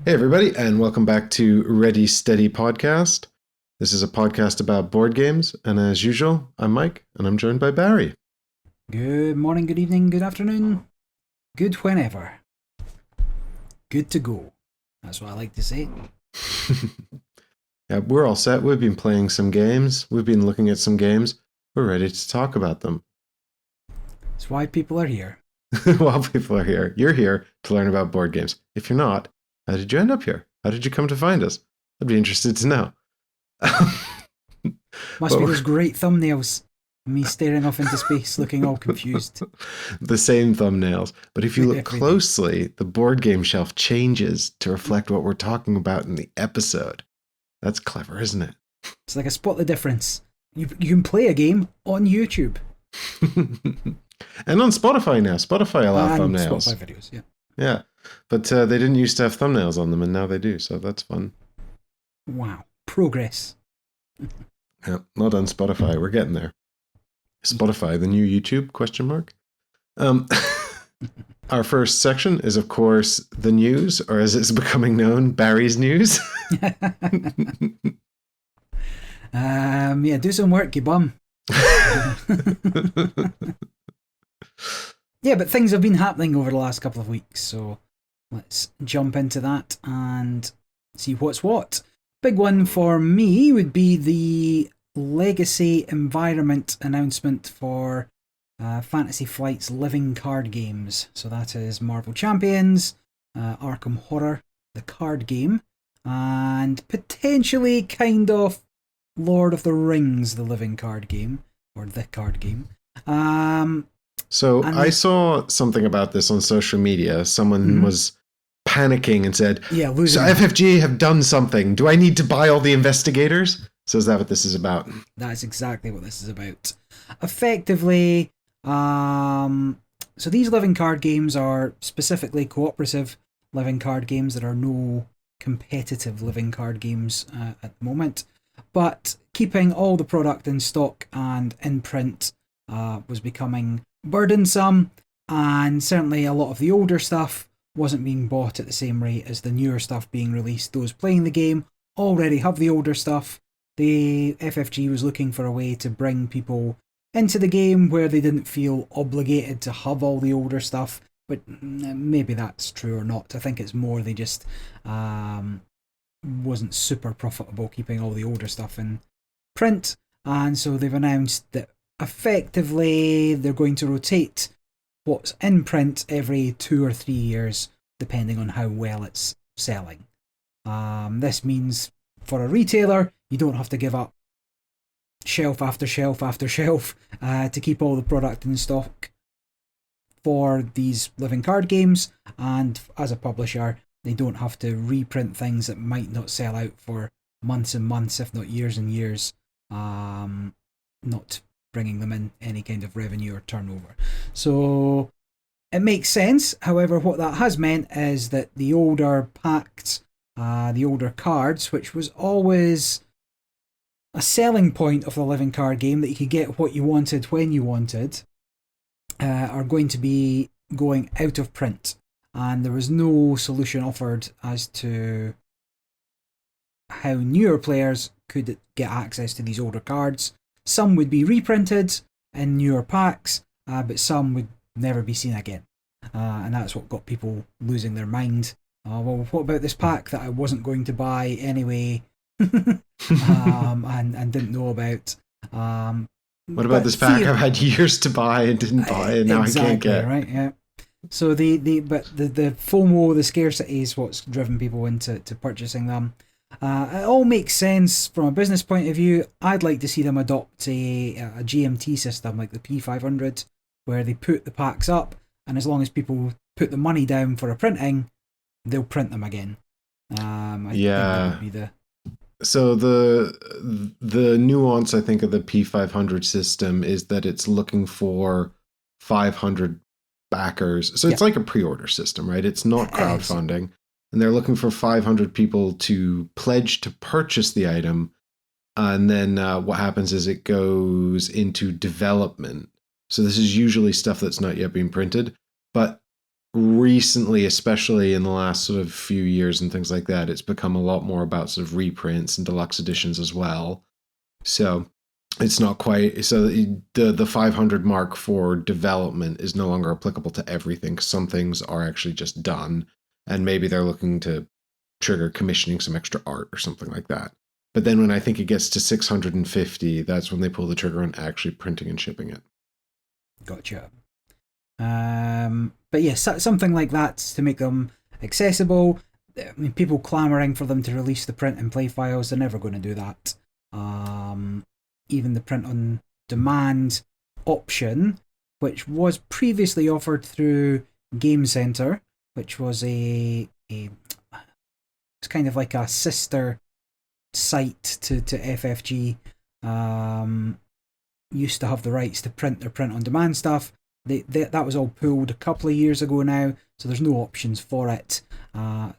Hey, everybody, and welcome back to Ready Steady Podcast. This is a podcast about board games, and as usual, I'm Mike, and I'm joined by Barry. Good morning, good evening, good afternoon, good whenever. Good to go. That's what I like to say. Yeah, we're all set. We've been playing some games. We've been looking at some games. We're ready to talk about them. That's why people are here. While people are here, you're here to learn about board games. If you're not, how did you end up here? How did you come to find us? I'd be interested to know. Must be those great thumbnails. Me staring off into space, looking all confused. The same thumbnails. But if you look closely, the board game shelf changes to reflect what we're talking about in the episode. That's clever, isn't it? It's like a spot the difference. You can play a game on YouTube. And on Spotify now. Spotify allow thumbnails. Spotify videos, yeah. Yeah. But they didn't used to have thumbnails on them, and now they do, so that's fun. Wow. Progress. Yeah, not on Spotify. We're getting there. Spotify, the new YouTube, ? Our first section is, of course, the news, or as it's becoming known, Barry's news. Yeah, do some work, you bum. Yeah, but things have been happening over the last couple of weeks, so let's jump into that and see what's what. Big one for me would be the Legacy Environment announcement for Fantasy Flight's living card games. So that is Marvel Champions, Arkham Horror, the card game, and potentially kind of Lord of the Rings, the living card game, or the card game. So I saw something about this on social media. Someone was panicking and said, so FFG have done something. Do I need to buy all the investigators? So is that what this is about? That's exactly what this is about. Effectively, so these living card games are specifically cooperative living card games. There are no competitive living card games at the moment. But keeping all the product in stock and in print was becoming burdensome, and certainly a lot of the older stuff wasn't being bought at the same rate as the newer stuff being released. Those playing the game already have the older stuff. The FFG was looking for a way to bring people into the game where they didn't feel obligated to have all the older stuff, but maybe that's true or not. I think it's more they just wasn't super profitable keeping all the older stuff in print, and so they've announced that effectively they're going to rotate what's in print every 2 or 3 years, depending on how well it's selling. This means for a retailer, you don't have to give up shelf after shelf after shelf to keep all the product in stock for these living card games, and as a publisher, they don't have to reprint things that might not sell out for months and months, if not years and years, not bringing them in any kind of revenue or turnover. So it makes sense. However, what that has meant is that the older packs, the older cards, which was always a selling point of the living card game, that you could get what you wanted when you wanted, are going to be going out of print. And there was no solution offered as to how newer players could get access to these older cards. Some would be reprinted in newer packs, but some would never be seen again. And that's what got people losing their mind. Well, what about this pack that I wasn't going to buy anyway and didn't know about? What about this pack I've had years to buy and didn't buy, and now exactly, I can't get? Right, yeah. So the FOMO, the scarcity, is what's driven people into purchasing them. It all makes sense from a business point of view. I'd like to see them adopt a GMT system like the P500, where they put the packs up, and as long as people put the money down for a printing, they'll print them again. I think that would be So the nuance, I think, of the P500 system is that it's looking for 500 backers. So it's like a pre-order system, right? It's not crowdfunding. And they're looking for 500 people to pledge to purchase the item. And then what happens is it goes into development. So this is usually stuff that's not yet been printed. But recently, especially in the last sort of few years and things like that, it's become a lot more about sort of reprints and deluxe editions as well. So it's not quite, so the 500 mark for development is no longer applicable to everything, because some things are actually just done, and maybe they're looking to trigger commissioning some extra art or something like that. But then when I think it gets to 650, that's when they pull the trigger on actually printing and shipping it. Gotcha. But yes, something like that to make them accessible. I mean, people clamoring for them to release the print and play files, they're never going to do that. Even the print on demand option, which was previously offered through Game Center, which was it's kind of like a sister site to FFG, used to have the rights to print their print on demand stuff. That was all pulled a couple of years ago now, so there's no options for it.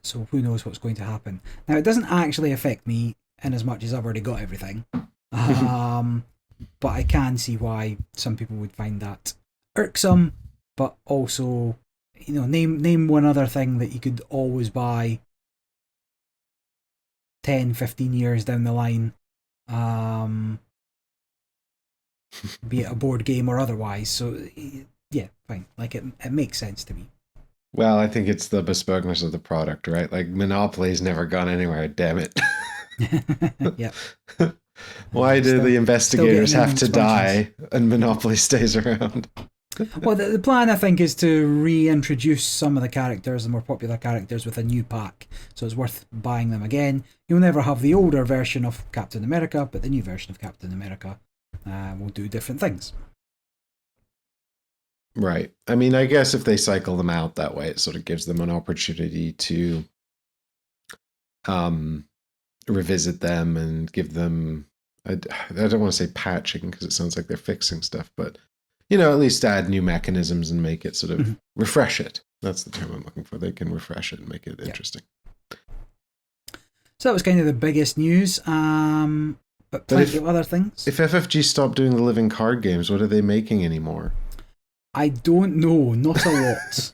So who knows what's going to happen. Now, it doesn't actually affect me in as much as I've already got everything. But I can see why some people would find that irksome, but also, name one other thing that you could always buy 10, 15 years down the line, be it a board game or otherwise. So yeah, fine. Like it makes sense to me. Well, I think it's the bespokeness of the product, right? Like Monopoly's never gone anywhere, damn it. Yep. Why do the investigators have to die and Monopoly stays around? Well, the plan, I think, is to reintroduce some of the characters, the more popular characters, with a new pack. So it's worth buying them again. You'll never have the older version of Captain America, but the new version of Captain America will do different things. Right. I mean, I guess if they cycle them out that way, it sort of gives them an opportunity to revisit them and give them, I don't want to say patching because it sounds like they're fixing stuff, but, at least add new mechanisms and make it sort of refresh it. That's the term I'm looking for. They can refresh it and make it interesting. So that was kind of the biggest news, but plenty of other things. If FFG stopped doing the living card games, what are they making anymore? I don't know, not a lot.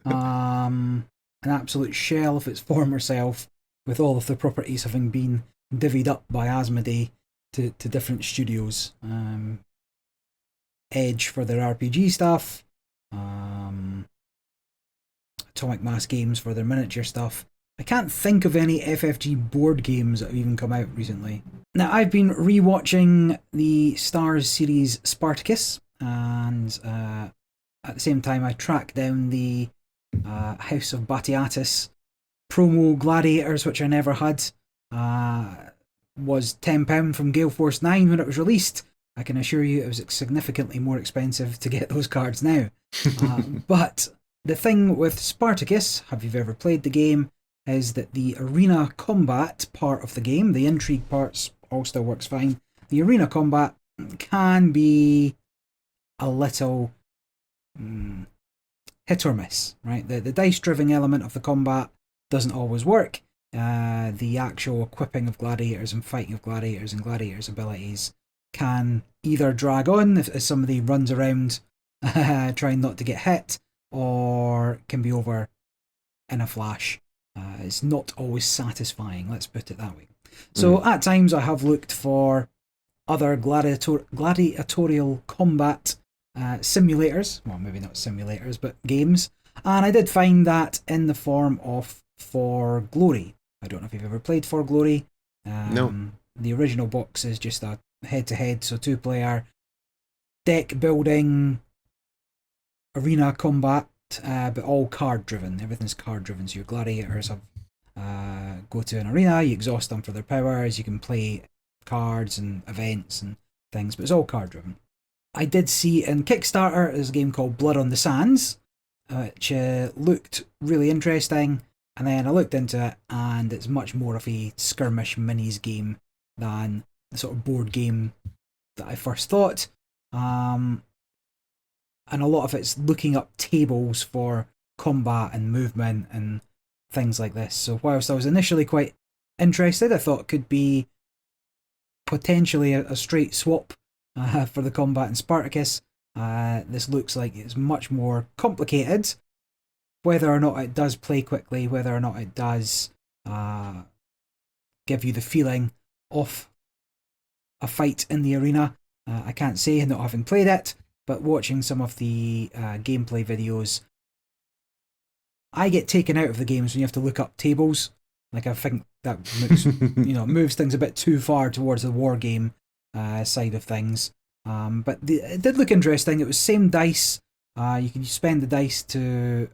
An absolute shell of its former self, with all of the properties having been divvied up by Asmodee to different studios. Edge for their RPG stuff, Atomic Mass Games for their miniature stuff. I can't think of any FFG board games that have even come out recently. Now, I've been rewatching the Stars series Spartacus, and at the same time I tracked down the House of Batiatus promo Gladiators, which I never had. Was £10 from Gale Force 9 when it was released. I can assure you it was significantly more expensive to get those cards now. But the thing with Spartacus, have you ever played the game, is that the arena combat part of the game, the intrigue parts all still works fine. The arena combat can be a little hit or miss, right? The dice-driven element of the combat doesn't always work. The actual equipping of gladiators and fighting of gladiators and gladiators' abilities can either drag on if somebody runs around trying not to get hit, or can be over in a flash. It's not always satisfying, let's put it that way. So at times I have looked for other gladiatorial combat simulators, well, maybe not simulators, but games, and I did find that in the form of For Glory. I don't know if you've ever played For Glory. No. The original box is just a head-to-head, so two-player deck building arena combat, but all card-driven. Everything's card-driven, so your gladiators have go to an arena, you exhaust them for their powers, you can play cards and events and things, but it's all card-driven. I did see in Kickstarter there's a game called Blood on the Sands, which looked really interesting, and then I looked into it, and it's much more of a skirmish minis game than the sort of board game that I first thought. And a lot of it's looking up tables for combat and movement and things like this. So whilst I was initially quite interested, I thought it could be potentially a straight swap for the combat in Spartacus. This looks like it's much more complicated, whether or not it does play quickly, whether or not it does give you the feeling of a fight in the arena, I can't say, not having played it, but watching some of the gameplay videos, I get taken out of the games when you have to look up tables. Like, I think that moves things a bit too far towards the war game side of things. But it did look interesting. It was same dice. You can spend the dice to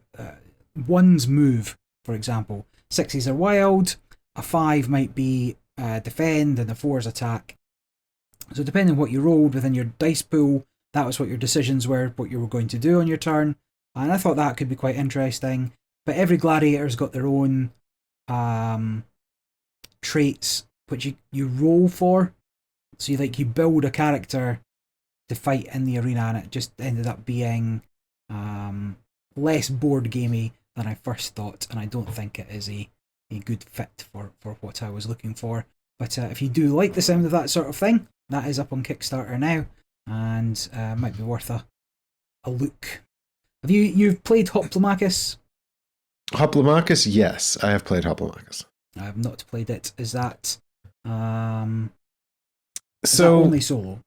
ones move, for example. 6s are wild, a 5 might be defend, and a 4 is attack. So depending on what you rolled within your dice pool, that was what your decisions were, what you were going to do on your turn. And I thought that could be quite interesting. But every gladiator's got their own traits which you roll for. So you build a character to fight in the arena, and it just ended up being less board gamey than I first thought, and I don't think it is a good fit for what I was looking for. But if you do like the sound of that sort of thing, that is up on Kickstarter now, and might be worth a look. Have you've played Hoplomachus? Hoplomachus, yes, I have played Hoplomachus. I have not played it. Is that that only solo?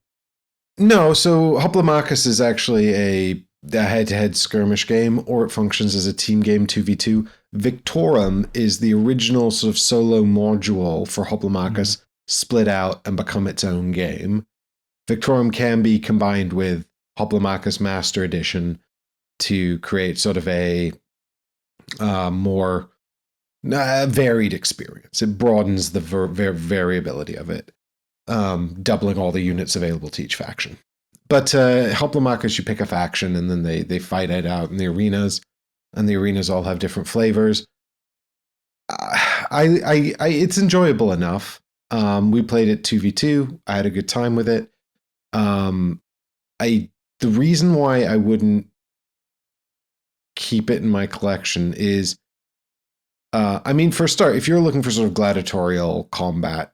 No, so Hoplomachus is actually a head-to-head skirmish game, or it functions as a team game 2v2. Victorum is the original sort of solo module for Hoplomachus, split out and become its own game. Victorum can be combined with Hoplomachus Master Edition to create sort of a more varied experience. It broadens the variability of it, doubling all the units available to each faction. But Hoplomachus, you pick a faction, and then they fight it out in the arenas, and the arenas all have different flavors. It's enjoyable enough. We played it 2v2. I had a good time with it. The reason why I wouldn't keep it in my collection is, for a start, if you're looking for sort of gladiatorial combat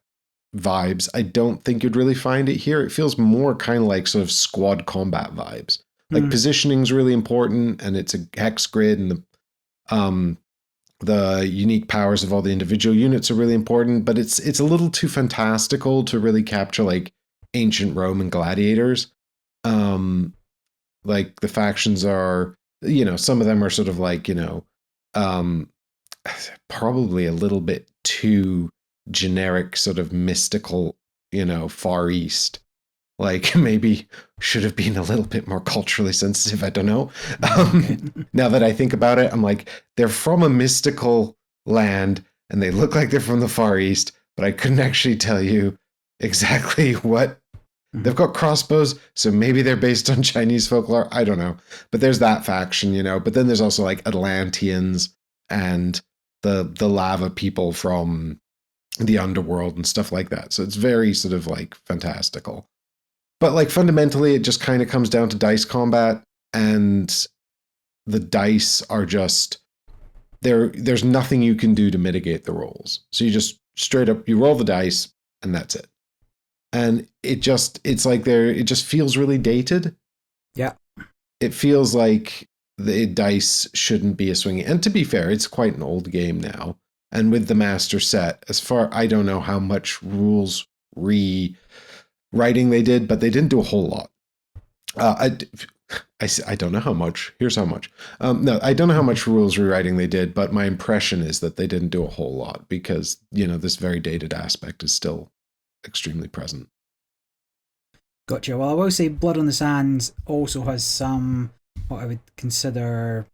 vibes, I don't think you'd really find it here. It feels more kind of like sort of squad combat vibes. Like positioning is really important, and it's a hex grid, and the unique powers of all the individual units are really important. But it's a little too fantastical to really capture like ancient Roman gladiators. Like the factions are, some of them are sort of like, probably a little bit too generic, sort of mystical, Far East. Like maybe should have been a little bit more culturally sensitive. I don't know. Now that I think about it, I'm like, they're from a mystical land and they look like they're from the Far East, but I couldn't actually tell you exactly what. They've got crossbows, so maybe they're based on Chinese folklore. I don't know. But there's that faction, But then there's also like Atlanteans and the lava people from the underworld and stuff like that. So it's very sort of like fantastical. But like fundamentally, it just kind of comes down to dice combat, and the dice are just there's nothing you can do to mitigate the rolls. So you just straight up, you roll the dice and that's it. And it just feels really dated. Yeah. It feels like the dice shouldn't be a swinging. And to be fair, it's quite an old game now. And with the master set, I don't know how much rules rewriting they did, but they didn't do a whole lot. I don't know how much. Here's how much. No, I don't know how much rules rewriting they did, but my impression is that they didn't do a whole lot because, this very dated aspect is still extremely present. Gotcha. Well, I will say Blood on the Sands also has some, what I would consider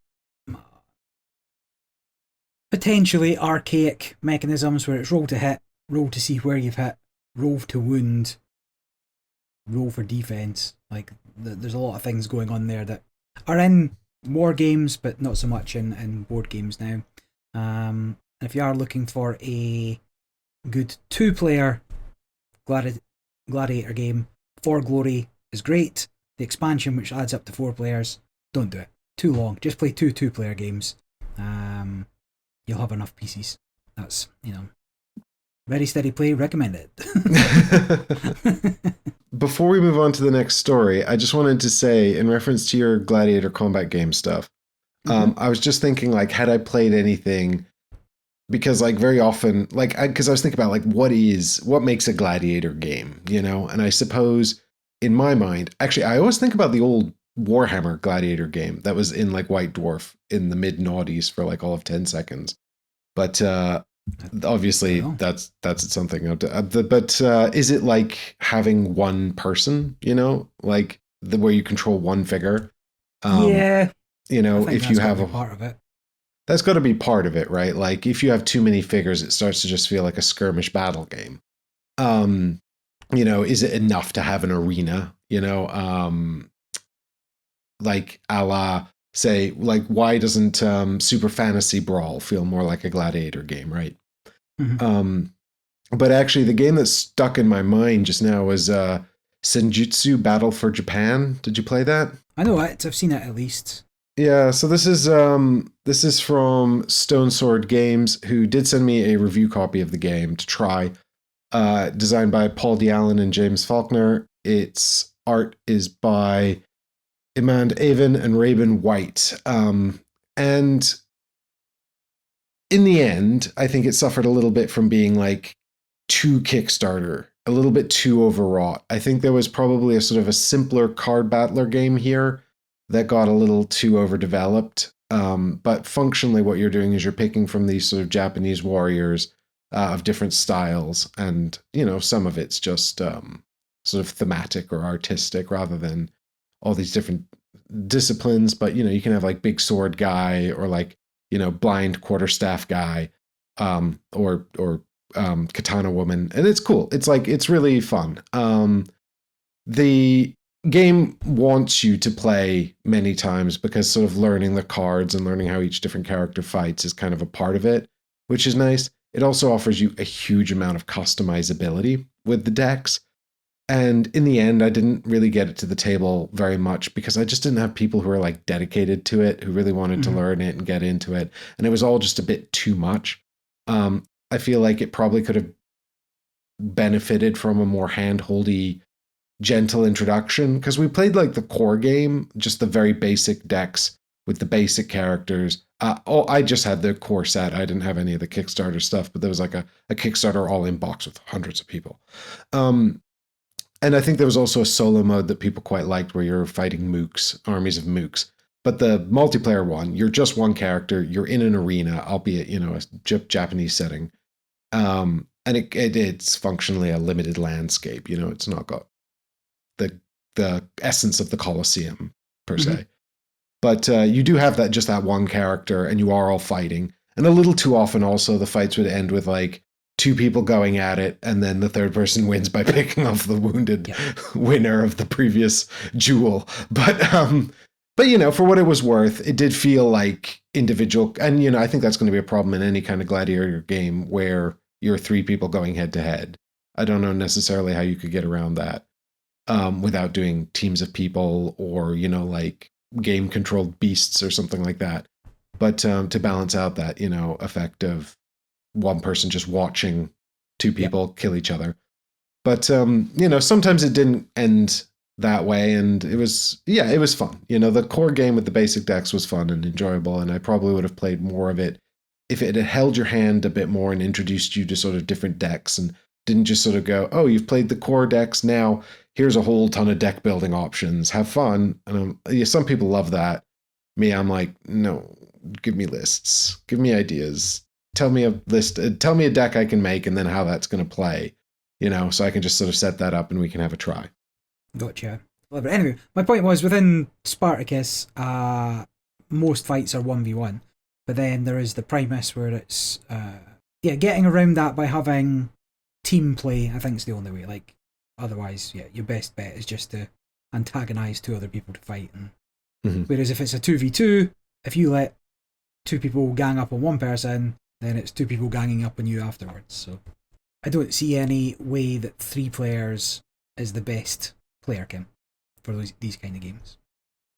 potentially archaic mechanisms where it's roll to hit, roll to see where you've hit, roll to wound, roll for defense. Like, there's a lot of things going on there that are in war games, but not so much in board games now. And if you are looking for a good 2-player gladiator game, For Glory is great. The expansion, which adds up to 4 players, don't do it. Too long. Just play 2 2-player games. You'll have enough pieces. That's, very steady play, recommended. Before we move on to the next story, I just wanted to say, in reference to your Gladiator combat game stuff, I was just thinking, like, had I played anything, because like very often, like, because I was thinking about like what makes a Gladiator game, you know? And I suppose in my mind, actually, I always think about the old Warhammer Gladiator game that was in like White Dwarf in the mid noughties for like all of 10 seconds. But obviously that's something. But is it like having one person, you know, like where you control one figure? Yeah, You know, if you have part of it. That's got to be part of it, right? Like if you have too many figures, it starts to just feel like a skirmish battle game. Um, you know, is it enough to have an arena? You know, like a la say, like why doesn't Super Fantasy Brawl feel more like a Gladiator game, right? But actually, the game that stuck in my mind just now was Senjutsu Battle for Japan. Did you play that? I know it. I've seen it at least. Yeah, so this is from Stone Sword Games, who did send me a review copy of the game to try. Designed by Paul DeAllen and James Faulkner. Its art is by Imand Avon and Rabin White. And in the end, I think it suffered a little bit from being like too Kickstarter, a little bit too overwrought. I think there was probably a sort of a simpler card battler game here that got a little too overdeveloped. But functionally, what you're doing is you're picking from these sort of Japanese warriors of different styles, and you know, some of it's just sort of thematic or artistic rather than all these different disciplines. But you know, you can have like big sword guy or like, you know, blind quarterstaff guy, or katana woman, and it's cool. It's like it's really fun. The game wants you to play many times because sort of learning the cards and learning how each different character fights is kind of a part of it, which is nice. It also offers you a huge amount of customizability with the decks. And in the end, I didn't really get it to the table very much because I just didn't have people who were like dedicated to it, who really wanted to learn it and get into it. And it was all just a bit too much. I feel like it probably could have benefited from a more hand-holdy, gentle introduction, because we played like the core game, just the very basic decks with the basic characters. I just had the core set. I didn't have any of the Kickstarter stuff, but there was like a Kickstarter all-in box with hundreds of people. And I think there was also a solo mode that people quite liked where you're fighting mooks, armies of mooks. But the multiplayer one, you're just one character, you're in an arena, albeit, you know, a Japanese setting. And it's functionally a limited landscape. You know, it's not got the essence of the Colosseum per se. But you do have that one character, and you are all fighting. And a little too often, also, the fights would end with like two people going at it, and then the third person wins by picking off the wounded winner of the previous duel. But you know, for what it was worth, it did feel like individual. And you know, I think that's going to be a problem in any kind of Gladiator game where you're three people going head to head. I don't know necessarily how you could get around that without doing teams of people or, you know, like game controlled beasts or something like that. But to balance out that, you know, effect of one person just watching two people kill each other. But, you know, sometimes it didn't end that way. And it was fun. You know, the core game with the basic decks was fun and enjoyable. And I probably would have played more of it if it had held your hand a bit more and introduced you to sort of different decks and didn't just sort of go, oh, you've played the core decks. Now here's a whole ton of deck building options. Have fun. And some people love that. Me, I'm like, no, give me lists. Give me ideas. Tell me a list. Tell me a deck I can make and then how that's going to play, you know, so I can just sort of set that up and we can have a try. Gotcha. But anyway, my point was within Spartacus, most fights are 1v1. But then there is the premise where it's, getting around that by having team play, I think is the only way. Like, otherwise, your best bet is just to antagonize two other people to fight. And whereas if it's a 2v2, if you let two people gang up on one person, then it's two people ganging up on you afterwards. So I don't see any way that 3 players is the best player count for these kind of games.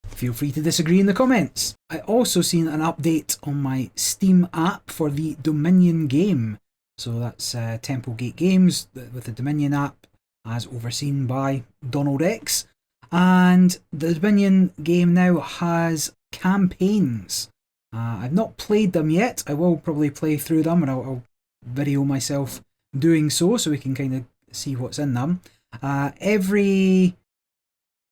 Feel free to disagree in the comments. I also seen an update on my Steam app for the Dominion game. So that's Templegate Games with the Dominion app as overseen by Donald X. And the Dominion game now has campaigns. I've not played them yet. I will probably play through them, and I'll video myself doing so we can kind of see what's in them. Every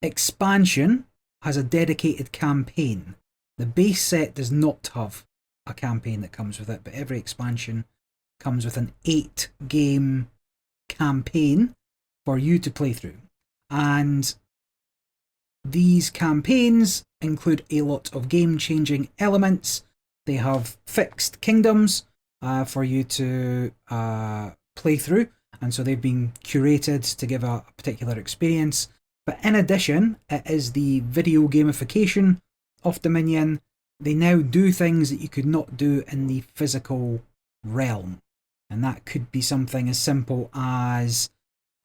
expansion has a dedicated campaign. The base set does not have a campaign that comes with it, but every expansion comes with an 8-game campaign for you to play through. And these campaigns include a lot of game-changing elements. They have fixed kingdoms for you to play through, and so they've been curated to give a particular experience. But in addition, it is the video gamification of Dominion. They now do things that you could not do in the physical realm, and that could be something as simple as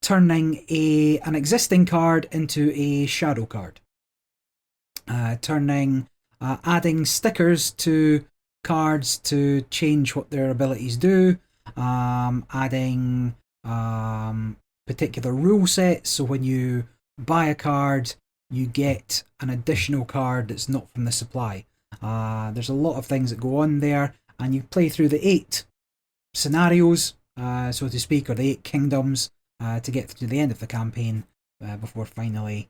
turning an existing card into a shadow card, adding stickers to cards to change what their abilities do, adding particular rule sets, so when you buy a card you get an additional card that's not from the supply. There's a lot of things that go on there, and you play through the 8 scenarios, so to speak, or the 8 kingdoms, to get to the end of the campaign before finally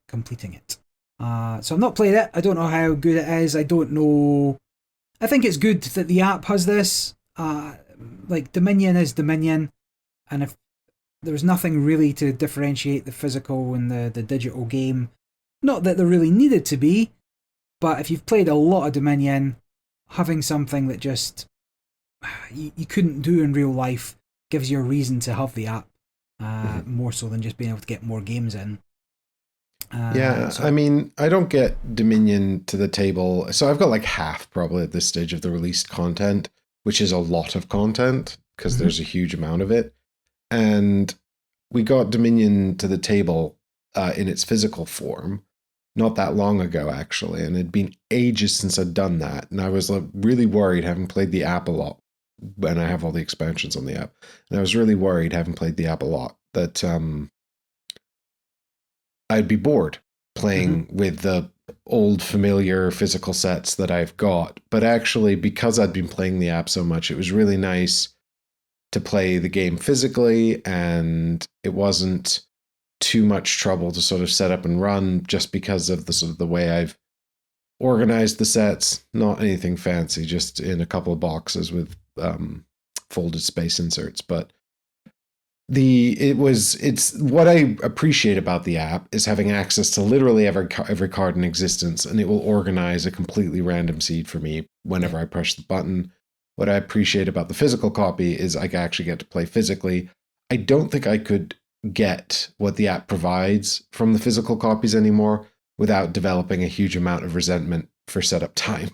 completing it. So I've not played it. I don't know how good it is. I don't know. I think it's good that the app has this. Like, Dominion is Dominion, and if there was nothing really to differentiate the physical and the digital game, not that there really needed to be, but if you've played a lot of Dominion, having something that just you couldn't do in real life gives you a reason to have the app, more so than just being able to get more games in. I mean, I don't get Dominion to the table. So I've got like half probably at this stage of the released content, which is a lot of content because there's a huge amount of it. And we got Dominion to the table in its physical form not that long ago, actually. And it'd been ages since I'd done that. And I was really worried, having played the app a lot, and I have all the expansions on the app. And I was really worried, having played the app a lot, that I'd be bored playing with the old familiar physical sets that I've got. But actually, because I'd been playing the app so much, it was really nice to play the game physically, and it wasn't too much trouble to sort of set up and run, just because of the sort of the way I've organized the sets. Not anything fancy, just in a couple of boxes with folded space inserts. But it's what I appreciate about the app is having access to literally every card in existence, and it will organize a completely random seed for me whenever I push the button. What I appreciate about the physical copy is I actually get to play physically. I don't think I could get what the app provides from the physical copies anymore without developing a huge amount of resentment for setup time.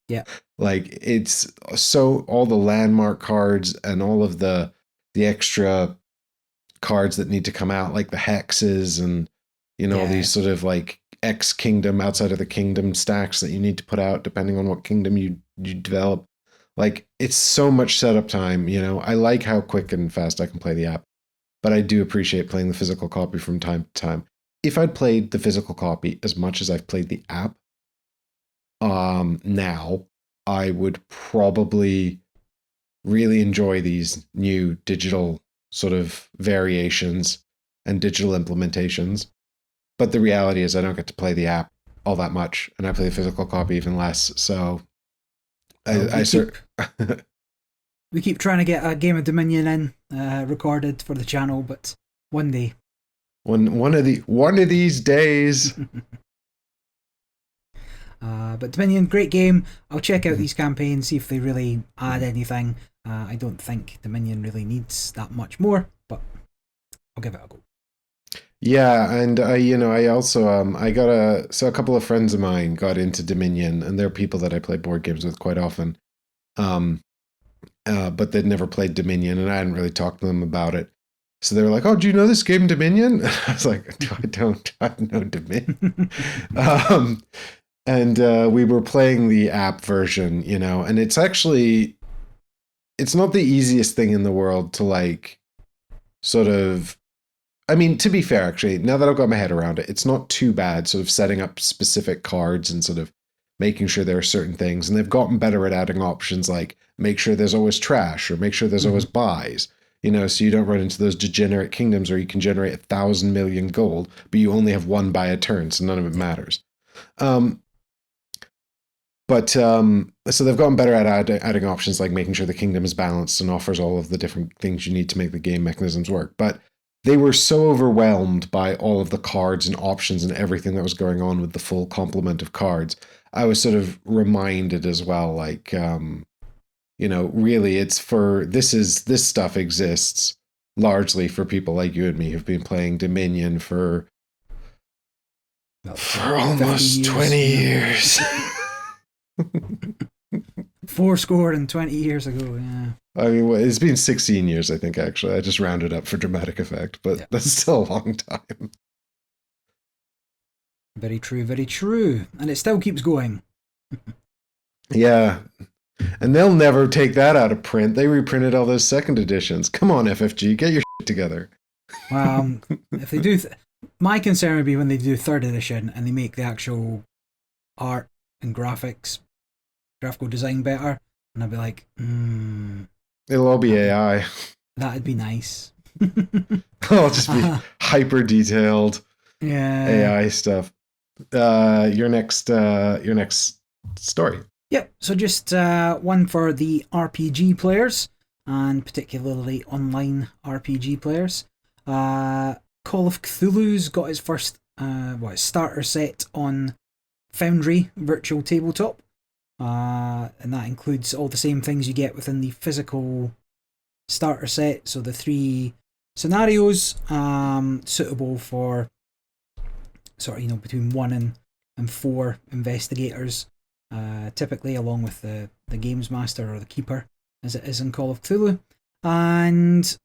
Yeah. Like, it's so all the landmark cards and all of the extra cards that need to come out, like the hexes and, these sort of like X kingdom outside of the kingdom stacks that you need to put out depending on what kingdom you develop. Like, it's so much setup time, I like how quick and fast I can play the app, but I do appreciate playing the physical copy from time to time. If I'd played the physical copy as much as I've played the app, now I would probably really enjoy these new digital sort of variations and digital implementations. But the reality is I don't get to play the app all that much, and I play the physical copy even less. So we keep trying to get a game of Dominion in recorded for the channel, but one day. One of these days. But Dominion, great game. I'll check out these campaigns, see if they really add anything. I don't think Dominion really needs that much more, but I'll give it a go. Yeah, and I also a couple of friends of mine got into Dominion, and they're people that I play board games with quite often. But they'd never played Dominion, and I hadn't really talked to them about it. So they were like, "Oh, do you know this game Dominion?" I was like, "I don't know Dominion." And we were playing the app version, and it's not the easiest thing in the world to like sort of I mean, to be fair, actually, now that I've got my head around it, it's not too bad sort of setting up specific cards and sort of making sure there are certain things. And they've gotten better at adding options like make sure there's always trash or make sure there's always buys, so you don't run into those degenerate kingdoms where you can generate 1,000 million gold, but you only have one buy a turn, so none of it matters. So they've gotten better at adding options like making sure the kingdom is balanced and offers all of the different things you need to make the game mechanisms work. But they were so overwhelmed by all of the cards and options and everything that was going on with the full complement of cards. I was sort of reminded as well, like, really it's this stuff exists largely for people like you and me who've been playing Dominion for almost 20 years. 20 years ago, yeah. I mean, it's been 16 years, I think, actually. I just rounded up for dramatic effect, but that's still a long time. Very true, very true. And it still keeps going. Yeah. And they'll never take that out of print. They reprinted all those second editions. Come on, FFG, get your shit together. Well, if they do... my concern would be when they do third edition and they make the actual art and graphical design better, and I'd be like, It'll all be AI. That'd be nice. It'll just be hyper detailed AI stuff. Your next story. Yep, so just one for the RPG players, and particularly online RPG players. Call of Cthulhu's got its first starter set on Foundry Virtual Tabletop, and that includes all the same things you get within the physical starter set. So the 3 scenarios suitable for sort of between 1 and 4 investigators, typically, along with the games master or the keeper, as it is in Call of Cthulhu, and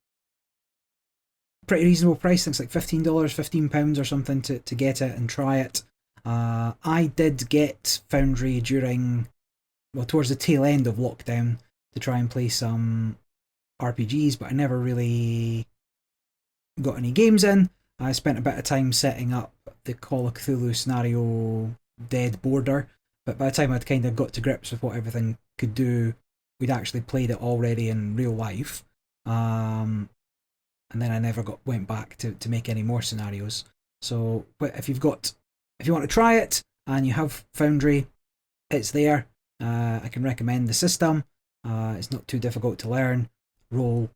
pretty reasonable price. Things like $15, £15 or something to get it and try it. I did get Foundry towards the tail end of lockdown to try and play some RPGs, but I never really got any games in. I spent a bit of time setting up the Call of Cthulhu scenario Dead Border, but by the time I'd kind of got to grips with what everything could do, we'd actually played it already in real life. And then I never went back to make any more scenarios. So if you want to try it and you have Foundry, it's there. I can recommend the system. It's not too difficult to learn. Roll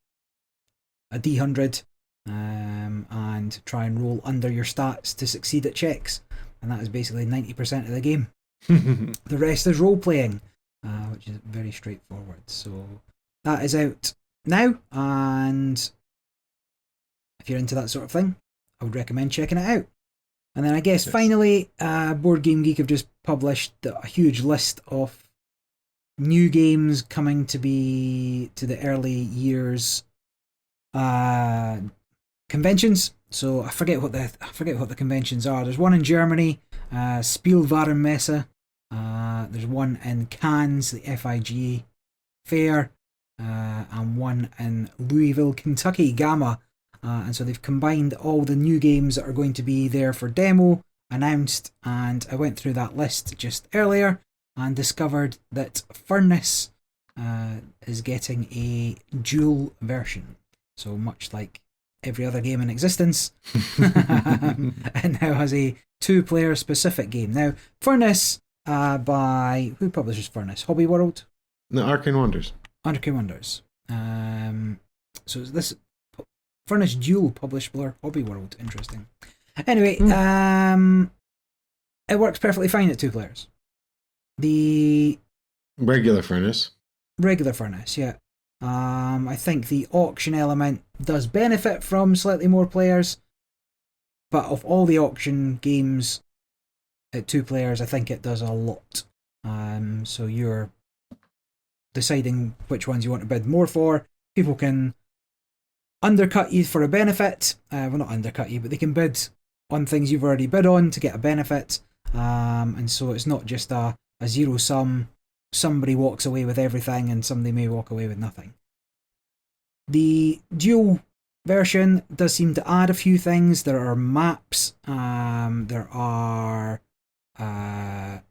a D100 and try and roll under your stats to succeed at checks. And that is basically 90% of the game. The rest is role playing, which is very straightforward. So that is out now, and if you're into that sort of thing, I would recommend checking it out. And then I guess finally, Board Game Geek have just published a huge list of new games coming to the early years conventions. So I forget what the conventions are. There's one in Germany, Spielwarenmesse. There's one in Cannes, the FIG Fair, and one in Louisville, Kentucky, Gamma. And so they've combined all the new games that are going to be there for demo, announced, and I went through that list just earlier and discovered that Furnace is getting a dual version. So much like every other game in existence, it now has a 2-player specific game. Now, Furnace, by... who publishes Furnace? Hobby World? No, Arcane Wonders. Arcane Wonders. So this... Furnace Duel published by Hobby World. Interesting. Anyway, it works perfectly fine at 2 players. The regular Furnace, yeah. I think the auction element does benefit from slightly more players, but of all the auction games at 2 players, I think it does a lot. So you're deciding which ones you want to bid more for. People can undercut you for a benefit. Well, not undercut you, but they can bid on things you've already bid on to get a benefit. And so it's not just a zero sum. Somebody walks away with everything and somebody may walk away with nothing. The dual version does seem to add a few things. There are maps, there are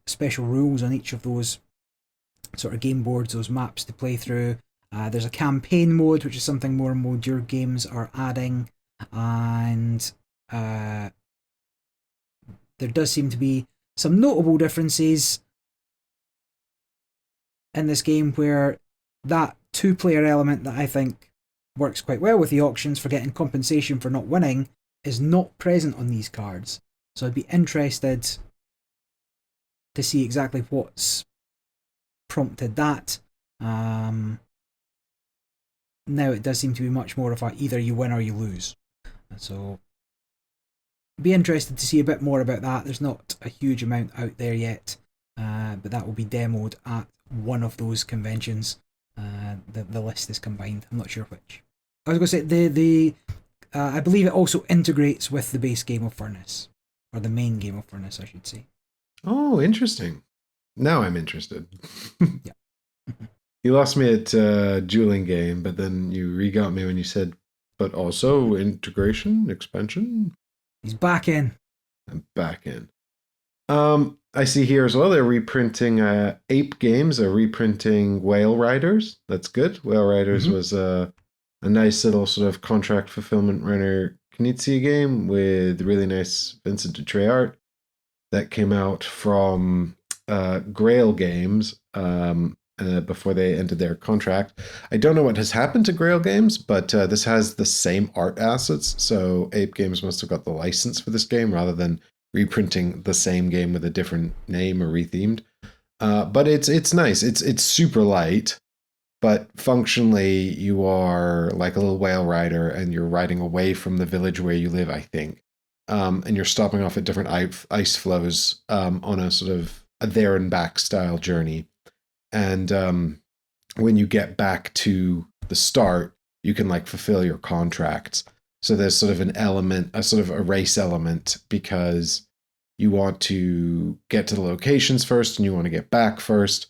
special rules on each of those sort of game boards, those maps to play through. There's a campaign mode, which is something more and more your games are adding, and there does seem to be some notable differences in this game where that two-player element that I think works quite well with the auctions for getting compensation for not winning is not present on these cards. So I'd be interested to see exactly what's prompted that. Now it does seem to be much more of a either you win or you lose. So be interested to see a bit more about that. There's not a huge amount out there yet, but that will be demoed at one of those conventions. The list is combined. I'm not sure which. I was going to say the I believe it also integrates with the base Game of Furnace, or the main Game of Furnace, I should say. Oh, interesting. Now I'm interested. Yeah. You lost me at dueling game, but then you re-got me when you said, but also integration, expansion. He's back in. I'm back in. I see here as well, they're reprinting Ape Games, are reprinting Whale Riders. That's good. Whale Riders was a nice little sort of contract fulfillment runner Knizia game with really nice Vincent Dutray art that came out from Grail Games before they ended their contract. I don't know what has happened to Grail Games, but this has the same art assets, so Ape Games must have got the license for this game rather than reprinting the same game with a different name or rethemed. But it's nice. It's super light, but functionally you are like a little whale rider and you're riding away from the village where you live, I think. And you're stopping off at different ice flows on a sort of a there and back style journey. And when you get back to the start, you can like fulfill your contracts. So there's sort of an element, a sort of a race element, because you want to get to the locations first and you want to get back first,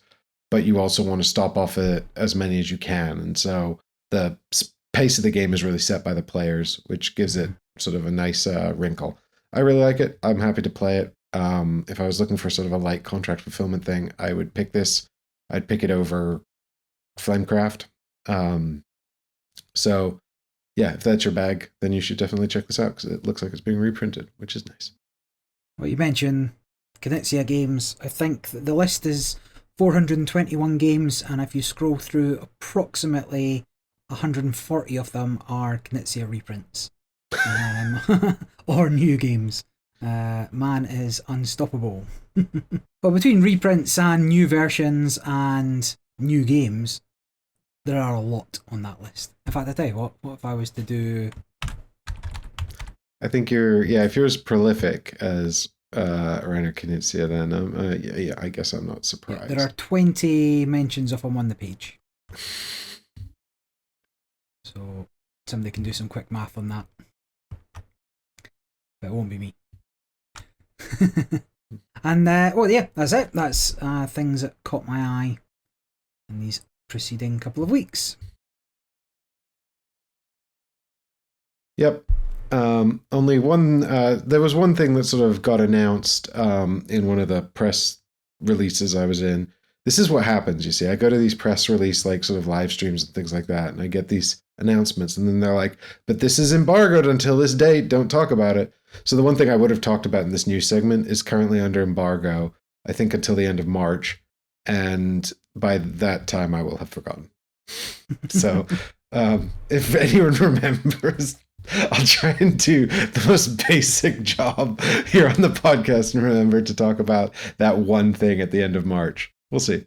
but you also want to stop off at as many as you can. And so the pace of the game is really set by the players, which gives it sort of a nice wrinkle. I really like it. I'm happy to play it. If I was looking for sort of a light contract fulfillment thing, I would pick this. I'd pick it over Flamecraft. So yeah, if that's your bag, then you should definitely check this out because it looks like it's being reprinted, which is nice. Well, you mentioned Knizia games. I think that the list is 421 games, and if you scroll through, approximately 140 of them are Knizia reprints. Or new games. Man is unstoppable. Well, between reprints and new versions and new games, there are a lot on that list. In fact, I tell you what if I was to do... I think if you're as prolific as Reiner Knizia, then I guess I'm not surprised. There are 20 mentions of him on the page. So somebody can do some quick math on that. But it won't be me. And that's it. That's things that caught my eye in these preceding couple of weeks. Yep. Only one. There was one thing that sort of got announced in one of the press releases I was in. This is what happens, you see. I go to these press release, like sort of live streams and things like that, and I get these announcements, and then they're like, but this is embargoed until this date, don't talk about it. So the one thing I would have talked about in this news segment is currently under embargo, I think until the end of March, and by that time I will have forgotten. So if anyone remembers, I'll try and do the most basic job here on the podcast and remember to talk about that one thing at the end of March. We'll see.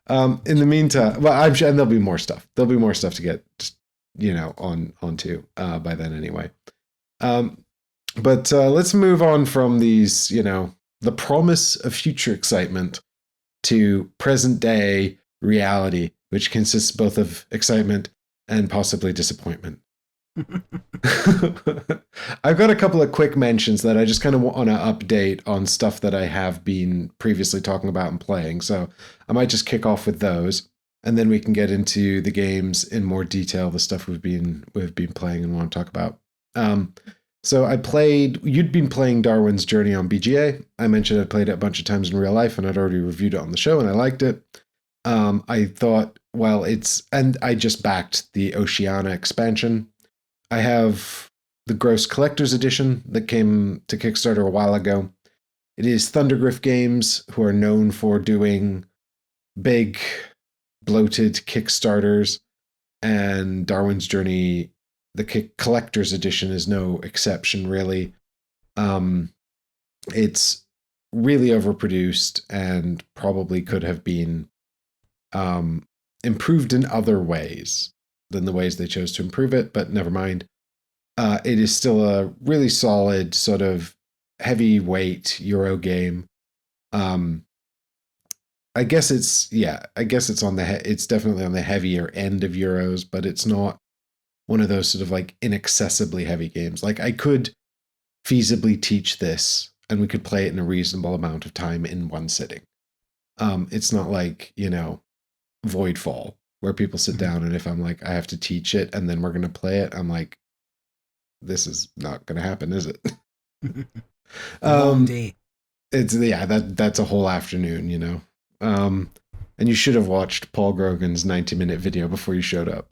In the meantime, well, I'm sure, and there'll be more stuff. There'll be more stuff to get, onto by then anyway. But let's move on from these, the promise of future excitement to present day reality, which consists both of excitement and possibly disappointment. I've got a couple of quick mentions that I just kind of want to update on stuff that I have been previously talking about and playing. So I might just kick off with those. and then we can get into the games in more detail, the stuff we've been playing and want to talk about. So you'd been playing Darwin's Journey on BGA. I mentioned I played it a bunch of times in real life, and I'd already reviewed it on the show, and I liked it. I thought, and I just backed the Oceania expansion. I have the Gross Collector's Edition that came to Kickstarter a while ago. It is Thundergriff Games, who are known for doing big, bloated Kickstarters, and Darwin's Journey, the Collector's Edition, is no exception, really. It's really overproduced and probably could have been improved in other ways than the ways they chose to improve it, but never mind. It is still a really solid sort of heavyweight Euro game. I guess it's it's definitely on the heavier end of Euros, but it's not one of those sort of like inaccessibly heavy games. Like I could feasibly teach this and we could play it in a reasonable amount of time in one sitting. It's not like, Voidfall, where people sit down and if I'm like, I have to teach it and then we're going to play it, I'm like, this is not going to happen, is it? Long day. That's a whole afternoon, and you should have watched Paul Grogan's 90-minute video before you showed up.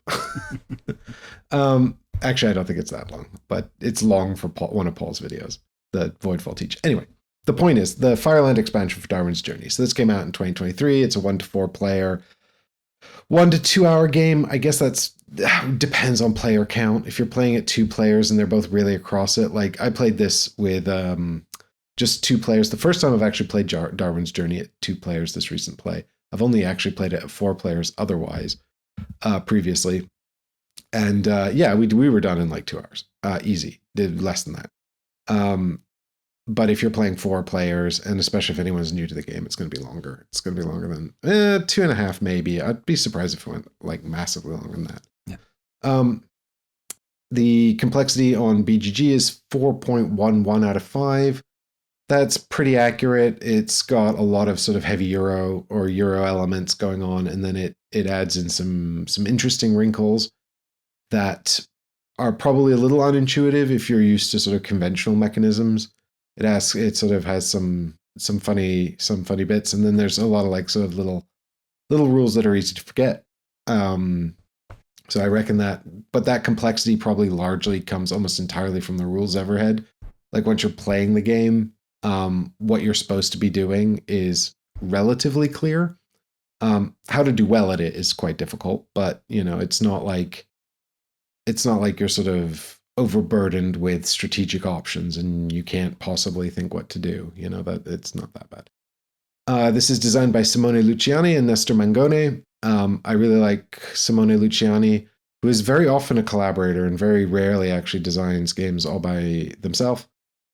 Actually, I don't think it's that long, but it's long for one of Paul's videos, the Voidfall teach. Anyway, the point is the Fireland expansion for Darwin's Journey. So this came out in 2023. It's a 1 to 4 player, 1 to 2 hour game. I guess depends on player count. If you're playing it 2 players and they're both really across it, like I played this with just 2 players. The first time I've actually played Darwin's Journey at 2 players this recent play. I've only actually played it at 4 players otherwise previously. And we were done in like 2 hours. Easy. Did less than that. But if you're playing 4 players, and especially if anyone's new to the game, it's going to be longer. It's going to be longer than 2.5 maybe. I'd be surprised if it went like massively longer than that. Yeah. The complexity on BGG is 4.11 out of 5. That's pretty accurate. It's got a lot of sort of heavy Euro elements going on, and then it adds in some interesting wrinkles that are probably a little unintuitive if you're used to sort of conventional mechanisms. It sort of has some funny bits, and then there's a lot of like sort of little rules that are easy to forget. So I reckon that complexity probably largely comes almost entirely from the rules overhead. Like once you're playing the game, what you're supposed to be doing is relatively clear. How to do well at it is quite difficult, but it's not like you're sort of overburdened with strategic options and you can't possibly think what to do. That it's not that bad. This is designed by Simone Luciani and Nestor Mangone. I really like Simone Luciani, who is very often a collaborator and very rarely actually designs games all by themselves.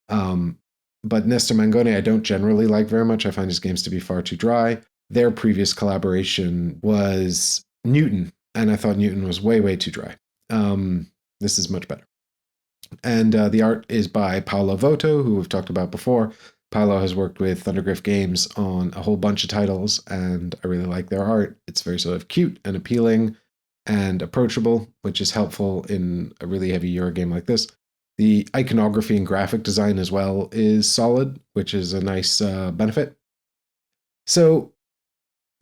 But Nestor Mangone I don't generally like very much. I find his games to be far too dry. Their previous collaboration was Newton, and I thought Newton was way, way too dry. This is much better. And the art is by Paolo Voto, who we've talked about before. Paolo has worked with Thundergriff Games on a whole bunch of titles, and I really like their art. It's very sort of cute and appealing and approachable, which is helpful in a really heavy Euro game like this. The iconography and graphic design as well is solid, which is a nice benefit. So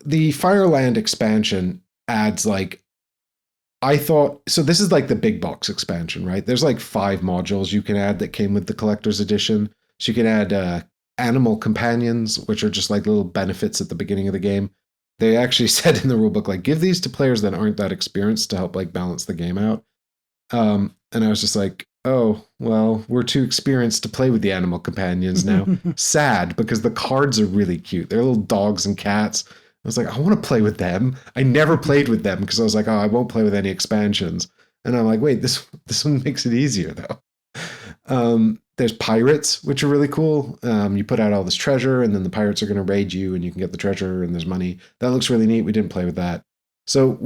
the Fireland expansion adds so this is like the big box expansion, right? There's like 5 modules you can add that came with the collector's edition. So you can add animal companions, which are just like little benefits at the beginning of the game. They actually said in the rulebook, like, give these to players that aren't that experienced to help like balance the game out. And I was just like, oh, well, we're too experienced to play with the animal companions now. Sad, because the cards are really cute. They're little dogs and cats. I was like, I want to play with them. I never played with them because I was like, oh, I won't play with any expansions. And I'm like, wait, this one makes it easier though. There's pirates, which are really cool. You put out all this treasure and then the pirates are going to raid you and you can get the treasure and there's money. That looks really neat. We didn't play with that. So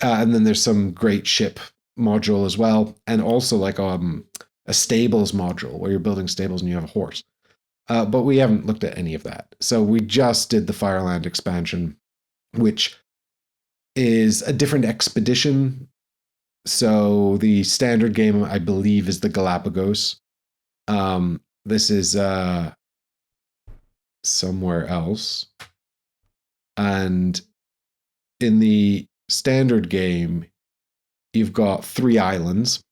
and then there's some great ship module as well. And also like a stables module where you're building stables and you have a horse. But we haven't looked at any of that. So we just did the Fireland expansion, which is a different expedition. So the standard game, I believe, is the Galapagos. This is somewhere else. And in the standard game, you've got 3 islands.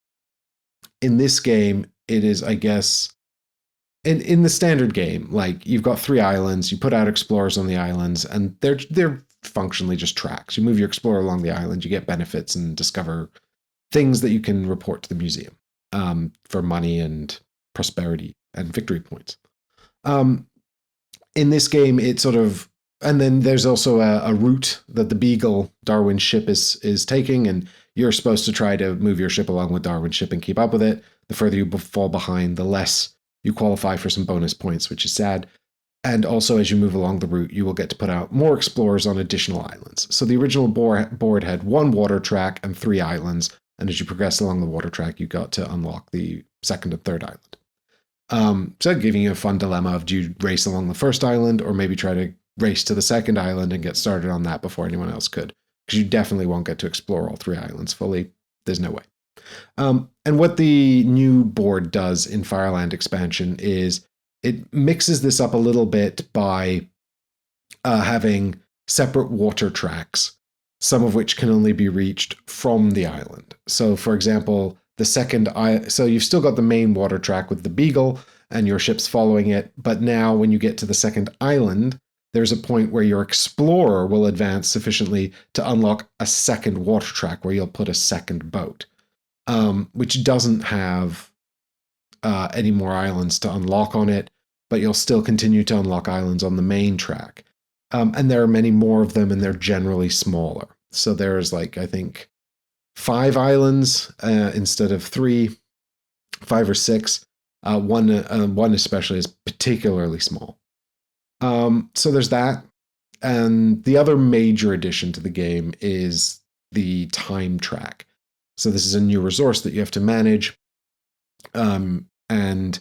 In this game, it is, I guess, in the standard game, like you've got 3 islands, you put out explorers on the islands, and they're functionally just tracks. You move your explorer along the island, you get benefits and discover things that you can report to the museum for money and prosperity and victory points. In this game, it's sort of, and then there's also a route that the Beagle Darwin ship is taking, and you're supposed to try to move your ship along with Darwin's ship and keep up with it. The further you fall behind, the less you qualify for some bonus points, which is sad. And also, as you move along the route, you will get to put out more explorers on additional islands. So the original board had 1 water track and 3 islands. And as you progress along the water track, you got to unlock the 2nd and 3rd island. So giving you a fun dilemma of, do you race along the 1st island, or maybe try to race to the 2nd island and get started on that before anyone else could? Because you definitely won't get to explore all 3 islands fully. There's no way. And what the new board does in Fireland expansion is it mixes this up a little bit by having separate water tracks, some of which can only be reached from the island. So, for example, so you've still got the main water track with the Beagle and your ship's following it, but now when you get to the 2nd island, there's a point where your explorer will advance sufficiently to unlock a 2nd water track where you'll put a 2nd boat, which doesn't have any more islands to unlock on it, but you'll still continue to unlock islands on the main track. And there are many more of them, and they're generally smaller. So there's, like, I think 5 islands instead of 3, 5 or 6. One especially is particularly small. So there's that. And the other major addition to the game is the time track. So this is a new resource that you have to manage. And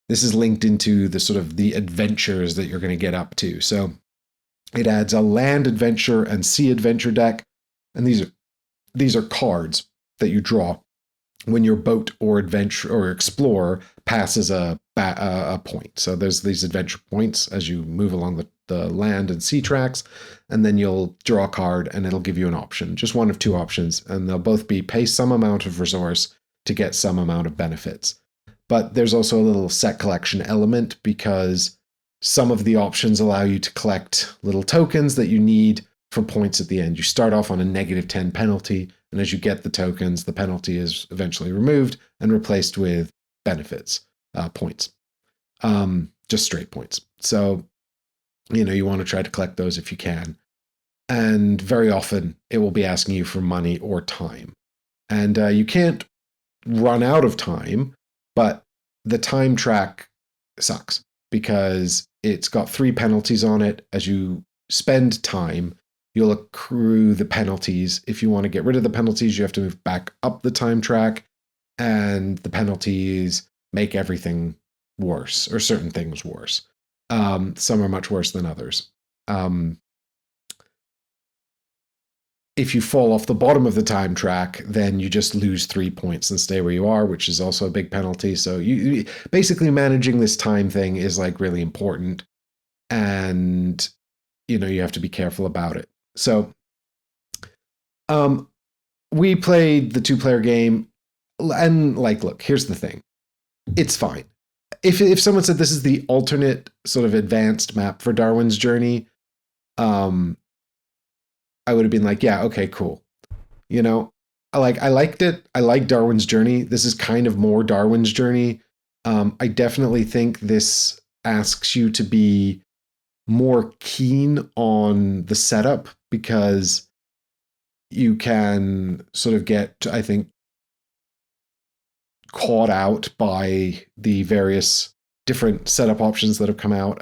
this is linked into the sort of the adventures that you're going to get up to. So it adds a land adventure and sea adventure deck. And these are cards that you draw when your boat or adventure or explorer passes a point. So there's these adventure points as you move along the land and sea tracks, and then you'll draw a card and it'll give you an option, just one of 2 options, and they'll both be pay some amount of resource to get some amount of benefits. But there's also a little set collection element, because some of the options allow you to collect little tokens that you need for points at the end. You start off on a -10 penalty, and as you get the tokens, the penalty is eventually removed and replaced with benefits, points, just straight points. So, you want to try to collect those if you can. And very often it will be asking you for money or time. And you can't run out of time, but the time track sucks because it's got 3 penalties on it. As you spend time, you'll accrue the penalties. If you want to get rid of the penalties, you have to move back up the time track, and the penalties make everything worse, or certain things worse. Some are much worse than others. If you fall off the bottom of the time track, then you just lose 3 points and stay where you are, which is also a big penalty. So you basically managing this time thing is like really important, and you have to be careful about it. So we played the 2-player game, and look, here's the thing. It's fine. If someone said this is the alternate sort of advanced map for Darwin's Journey, I would have been like, yeah, okay, cool. I liked it. I like Darwin's Journey. This is kind of more Darwin's Journey. I definitely think this asks you to be more keen on the setup, because you can sort of get, I think, caught out by the various different setup options that have come out,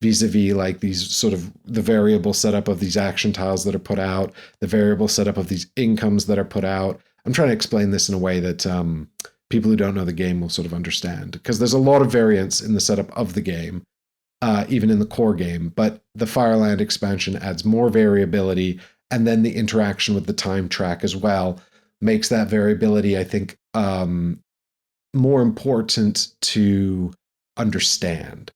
vis-a-vis like these sort of the variable setup of these action tiles that are put out, the variable setup of these incomes that are put out. I'm trying to explain this in a way that people who don't know the game will sort of understand, because there's a lot of variance in the setup of the game, even in the core game, but the Fireland expansion adds more variability and then the interaction with the time track as well makes that variability, I think, more important to understand.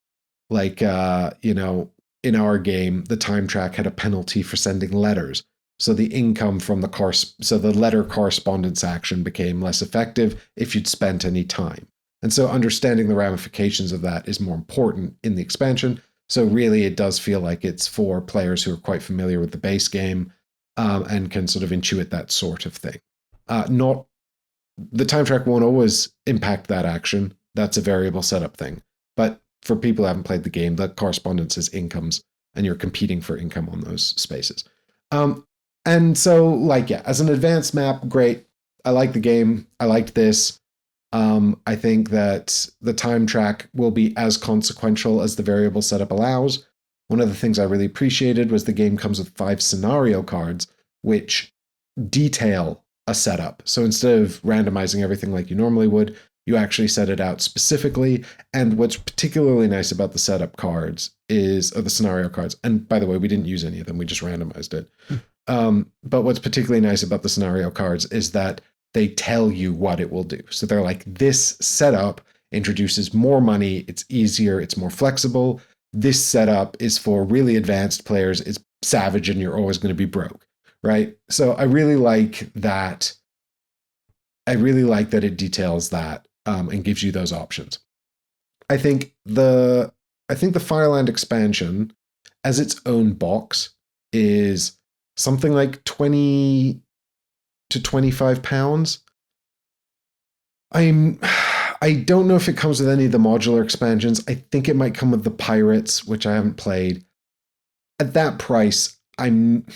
Like, in our game, the time track had a penalty for sending letters. So the income from the letter correspondence action became less effective if you'd spent any time. And so understanding the ramifications of that is more important in the expansion. So really, it does feel like it's for players who are quite familiar with the base game and can sort of intuit that sort of thing. Not the time track won't always impact that action. That's a variable setup thing. But for people who haven't played the game, the correspondence is incomes, and you're competing for income on those spaces. And so, like, yeah, as an advanced map, great. I like the game. I liked this. I think that the time track will be as consequential as the variable setup allows. One of the things I really appreciated was the game comes with 5 scenario cards, which detail a setup. So instead of randomizing everything like you normally would, you actually set it out specifically. And what's particularly nice about the setup cards or the scenario cards, and by the way, we didn't use any of them, we just randomized it. But what's particularly nice about the scenario cards is that they tell you what it will do. So they're like, this setup introduces more money, it's easier, it's more flexible. This setup is for really advanced players, it's savage, and you're always going to be broke, right? So I really like that. I really like that it details that and gives you those options. I think the Fireland expansion as its own box is something like 20 to 25 pounds. I don't know if it comes with any of the modular expansions. I think it might come with the Pirates, which I haven't played. At that price, I'm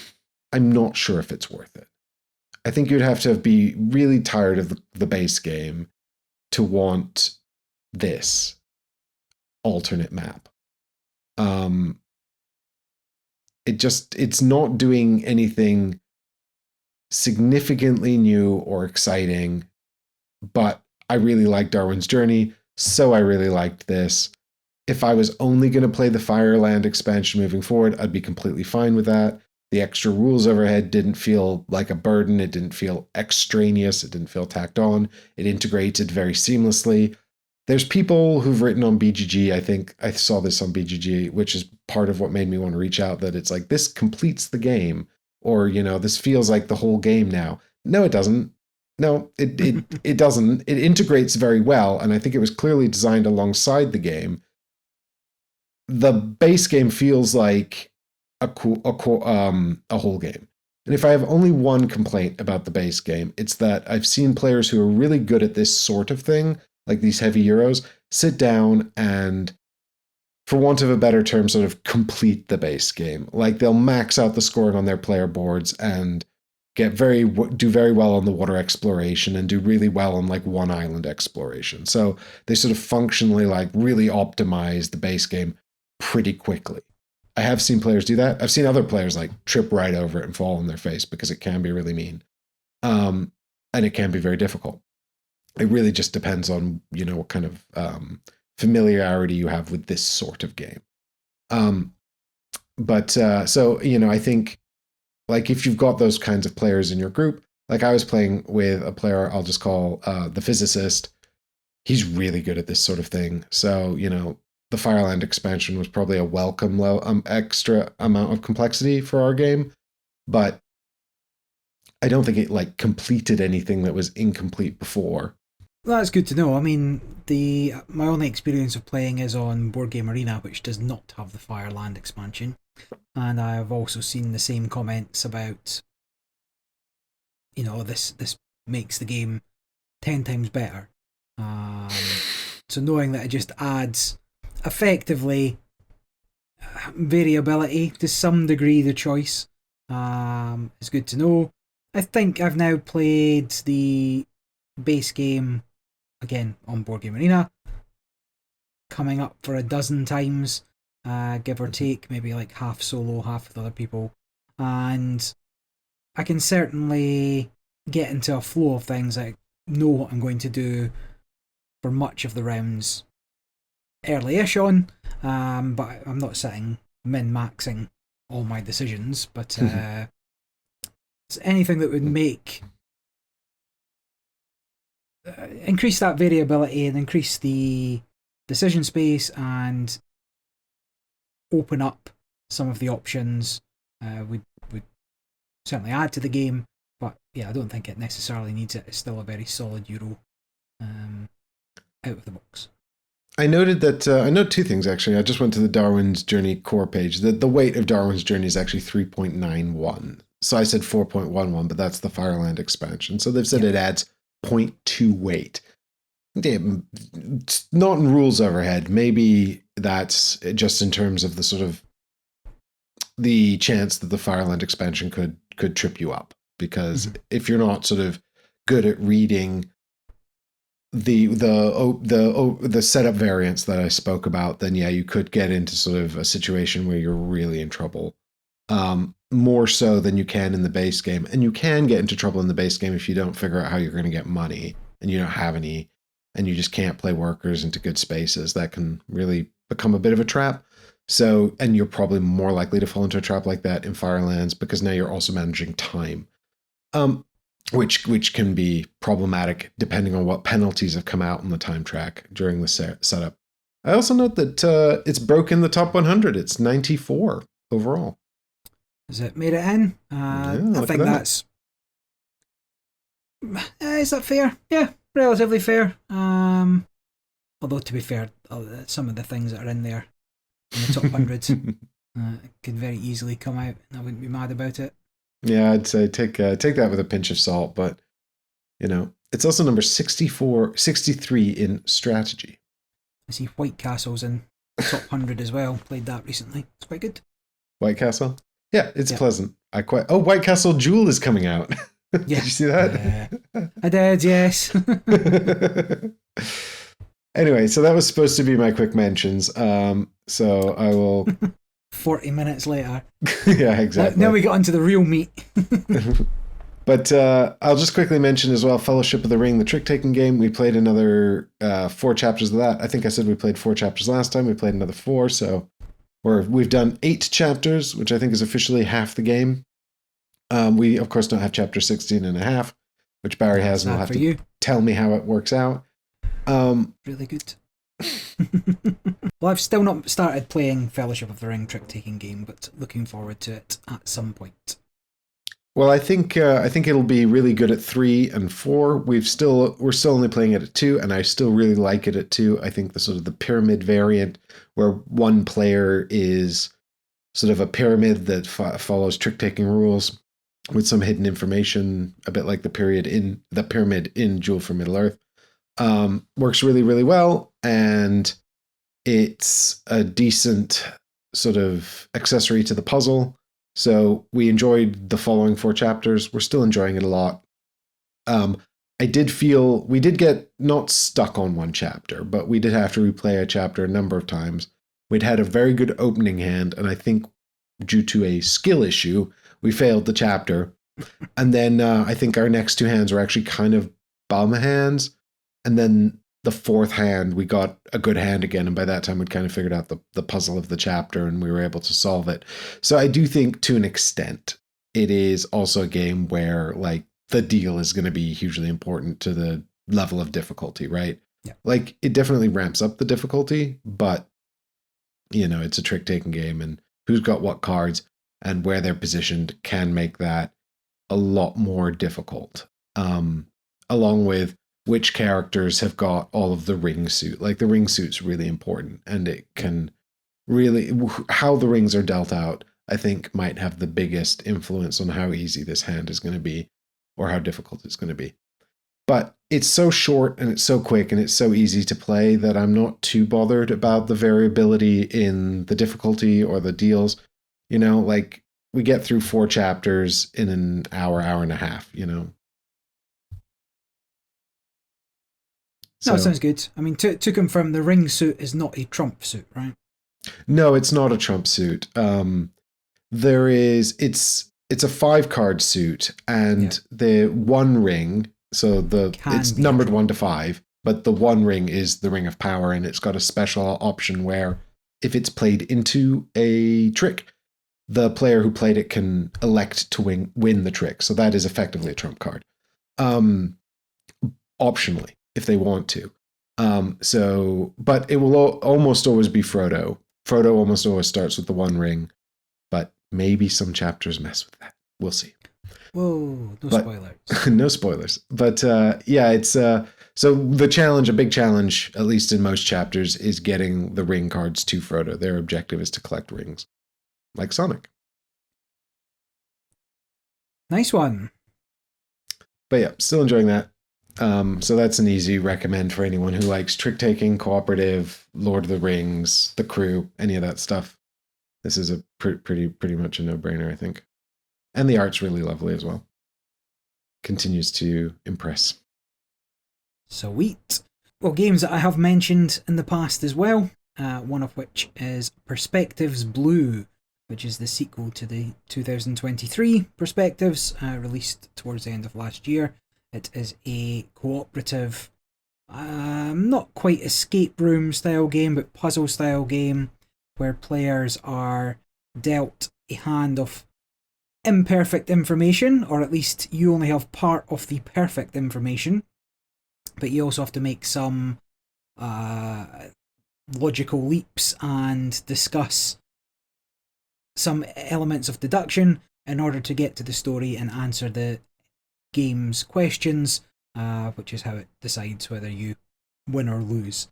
not sure if it's worth it. I think you'd have to be really tired of the base game to want this alternate map. It's not doing anything significantly new or exciting, but I really like Darwin's Journey, so I really liked this. If I was only going to play the Fireland expansion moving forward, I'd be completely fine with that. The extra rules overhead didn't feel like a burden. It didn't feel extraneous. It didn't feel tacked on. It integrated very seamlessly. There's people who've written on BGG, I think I saw this on BGG, which is part of what made me want to reach out, that it's like, this completes the game, or, this feels like the whole game now. No, it doesn't. No, it doesn't. It integrates very well, and I think it was clearly designed alongside the game. The base game feels like a whole game. And if I have only one complaint about the base game, it's that I've seen players who are really good at this sort of thing, like these heavy Euros, sit down and, for want of a better term, sort of complete the base game. Like, they'll max out the scoring on their player boards and do very well on the water exploration and do really well on like one island exploration. So they sort of functionally like really optimize the base game pretty quickly. I have seen players do that. I've seen other players like trip right over it and fall on their face because it can be really mean. And it can be very difficult. It really just depends on, what kind of familiarity you have with this sort of game. So, I think, like, if you've got those kinds of players in your group, like I was playing with a player I'll just call the physicist. He's really good at this sort of thing. So, the Fireland expansion was probably a welcome extra amount of complexity for our game, but I don't think it like completed anything that was incomplete before. Well, that's good to know. I mean, my only experience of playing is on Board Game Arena, which does not have the Fireland expansion. And I've also seen the same comments about, this makes the game 10 times better. So knowing that it just adds, effectively, variability to some degree, the choice, is good to know. I think I've now played the base game, again, on Board Game Arena, coming up for a dozen times. Give or take, maybe like half solo, half with other people. And I can certainly get into a flow of things. I know what I'm going to do for much of the rounds early-ish on, but I'm not sitting min-maxing all my decisions. But anything that would make increase that variability and increase the decision space and open up some of the options would certainly add to the game. But yeah, I don't think it necessarily needs it. It's still a very solid Euro out of the box. I noted that I note two things actually. I just went to the Darwin's Journey core page. The weight of Darwin's Journey is actually 3.91. So I said 4.11, but that's the Fireland expansion. So they've said it adds 0.2 weight. Damn, not in rules overhead. Maybe that's just in terms of the sort of the chance that the Fireland expansion could trip you up, because if you're not sort of good at reading the setup variants that I spoke about, then yeah, you could get into sort of a situation where you're really in trouble. More so than you can in the base game. And you can get into trouble in the base game if you don't figure out how you're going to get money and you don't have any, and you just can't play workers into good spaces. That can really become a bit of a trap. So, and you're probably more likely to fall into a trap like that in Firelands, because now you're also managing time, which can be problematic depending on what penalties have come out on the time track during the setup. I also note that it's broken the top 100. It's 94 overall. Has it made it in? I think that's... is that fair? Yeah, relatively fair. Although, to be fair, some of the things that are in there in the top 100 could very easily come out, and I wouldn't be mad about it. Yeah, I'd say take that with a pinch of salt, but, you know, it's also number 63 in strategy. I see White Castle's in the top 100 as well. Played that recently. It's quite good. White Castle? Yeah, it's pleasant. White Castle Duel is coming out. Did you see that? I did, yes. Anyway, so that was supposed to be my quick mentions. So I will... 40 minutes later. Yeah, exactly. Now we got onto the real meat. But I'll just quickly mention as well, Fellowship of the Ring, the trick-taking game. We played another 4 chapters of that. I think I said we played 4 chapters last time. We played another 4, so we've done 8 chapters, which I think is officially half the game. We, of course, don't have chapter 16 and a half, which Barry has, and will have to tell me how it works out. Really good. Well, I've still not started playing Fellowship of the Ring trick-taking game, but looking forward to it at some point. Well, I think it'll be really good at 3 and 4. We're still only playing it at 2, and I still really like it at 2. I think the sort of the pyramid variant, where one player is sort of a pyramid that follows trick-taking rules with some hidden information, a bit like the pyramid in Duel for Middle-earth, works really, really well, and it's a decent sort of accessory to the puzzle. So we enjoyed the following 4 chapters. We're still enjoying it a lot. I did feel we did get not stuck on one chapter, but we did have to replay a chapter a number of times. We'd had a very good opening hand, and I think due to a skill issue, we failed the chapter. And then I think our next 2 hands were actually kind of bum hands. And then the 4th hand, we got a good hand again. And by that time, we'd kind of figured out the puzzle of the chapter, and we were able to solve it. So I do think, to an extent, it is also a game where, like, the deal is going to be hugely important to the level of difficulty, right? Yeah. Like, it definitely ramps up the difficulty, but, you know, it's a trick-taking game, and who's got what cards and where they're positioned can make that a lot more difficult. Along with which characters have got all of the ring suit. Like, the ring suit's really important, and it can really, how the rings are dealt out, I think, might have the biggest influence on how easy this hand is going to be, or how difficult it's going to be. But it's so short, and it's so quick, and it's so easy to play that I'm not too bothered about the variability in the difficulty or the deals. You know, like, we get through 4 chapters in an hour and a half, you know. No, sounds good. I mean, to confirm, the ring suit is not a trump suit, right? No, it's not a trump suit. It's a 5-card suit, and the one ring, so it's numbered 1 to 5, but the one ring is the Ring of Power, and it's got a special option where if it's played into a trick, the player who played it can elect to win the trick. So that is effectively a trump card. Optionally, if they want to. But it will almost always be Frodo. Frodo almost always starts with the One Ring, but maybe some chapters mess with that. We'll see. Whoa, spoilers. No spoilers. But it's so the challenge, a big challenge, at least in most chapters, is getting the ring cards to Frodo. Their objective is to collect rings, like Sonic. Nice one. But yeah, still enjoying that. So that's an easy recommend for anyone who likes trick-taking, cooperative, Lord of the Rings, The Crew, any of that stuff. This is a pretty much a no-brainer, I think. And the art's really lovely as well. Continues to impress. Sweet. Well, games that I have mentioned in the past as well, one of which is Perspectives Blue, which is the sequel to the 2023 Perspectives, released towards the end of last year. It is a cooperative, not quite escape room style game, but puzzle style game, where players are dealt a hand of imperfect information, or at least you only have part of the perfect information, but you also have to make some logical leaps and discuss some elements of deduction in order to get to the story and answer the game's questions, which is how it decides whether you win or lose.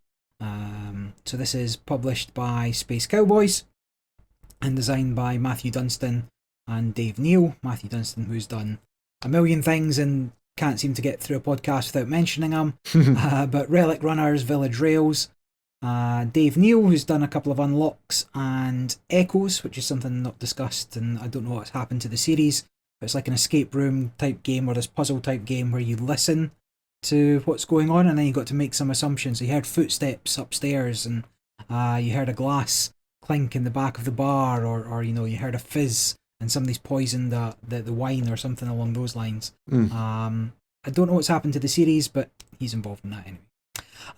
So this is published by Space Cowboys and designed by Matthew Dunstan and Dave Neal. Matthew Dunstan, who's done a million things and can't seem to get through a podcast without mentioning them, but Relic Runners, Village Rails. Dave Neal, who's done a couple of Unlocks and Echoes, which is something not discussed, and I don't know what's happened to the series, but it's like an escape room type game or this puzzle type game where you listen to what's going on and then you got to make some assumptions. So you heard footsteps upstairs and you heard a glass clink in the back of the bar, or you heard a fizz and somebody's poisoned the wine or something along those lines. I don't know what's happened to the series, but he's involved in that anyway.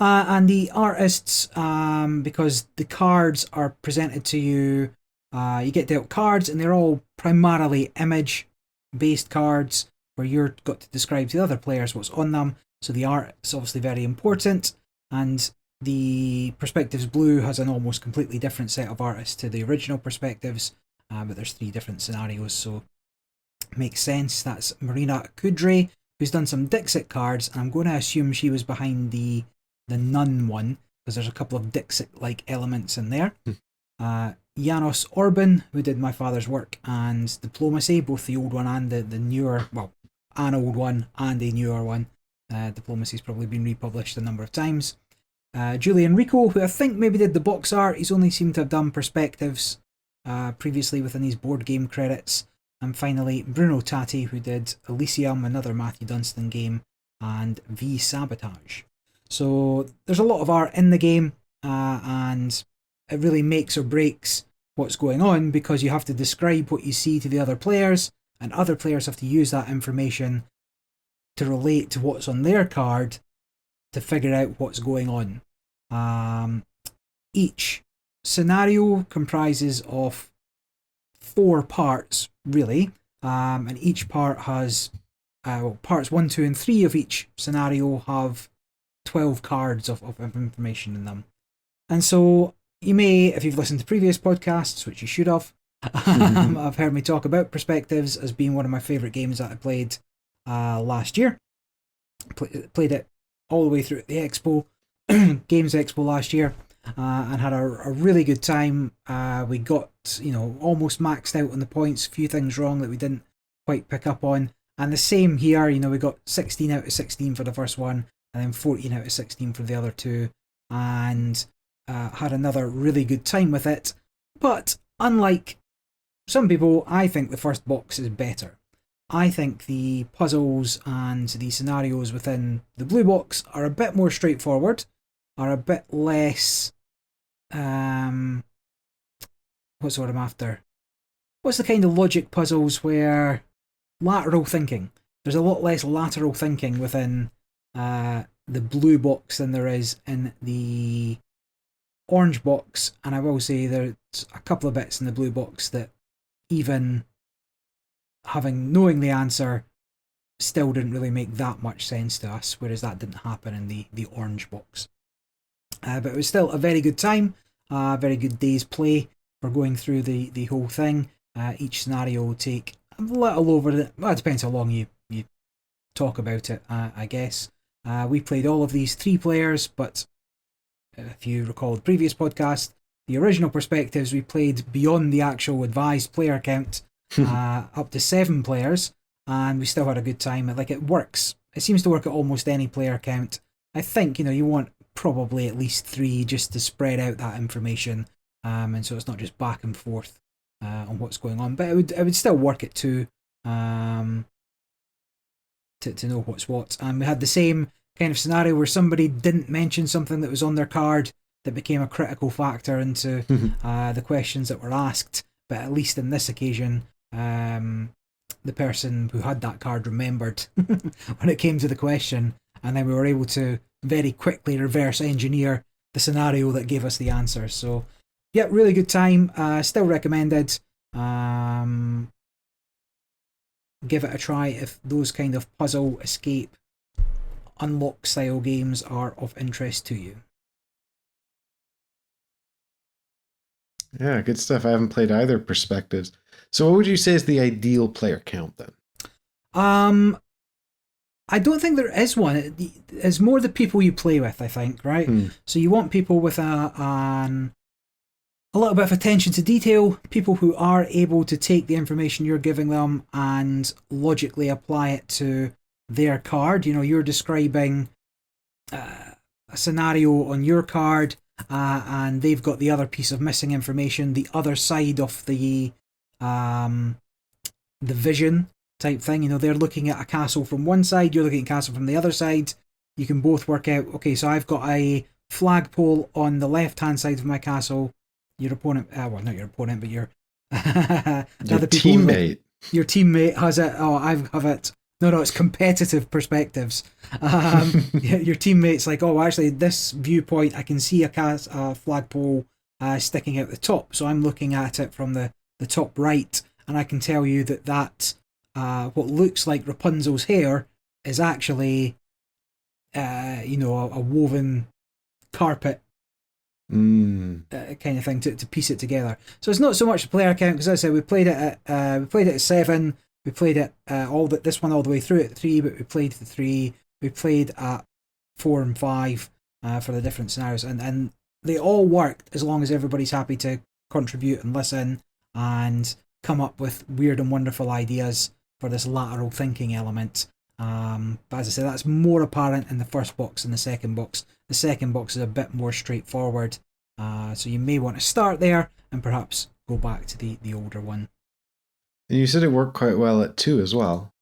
And the artists, because the cards are presented to you, you get dealt cards and they're all primarily image-based cards where you're got to describe to the other players what's on them. So the art is obviously very important, and the Perspectives Blue has an almost completely different set of artists to the original Perspectives, but there's 3 different scenarios, so it makes sense. That's Marina Kudry, who's done some Dixit cards, and I'm going to assume she was behind the Nun one, because there's a couple of Dixit-like elements in there. Janos Orban, who did My Father's Work and Diplomacy, both the old one and the newer, well, an old one and a newer one. Diplomacy's probably been republished a number of times. Julian Rico, who I think maybe did the box art. He's only seemed to have done Perspectives previously within his board game credits. And finally, Bruno Tatti, who did Elysium, another Matthew Dunstan game, and V Sabotage. So there's a lot of art in the game, and it really makes or breaks what's going on, because you have to describe what you see to the other players, and other players have to use that information to relate to what's on their card to figure out what's going on. Each scenario comprises of 4 parts, really, and each part has parts 1, 2, and 3 of each scenario have 12 cards of information in them. And so you may, if you've listened to previous podcasts, which you should have, have heard me talk about Perspectives as being one of my favourite games that I played last year. Played it all the way through the Expo, Games Expo last year, and had a really good time. We got, almost maxed out on the points, a few things wrong that we didn't quite pick up on. And the same here, we got 16 out of 16 for the first one, and then 14 out of 16 for the other 2, and had another really good time with it. But unlike some people, I think the first box is better. I think the puzzles and the scenarios within the blue box are a bit more straightforward, are a bit less... what's what I'm after? What's the kind of logic puzzles where lateral thinking? There's a lot less lateral thinking within the blue box than there is in the orange box, and I will say there's a couple of bits in the blue box that even knowing the answer still didn't really make that much sense to us, whereas that didn't happen in the orange box. But it was still a very good time, a very good day's play for going through the whole thing. Each scenario will take a little over it depends how long you talk about it, I guess. We played all of these 3 players, but if you recall the previous podcast, the original perspectives, we played beyond the actual advised player count, up to 7 players, and we still had a good time. It works. It seems to work at almost any player count. I think, you want probably at least 3 just to spread out that information, and so it's not just back and forth on what's going on. But it would still work at 2 to know what's what. And we had the same kind of scenario where somebody didn't mention something that was on their card that became a critical factor into the questions that were asked. But at least in this occasion, the person who had that card remembered when it came to the question, and then we were able to very quickly reverse engineer the scenario that gave us the answer. So, yeah, really good time. Still recommended. Give it a try if those kind of puzzle, escape, unlock style games are of interest to you. Yeah, good stuff. I haven't played either perspectives. So what would you say is the ideal player count then? I don't think there is one. It's more the people you play with, I think, right? So you want people with a little bit of attention to detail, people who are able to take the information you're giving them and logically apply it to their card. You're describing a scenario on your card, and they've got the other piece of missing information, the other side of the vision type thing. They're looking at a castle from one side, you're looking at a castle from the other side. You can both work out, okay, so I've got a flagpole on the left-hand side of my castle. Your opponent, well, not your opponent, but your teammate. Your teammate has it. Oh, I have it. No, it's competitive perspectives. Your teammate's like, oh, actually, this viewpoint, I can see a flagpole sticking out the top. So I'm looking at it from the top right, and I can tell you that what looks like Rapunzel's hair is actually, a woven carpet. Kind of thing to piece it together. So it's not so much the player count, because as I said, we played it at 7. We played it this one all the way through at 3, but we played the 3. We played at 4 and 5 for the different scenarios, and they all worked as long as everybody's happy to contribute and listen and come up with weird and wonderful ideas for this lateral thinking element. But as I said, that's more apparent in the first box than the second box. The second box is a bit more straightforward, so you may want to start there and perhaps go back to the older one. And you said it worked quite well at 2 as well.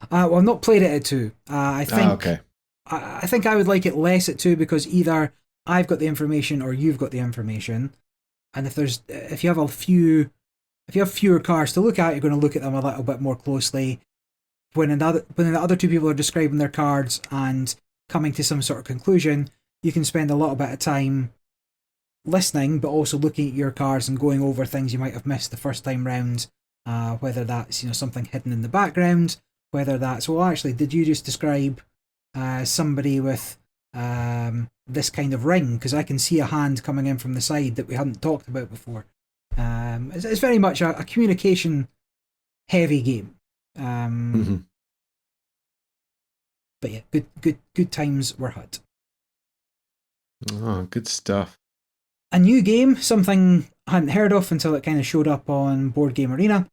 Well, I've not played it at 2. I think okay. I think I would like it less at 2, because either I've got the information or you've got the information, and if you have fewer cards to look at, you're going to look at them a little bit more closely. When the other 2 people are describing their cards and coming to some sort of conclusion, you can spend a little bit of time listening, but also looking at your cards and going over things you might have missed the first time round. Whether that's something hidden in the background, whether that's, well, actually, did you just describe somebody with this kind of ring? Because I can see a hand coming in from the side that we hadn't talked about before. It's very much a communication heavy game. But yeah, good times were had. Oh, good stuff. A new game, something I hadn't heard of until it kind of showed up on Board Game Arena.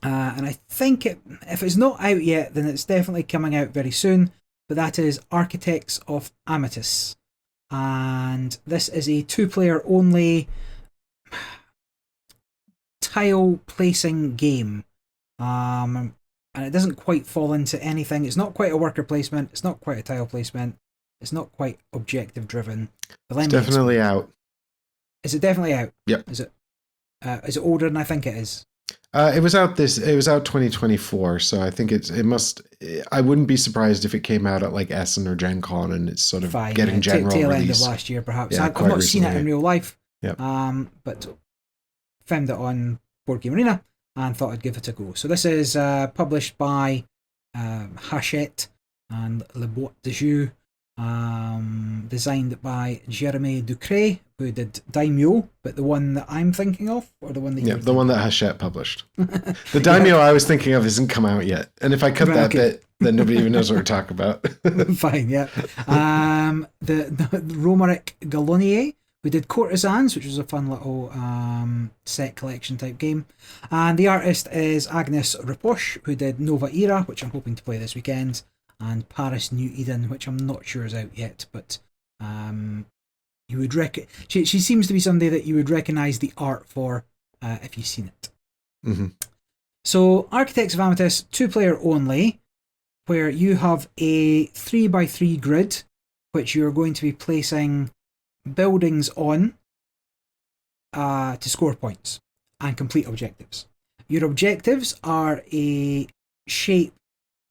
And I think if it's not out yet, then it's definitely coming out very soon. But that is Architects of Amytis. And this is a 2-player only tile placing game. And it doesn't quite fall into anything. It's not quite a worker placement. It's not quite a tile placement. It's not quite objective driven. It's definitely out. Is it definitely out? Yep. Is it older than I think it is? It was out 2024, so I think it must. I wouldn't be surprised if it came out at like Essen or Gen Con, and it's sort of getting general tail release. End of last year, perhaps. Yeah, I've not seen it in real life. Yep. But found it on Board Game Arena. and thought I'd give it a go. So this is published by Hachette and Le Boîte de Jeu, designed by Jeremy Ducret, who did Daimyo, but the one that I'm thinking of, or the one that the one that Hachette published. The Daimyo I was thinking of hasn't come out yet, and if I cut that bit, then nobody even knows what we're talking about. Fine, yeah. The Romaric Galonier, who did Courtesans, which was a fun little set collection type game. And the artist is Agnes Repoche, who did Nova Era, which I'm hoping to play this weekend, and Paris New Eden, which I'm not sure is out yet, but you would she seems to be somebody that you would recognise the art for if you've seen it. Mm-hmm. So, Architects of Amytis, 2-player only, where you have a 3x3 grid, which you're going to be placing buildings on to score points and complete objectives. Your objectives are a shape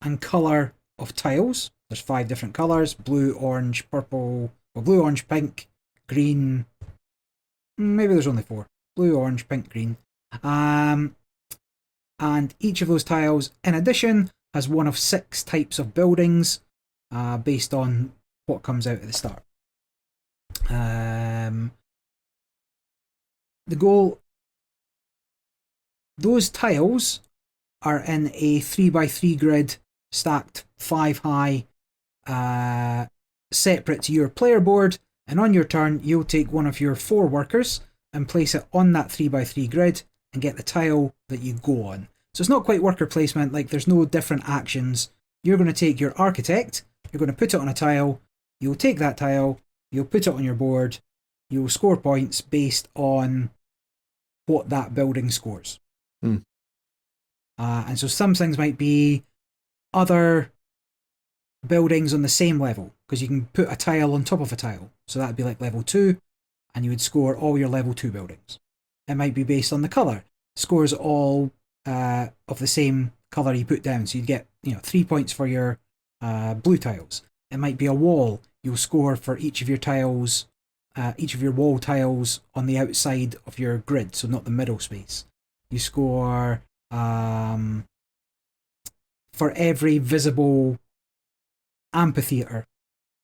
and colour of tiles. There's 5 different colours: blue, orange, purple, blue, orange, pink, green. Maybe there's only 4. Blue, orange, pink, green. And each of those tiles, in addition, has one of 6 types of buildings based on what comes out at the start. The goal, those tiles are in a 3x3 grid, stacked 5 high, separate to your player board, and on your turn you'll take one of your 4 workers and place it on that 3x3 grid and get the tile that you go on. So it's not quite worker placement, like there's no different actions. You're going to take your architect, you're going to put it on a tile, you'll take that tile, you'll put it on your board, you'll score points based on what that building scores. And so some things might be other buildings on the same level, because you can put a tile on top of a tile. So that'd be like level 2, and you would score all your level 2 buildings. It might be based on the colour. Scores all of the same colour you put down. So you'd get 3 points for your blue tiles. It might be a wall. You'll score for each of your tiles, each of your wall tiles on the outside of your grid, so not the middle space. You score for every visible amphitheatre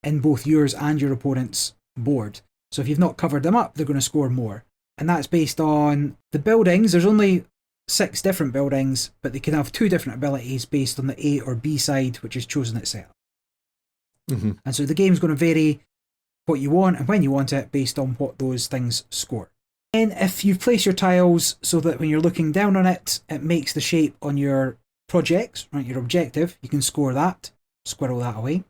in both yours and your opponent's board. So if you've not covered them up, they're going to score more. And that's based on the buildings. There's only 6 different buildings, but they can have 2 different abilities based on the A or B side, which is chosen at setup. Mm-hmm. And so the game's going to vary what you want and when you want it based on what those things score. And if you place your tiles so that when you're looking down on it, it makes the shape on your projects, right, your objective, you can score that, squirrel that away.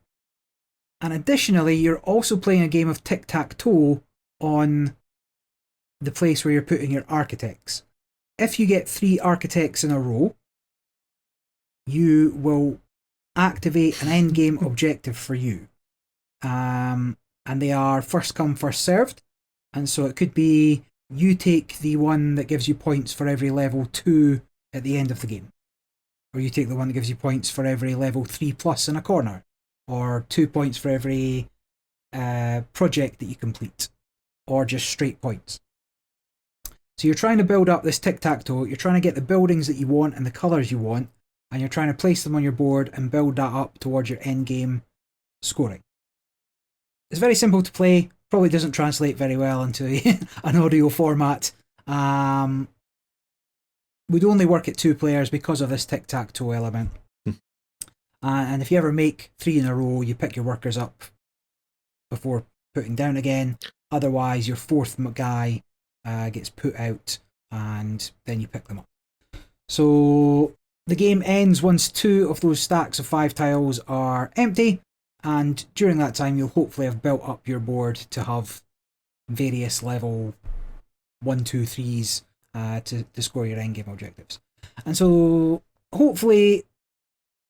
And additionally, you're also playing a game of tic-tac-toe on the place where you're putting your architects. If you get 3 architects in a row, you will activate an endgame objective for you. And they are first come, first served. And so it could be you take the one that gives you points for every level 2 at the end of the game. Or you take the one that gives you points for every level 3 plus in a corner. Or 2 points for every project that you complete. Or just straight points. So you're trying to build up this tic-tac-toe. You're trying to get the buildings that you want and the colours you want. And you're trying to place them on your board and build that up towards your end game scoring. It's very simple to play. Probably doesn't translate very well into an audio format. Would only work at 2 players because of this tic-tac-toe element. And if you ever make 3 in a row, you pick your workers up before putting down again. Otherwise, your 4th guy gets put out and then you pick them up. So the game ends once 2 of those stacks of 5 tiles are empty. And during that time, you'll hopefully have built up your board to have various level 1, 2, 3s to score your endgame objectives. And so hopefully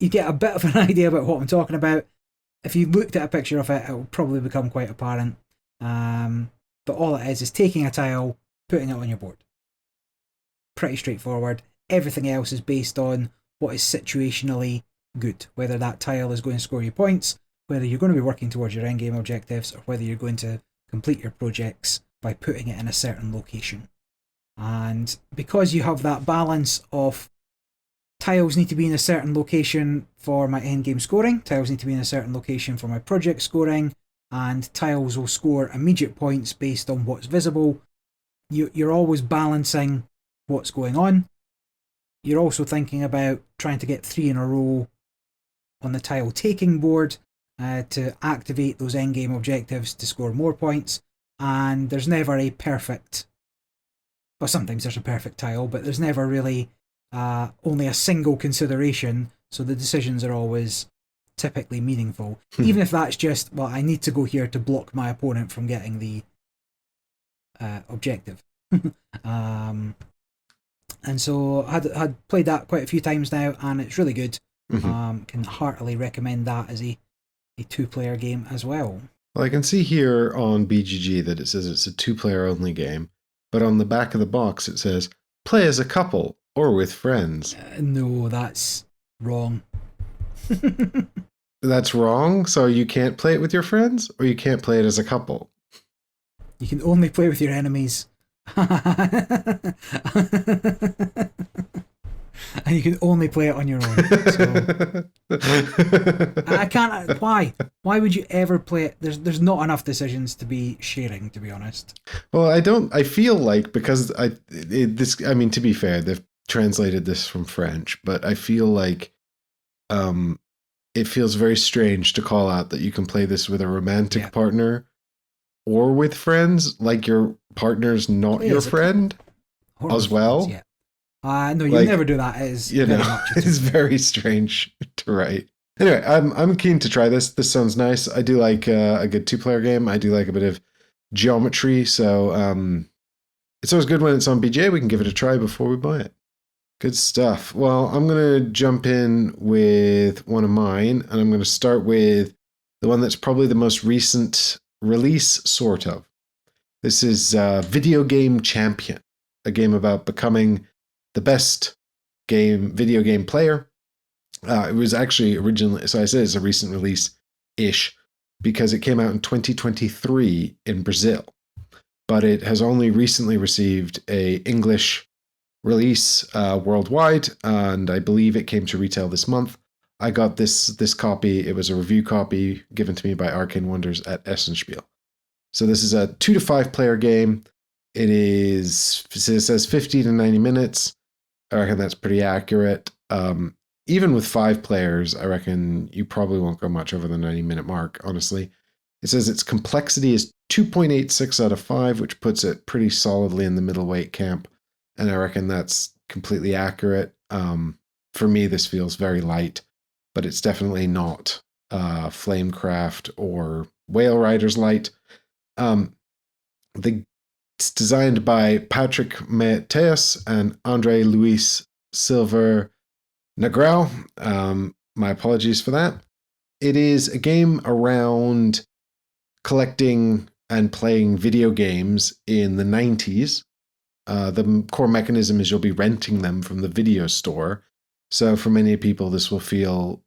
you get a bit of an idea about what I'm talking about. If you looked at a picture of it, it will probably become quite apparent. But all it is taking a tile, putting it on your board. Pretty straightforward. Everything else is based on what is situationally good. Whether that tile is going to score you points, whether you're going to be working towards your endgame objectives, or whether you're going to complete your projects by putting it in a certain location. And because you have that balance of tiles need to be in a certain location for my endgame scoring, tiles need to be in a certain location for my project scoring, and tiles will score immediate points based on what's visible. You're always balancing what's going on. You're also thinking about trying to get 3 in a row on the tile taking board to activate those endgame objectives to score more points. And there's never a perfect, well, sometimes there's a perfect tile, but there's never really only a single consideration, so the decisions are always typically meaningful. Even if that's just, well, I need to go here to block my opponent from getting the objective. And so I had played that quite a few times now, and it's really good. Can heartily recommend that as a 2-player game as well. Well, I can see here on BGG that it says it's a 2-player only game, but on the back of the box it says play as a couple or with friends. No, that's wrong. That's wrong? So you can't play it with your friends, or you can't play it as a couple? You can only play with your enemies. And you can only play it on your own. So I can't. Why? Why would you ever play it? There's not enough decisions to be sharing, to be honest. Well, I feel like, because I mean, to be fair, they've translated this from French, but I feel like it feels very strange to call out that you can play this with a romantic partner or with friends, like your partner's not your friend as well. Friends, no, you never do that. It is, it's very strange to write. Anyway, I'm keen to try this. This sounds nice. I do like a good 2-player game. I do like a bit of geometry, so it's always good when it's on BGA. We can give it a try before we buy it. Good stuff. Well, I'm going to jump in with one of mine, and I'm going to start with the one that's probably the most recent release, sort of. This is Video Game Champion, a game about becoming the best video game player. It was actually originally, so I say it's a recent release-ish, because it came out in 2023 in Brazil, but it has only recently received a English release worldwide, and I believe it came to retail this month. I got this copy. It was a review copy given to me by Arcane Wonders at Essenspiel. So this is a 2 to 5 player game. It says 50 to 90 minutes. I reckon that's pretty accurate. Even with 5 players, I reckon you probably won't go much over the 90-minute mark, honestly. It says its complexity is 2.86 out of 5, which puts it pretty solidly in the middleweight camp. And I reckon that's completely accurate. For me, this feels very light, but it's definitely not Flamecraft or Whale Riders light. It's designed by Patrick Mateus and Andre Luis Silver Negrão. My apologies for that. It is a game around collecting and playing video games in the 90s. The core mechanism is you'll be renting them from the video store. So for many people, this will feel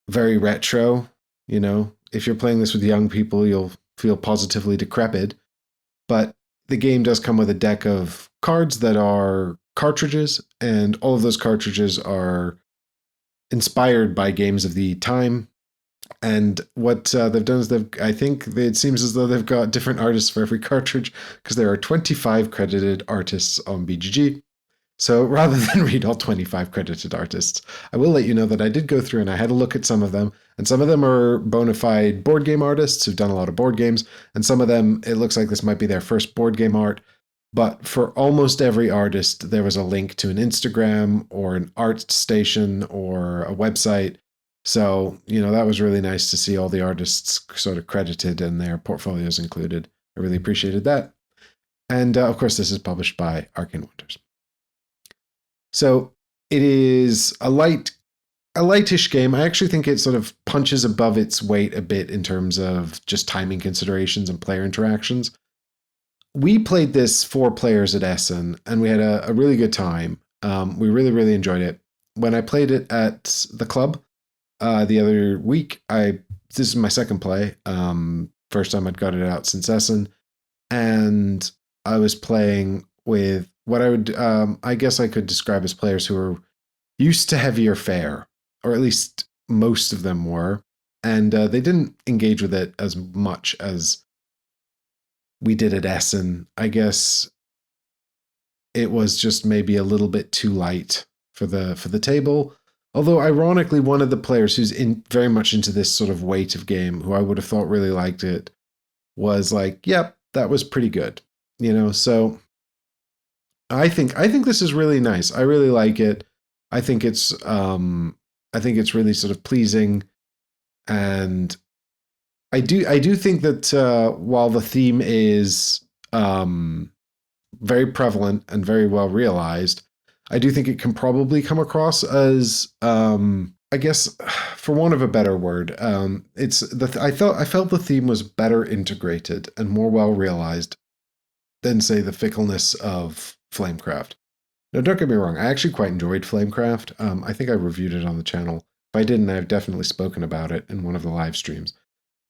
very retro. You know, if you're playing this with young people, you'll feel positively decrepit. But the game does come with a deck of cards that are cartridges, and all of those cartridges are inspired by games of the time. And what they've done is I think it seems as though they've got different artists for every cartridge, because there are 25 credited artists on BGG. So rather than read all 25 credited artists, I will let you know that I did go through and I had a look at some of them, and some of them are bona fide board game artists who've done a lot of board games, and some of them, it looks like this might be their first board game art. But for almost every artist, there was a link to an Instagram or an art station or a website. So, that was really nice to see all the artists sort of credited and their portfolios included. I really appreciated that. And of course, this is published by Arcane Wonders. So it is a lightish game. I actually think it sort of punches above its weight a bit in terms of just timing considerations and player interactions. We played this 4 players at Essen, and we had a really good time. We really, really enjoyed it. When I played it at the club the other week, this is my second play. First time I'd got it out since Essen. And I was playing with what I would, I guess I could describe as players who are used to heavier fare, or at least most of them were. And they didn't engage with it as much as we did at Essen. I guess it was just maybe a little bit too light for the table. Although, ironically, one of the players who's very much into this sort of weight of game, who I would have thought really liked it, was like, "Yep, that was pretty good." So I think this is really nice. I really like it. I think it's really sort of pleasing, and I do think that while the theme is very prevalent and very well realized, I do think it can probably come across as I guess, for want of a better word, I felt the theme was better integrated and more well realized than, say, the fickleness of Flamecraft. Now, don't get me wrong, I actually quite enjoyed Flamecraft. I think I reviewed it on the channel. If I didn't, I've definitely spoken about it in one of the live streams.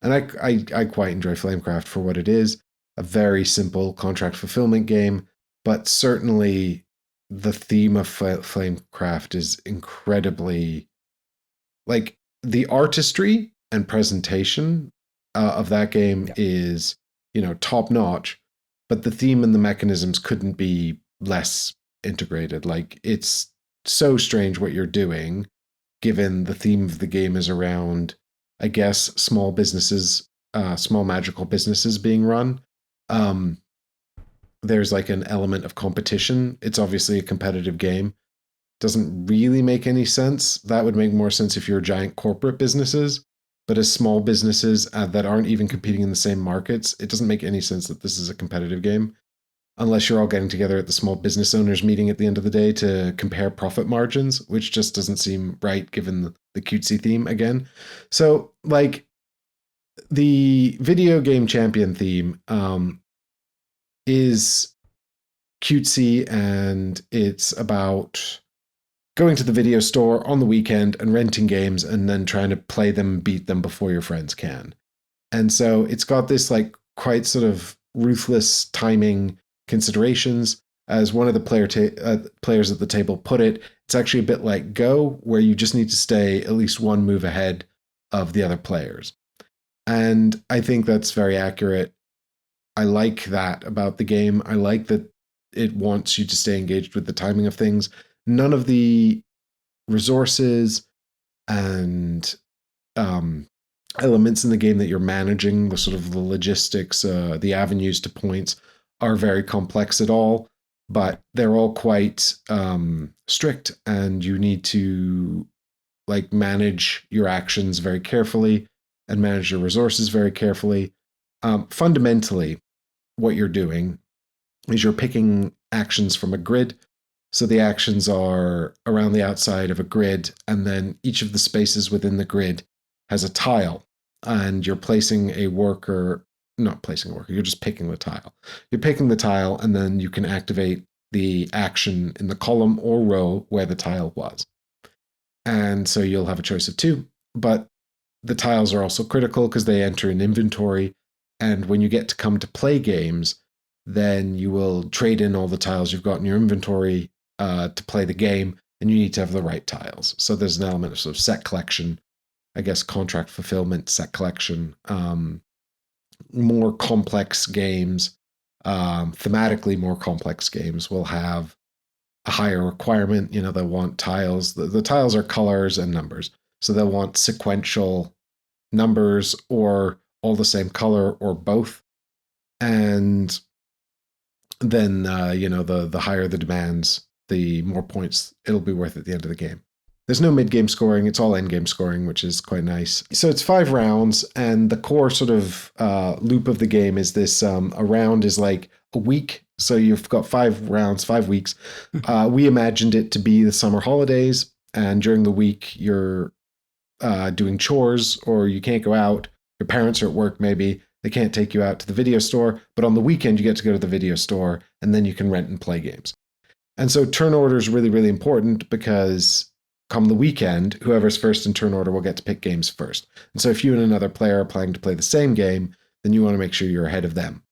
And I quite enjoy Flamecraft for what it is, a very simple contract fulfillment game, but certainly the theme of Flamecraft is incredibly, like, the artistry and presentation of that game is, top notch, but the theme and the mechanisms couldn't be less integrated. Like, it's so strange what you're doing, given the theme of the game is around, I guess, small businesses, small magical businesses being run. There's like an element of competition. It's obviously a competitive game. Doesn't really make any sense. That would make more sense if you're giant corporate businesses. But as small businesses that aren't even competing in the same markets, it doesn't make any sense that this is a competitive game. Unless you're all getting together at the small business owners meeting at the end of the day to compare profit margins, which just doesn't seem right given the cutesy theme again. So, like, the video game champion theme is cutesy, and it's about going to the video store on the weekend and renting games and then trying to play them and beat them before your friends can. And so it's got this, like, quite sort of ruthless timing considerations. As one of the players at the table put it, it's actually a bit like Go, where you just need to stay at least one move ahead of the other players. And I think that's very accurate. I like that about the game. I like that it wants you to stay engaged with the timing of things. None of the resources and elements in the game that you're managing, the sort of the logistics, the avenues to points, are very complex at all, but they're all quite strict, and you need to, like, manage your actions very carefully and manage your resources very carefully. Fundamentally, what you're doing is you're picking actions from a grid. So the actions are around the outside of a grid, and then each of the spaces within the grid has a tile, and you're placing a worker, not placing a worker, you're just picking the tile. You're picking the tile, and then you can activate the action in the column or row where the tile was. And so you'll have a choice of two, but the tiles are also critical because they enter an inventory. And when you get to come to play games, then you will trade in all the tiles you've got in your inventory to play the game, and you need to have the right tiles. So there's an element of sort of set collection, I guess, contract fulfillment, set collection. More complex games, thematically more complex games, will have a higher requirement. They'll want tiles. The tiles are colors and numbers. So they'll want sequential numbers, or all the same color, or both. And then, the higher the demands, the more points it'll be worth at the end of the game. There's no mid-game scoring. It's all end-game scoring, which is quite nice. So it's 5 rounds, and the core sort of loop of the game is this. A round is like a week. So you've got 5 rounds, 5 weeks. We imagined it to be the summer holidays, and during the week you're doing chores, or you can't go out. Your parents are at work, maybe. They can't take you out to the video store, but on the weekend you get to go to the video store, and then you can rent and play games. And so turn order is really, really important, because come the weekend, whoever's first in turn order will get to pick games first. And so if you and another player are planning to play the same game, then you want to make sure you're ahead of them.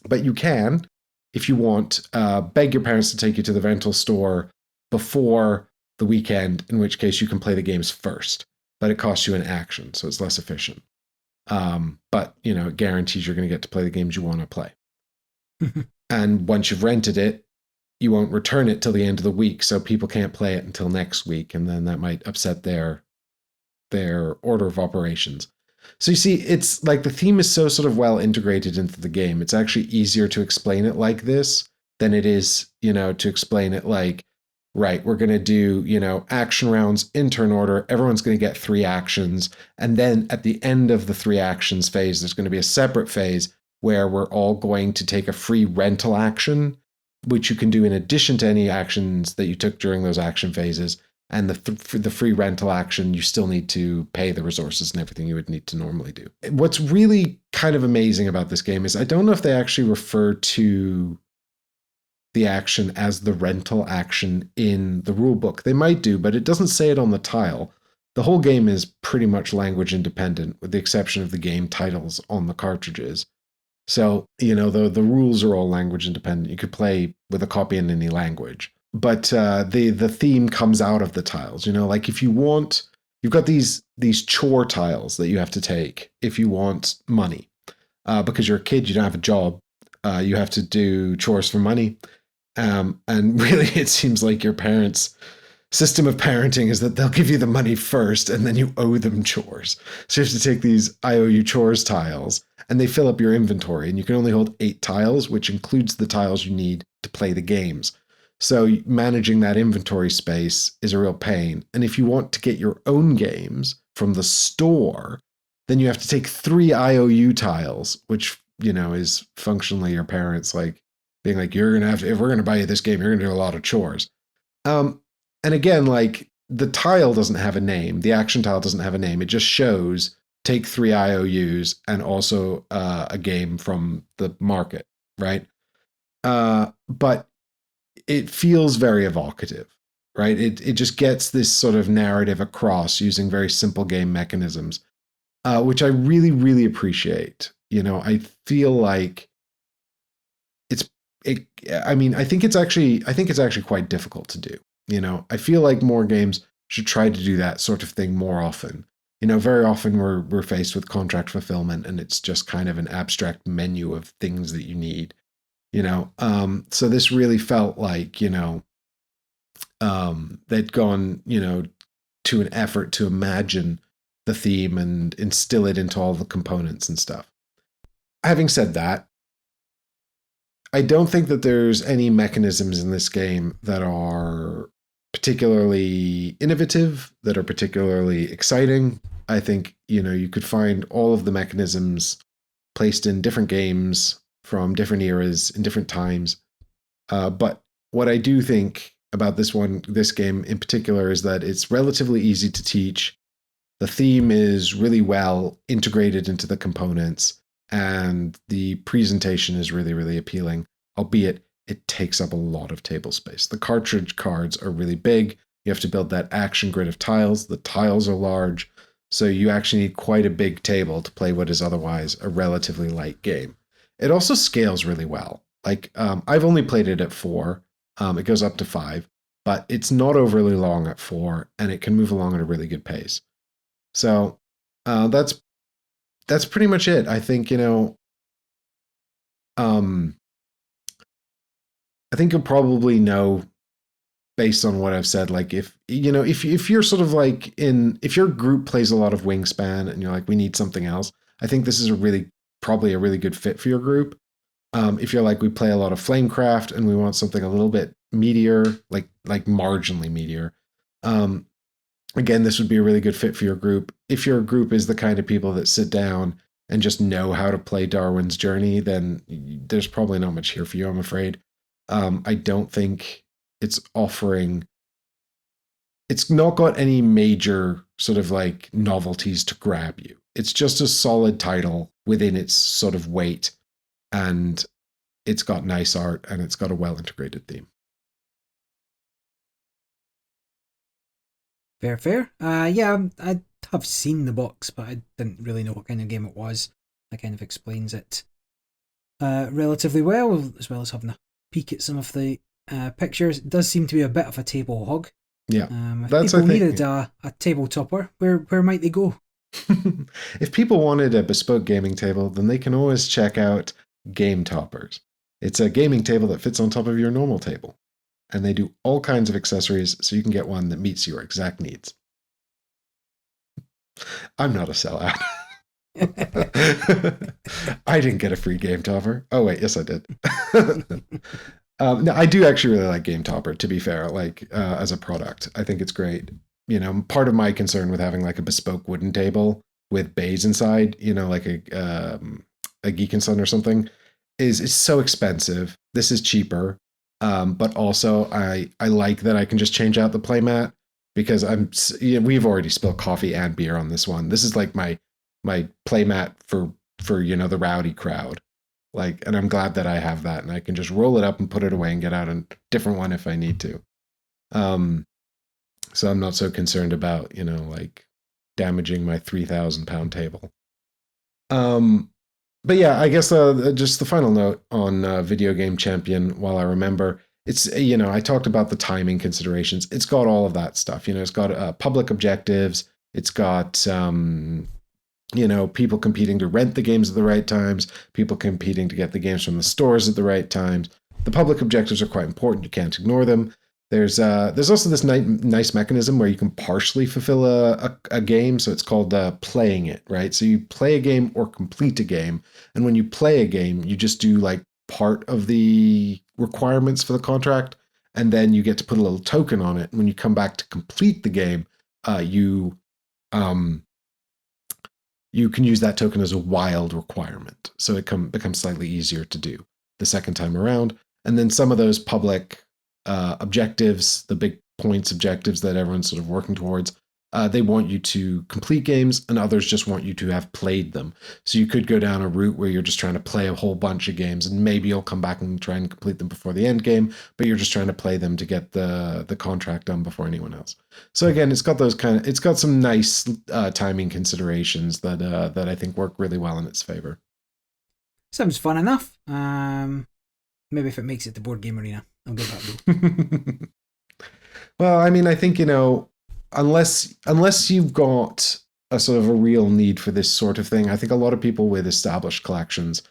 But you can, if you want, beg your parents to take you to the rental store before the weekend, in which case you can play the games first. But it costs you an action, so it's less efficient. But, it guarantees you're going to get to play the games you want to play. And once you've rented it, you won't return it till the end of the week, so people can't play it until next week, and then that might upset their order of operations. So you see, it's like the theme is so sort of well integrated into the game. It's actually easier to explain it like this than it is, to explain it like, right, we're going to do, action rounds in turn order. Everyone's going to get 3 actions. And then at the end of the 3 actions phase, there's going to be a separate phase where we're all going to take a free rental action, which you can do in addition to any actions that you took during those action phases. And the free rental action, you still need to pay the resources and everything you would need to normally do. What's really kind of amazing about this game is I don't know if they actually refer to the action as the rental action in the rule book. They might do, but it doesn't say it on the tile. The whole game is pretty much language independent, with the exception of the game titles on the cartridges. So, the rules are all language independent. You could play with a copy in any language. But the theme comes out of the tiles. Like if you want, you've got these chore tiles that you have to take if you want money. Because you're a kid, you don't have a job. You have to do chores for money. And really, it seems like your parents' system of parenting is that they'll give you the money first and then you owe them chores. So you have to take these I owe you chores tiles and they fill up your inventory. And you can only hold 8 tiles, which includes the tiles you need to play the games. So managing that inventory space is a real pain. And if you want to get your own games from the store, then you have to take 3 IOU tiles, which, is functionally your parents like being like, you're going to have to, if we're going to buy you this game, you're going to do a lot of chores. And again, like the tile doesn't have a name. The action tile doesn't have a name. It just shows take 3 IOUs and also a game from the market, right? But it feels very evocative, right? It just gets this sort of narrative across using very simple game mechanisms, which I really, really appreciate. I feel like I think it's actually quite difficult to do. I feel like more games should try to do that sort of thing more often. Very often we're faced with contract fulfillment and it's just kind of an abstract menu of things that you need. So this really felt like, they'd gone, to an effort to imagine the theme and instill it into all the components and stuff. Having said that, I don't think that there's any mechanisms in this game that are particularly innovative, that are particularly exciting. I think, you could find all of the mechanisms placed in different games from different eras in different times. But what I do think about this game in particular, is that it's relatively easy to teach. The theme is really well integrated into the components, and the presentation is really, really appealing, albeit it takes up a lot of table space. The cartridge cards are really big. You have to build that action grid of tiles. The tiles are large, so you actually need quite a big table to play what is otherwise a relatively light game. It also scales really well. Like, I've only played it at 4. It goes up to 5, but it's not overly long at 4, and it can move along at a really good pace. So that's pretty much it. I think, I think you'll probably know based on what I've said, like if you're sort of like if your group plays a lot of Wingspan and you're like, we need something else, I think this is probably a really good fit for your group. If you're like, we play a lot of Flamecraft and we want something a little bit meatier, like marginally meatier, again, this would be a really good fit for your group. If your group is the kind of people that sit down and just know how to play Darwin's Journey, then there's probably not much here for you, I'm afraid. I don't think it's not got any major sort of like novelties to grab you. It's just a solid title within its sort of weight, and it's got nice art and it's got a well-integrated theme. Fair. Yeah, I have seen the box, but I didn't really know what kind of game it was. That kind of explains it. relatively well, as well as having a peek at some of the pictures. It does seem to be a bit of a table hog. Yeah, If that's, people I think, needed a table topper, where might they go? if people wanted a bespoke gaming table, then they can always check out Game Toppers. It's a gaming table that fits on top of your normal table. And they do all kinds of accessories so you can get one that meets your exact needs. I'm not a sellout. I didn't get a free Game Topper. Oh, wait, yes, I did. No, I do actually really like Game Topper, to be fair, like as a product. I think it's great. You know, part of my concern with having like a bespoke wooden table with bays inside, you know, like a Geek and Son or something, is it's so expensive. This is cheaper. But also I like that I can just change out the playmat because we've already spilled coffee and beer on this one. This is like my playmat for you know, the rowdy crowd. Like, and I'm glad that I have that and I can just roll it up and put it away and get out a different one if I need to. So I'm not so concerned about, you know, like damaging my 3,000 pound table. But yeah, I guess just the final note on Video Game Champion, while I remember, it's, you know, I talked about the timing considerations. It's got all of that stuff. You know, it's got public objectives. It's got, you know, people competing to rent the games at the right times, people competing to get the games from the stores at the right times. The public objectives are quite important. You can't ignore them. There's also this nice mechanism where you can partially fulfill a game. So it's called playing it, right? So you play a game or complete a game. And when you play a game, you just do like part of the requirements for the contract. And then you get to put a little token on it. And when you come back to complete the game, you can use that token as a wild requirement. So it becomes slightly easier to do the second time around. And then some of those public objectives, the big points objectives that everyone's sort of working towards, they want you to complete games, and others just want you to have played them. So you could go down a route where you're just trying to play a whole bunch of games, and maybe you'll come back and try and complete them before the end game, but you're just trying to play them to get the contract done before anyone else. So again, it's got some nice timing considerations that I think work really well in its favor. Sounds fun enough. Maybe if it makes it to Board Game Arena, I'll give that a go. Well, I mean, I think, you know, unless you've got a sort of a real need for this sort of thing, I think a lot of people with established collections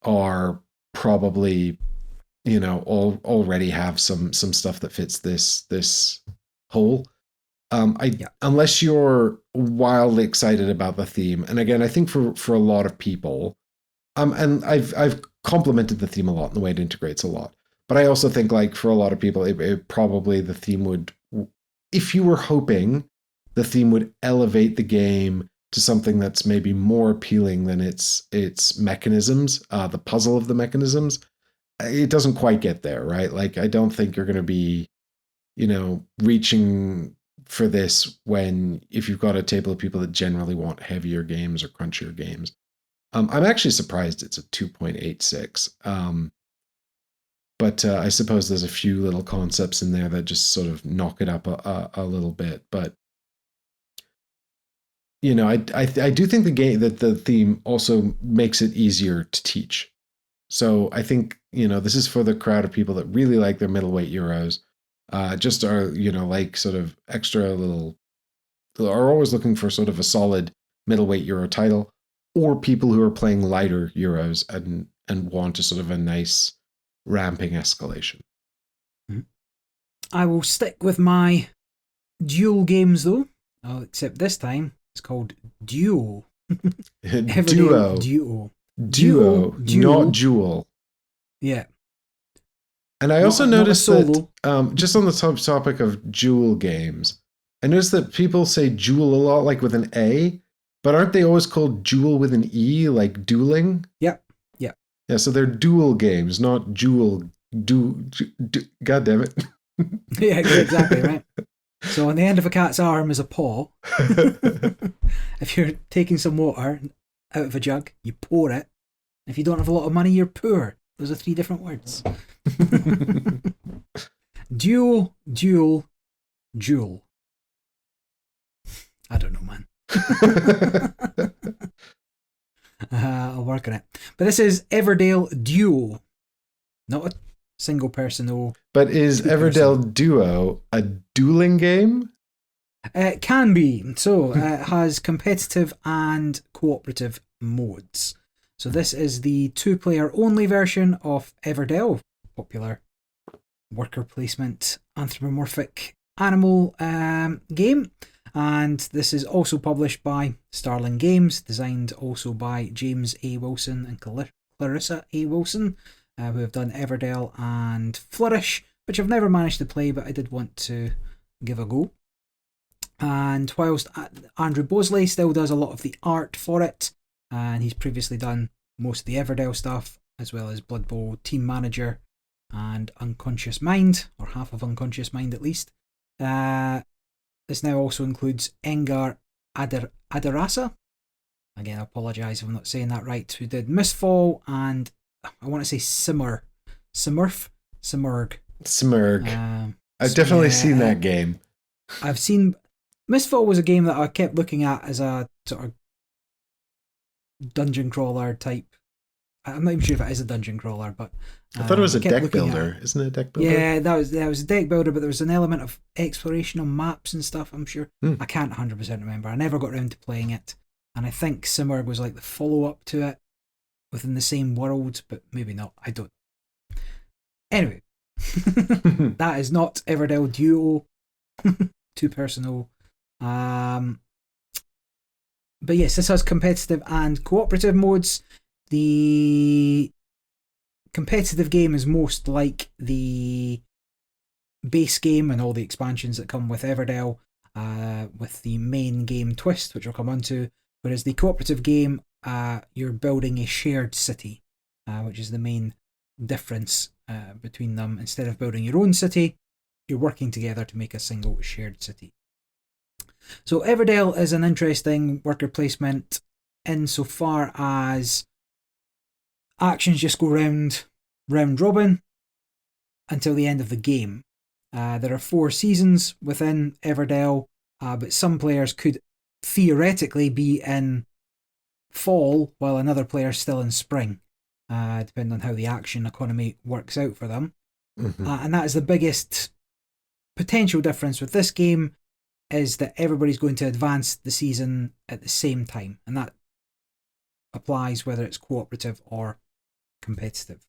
are probably, you know, already have some stuff that fits this hole. Unless you're wildly excited about the theme, and again, I think for a lot of people, and I've complimented the theme a lot and the way it integrates a lot, but I also think like for a lot of people, it probably the theme would, if you were hoping the theme would elevate the game to something that's maybe more appealing than its mechanisms, the puzzle of the mechanisms, it doesn't quite get there, right? Like, I don't think you're going to be, you know, reaching for this if you've got a table of people that generally want heavier games or crunchier games. I'm actually surprised it's a 2.86. But I suppose there's a few little concepts in there that just sort of knock it up a little bit. But, you know, I do think the theme also makes it easier to teach. So I think, you know, this is for the crowd of people that really like their middleweight Euros, just are, you know, like sort of extra little, are always looking for sort of a solid middleweight Euro title, or people who are playing lighter Euros and want a sort of a nice ramping escalation. I will stick with my duel games though, except this time it's called Duo. Duo. Duo, not Duel. Yeah. And I also noticed that, just on the topic of Duel games, I noticed that people say Duel a lot, like with an A, but aren't they always called Duel with an E, like dueling? Yep. Yeah, so they're duel games, not Duel. God damn it. Yeah, exactly, right. So on the end of a cat's arm is a paw. If you're taking some water out of a jug, you pour it. If you don't have a lot of money, you're poor. Those are 3 different words. Duel, duel, jewel. I don't know, man. I'll work on it. But this is Everdell Duo, not a single person though. But is Everdell Duo a dueling game? It can be. So it has competitive and cooperative modes. So this is the 2-player only version of Everdell, popular worker placement anthropomorphic animal game. And this is also published by Starling Games, designed also by James A. Wilson and Clarissa A. Wilson, who have done Everdell and Flourish, which I've never managed to play, but I did want to give a go. And whilst Andrew Bosley still does a lot of the art for it, and he's previously done most of the Everdell stuff, as well as Blood Bowl Team Manager and Unconscious Mind, or half of Unconscious Mind at least. This now also includes Engar Adarasa. Again, I apologise if I'm not saying that right. Who did Mistfall and I want to say Simurg. I've definitely seen that game. I've seen Mistfall was a game that I kept looking at as a sort of dungeon crawler type. I'm not even sure if it is a dungeon crawler, but I thought it was a deck builder. Isn't it a deck builder? Yeah, that was a deck builder, but there was an element of exploration on maps and stuff, I'm sure. I can't 100% remember. I never got around to playing it. And I think Simurg was like the follow-up to it within the same world, but maybe not. I don't know. Anyway, that is not Everdell Duo. Too personal. But yes, this has competitive and cooperative modes. The competitive game is most like the base game and all the expansions that come with Everdell, with the main game twist, which I'll come on to. Whereas the cooperative game, you're building a shared city, which is the main difference between them. Instead of building your own city, you're working together to make a single shared city. So Everdell is an interesting worker placement insofar as actions just go round robin until the end of the game. There are 4 seasons within Everdell, but some players could theoretically be in fall while another player's still in spring, depending on how the action economy works out for them. And that is the biggest potential difference with this game, is that everybody's going to advance the season at the same time, and that applies whether it's cooperative or competitive.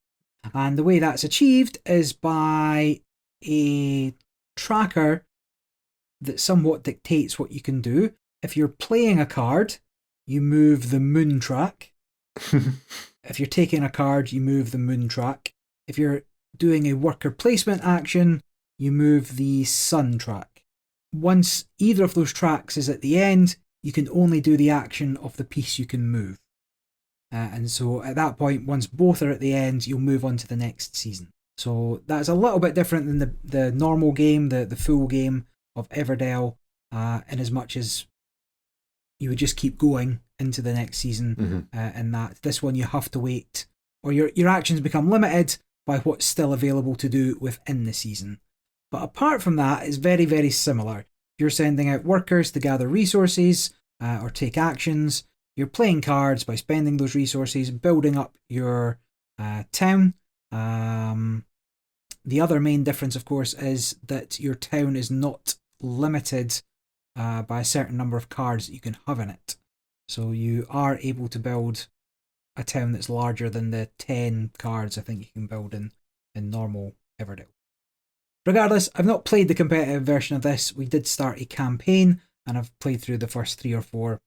And the way that's achieved is by a tracker that somewhat dictates what you can do. If you're playing a card, you move the moon track. If you're taking a card, you move the moon track. If you're doing a worker placement action, you move the sun track. Once either of those tracks is at the end, you can only do the action of the piece you can move. And so at that point, once both are at the end, you'll move on to the next season. So that's a little bit different than the normal game, the full game of Everdell, in as much as you would just keep going into the next season. And that this one you have to wait, or your actions become limited by what's still available to do within the season. But apart from that, it's very, very similar. You're sending out workers to gather resources or take actions. You're playing cards by spending those resources, building up your town. The other main difference, of course, is that your town is not limited by a certain number of cards that you can have in it. So you are able to build a town that's larger than the 10 cards I think you can build in normal Everdell. Regardless, I've not played the competitive version of this. We did start a campaign, and I've played through the first 3 or 4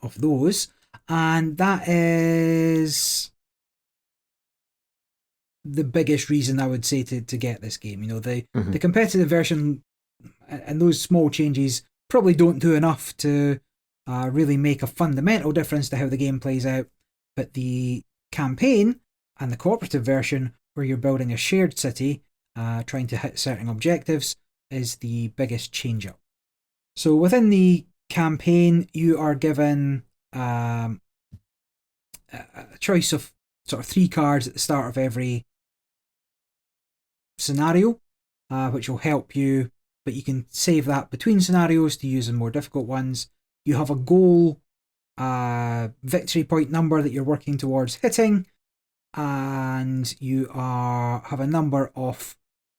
of those, and that is the biggest reason I would say to get this game. You know, the competitive version and those small changes probably don't do enough to really make a fundamental difference to how the game plays out, but the campaign and the cooperative version, where you're building a shared city, trying to hit certain objectives, is the biggest change up. So within the campaign, you are given a choice of sort of 3 cards at the start of every scenario, which will help you, but you can save that between scenarios to use in more difficult ones. You have a goal a victory point number that you're working towards hitting, and you have a number of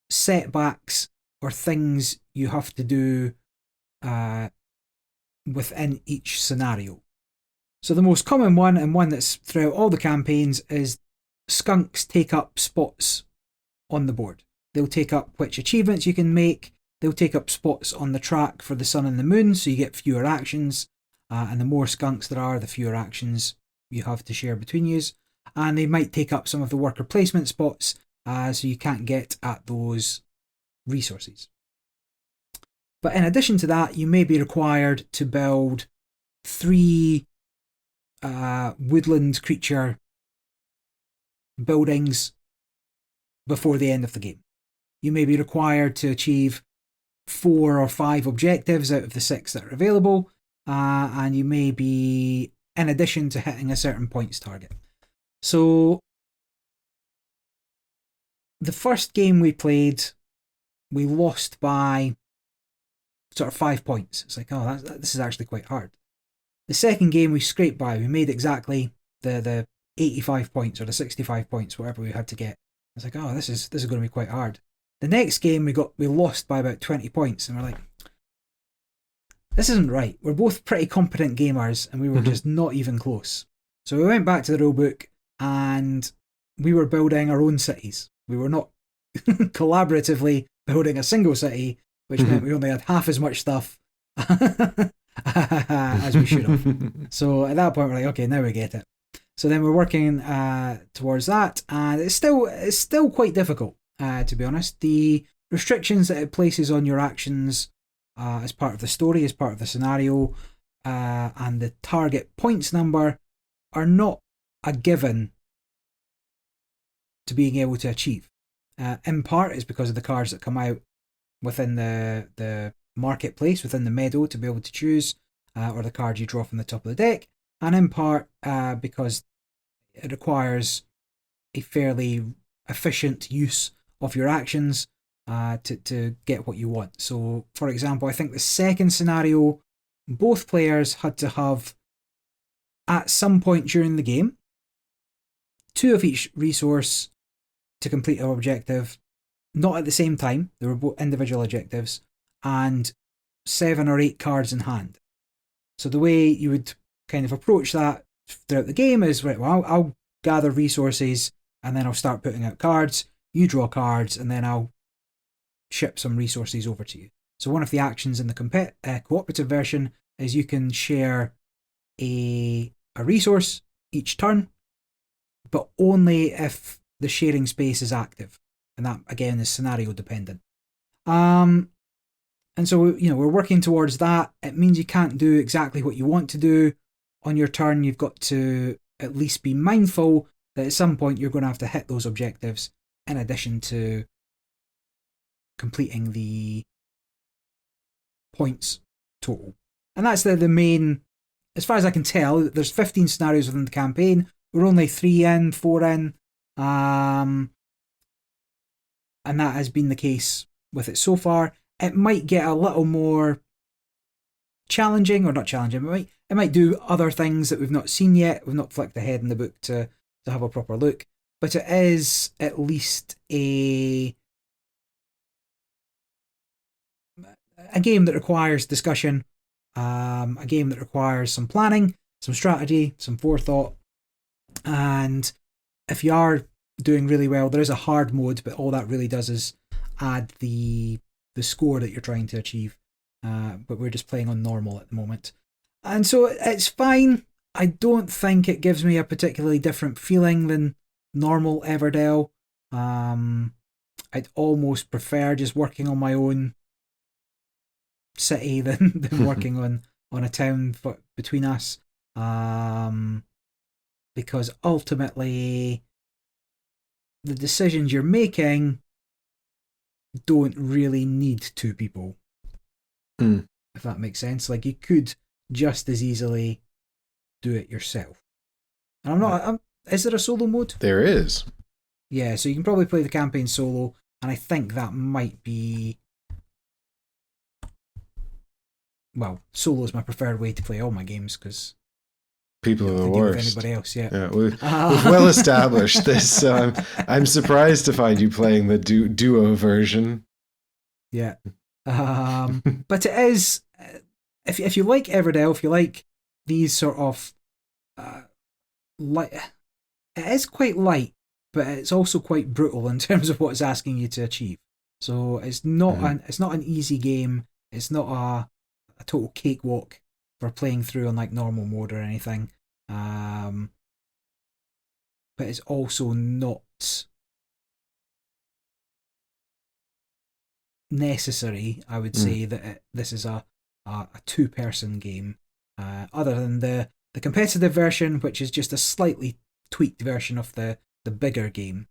setbacks or things you have to do within each scenario. So the most common one, and one that's throughout all the campaigns, is skunks take up spots on the board. They'll take up which achievements you can make. They'll take up spots on the track for the sun and the moon, so you get fewer actions. And the more skunks there are, the fewer actions you have to share between you. And they might take up some of the worker placement spots, so you can't get at those resources. But in addition to that, you may be required to build 3 woodland creature buildings before the end of the game. You may be required to achieve 4 or 5 objectives out of the 6 that are available, and you may be, in addition to hitting a certain points target. So the first game we played, we lost by sort of 5 points. It's like, oh, this is actually quite hard. The second game we scraped by. We made exactly the 85 points or the 65 points, whatever we had to get. It's like, oh, this is going to be quite hard. The next game we lost by about 20 points, and we're like, this isn't right. We're both pretty competent gamers, and we were just not even close. So we went back to the rulebook, and we were building our own cities. We were not collaboratively building a single city, which meant we only had half as much stuff as we should have. So at that point, we're like, okay, now we get it. So then we're working towards that, and it's still quite difficult, to be honest. The restrictions that it places on your actions as part of the story, as part of the scenario, and the target points number are not a given to being able to achieve. In part, it's because of the cards that come out within the marketplace, within the meadow, to be able to choose, or the cards you draw from the top of the deck, and in part because it requires a fairly efficient use of your actions to get what you want. So, for example, I think the second scenario, both players had to have, at some point during the game, 2 of each resource to complete our objective, not at the same time, they were both individual objectives, and 7 or 8 cards in hand. So the way you would kind of approach that throughout the game is, right, well, I'll gather resources, and then I'll start putting out cards, you draw cards, and then I'll ship some resources over to you. So one of the actions in the cooperative version is you can share a resource each turn, but only if the sharing space is active. And that, again, is scenario dependent. And so, we're working towards that. It means you can't do exactly what you want to do on your turn. You've got to at least be mindful that at some point you're going to have to hit those objectives in addition to completing the points total. And that's the main, as far as I can tell, there's 15 scenarios within the campaign. We're only 4 in. And that has been the case with it so far. It might get a little more challenging, or not challenging, but it might do other things that we've not seen yet. We've not flicked ahead in the book to have a proper look. But it is at least a game that requires discussion, a game that requires some planning, some strategy, some forethought. And if you are doing really well, there is a hard mode, but all that really does is add the score that you're trying to achieve. But we're just playing on normal at the moment. And so it's fine. I don't think it gives me a particularly different feeling than normal Everdell. I'd almost prefer just working on my own city than working on a town between us. Because ultimately, the decisions you're making don't really need 2 people. If that makes sense. Like, you could just as easily do it yourself. And is there a solo mode? There is. Yeah, so you can probably play the campaign solo, and I think that might be... Well, solo is my preferred way to play all my games, because People are the deal with worst. anybody else, yeah. Yeah, we've well established this. So I'm surprised to find you playing the duo version. Yeah. But it is, if you like Everdell, if you like these sort of light, it is quite light, but it's also quite brutal in terms of what it's asking you to achieve. So it's not an easy game. It's not a total cakewalk for playing through on like normal mode or anything. But it's also not necessary, I would say, that this is a two-person game. Other than the competitive version, which is just a slightly tweaked version of the bigger game.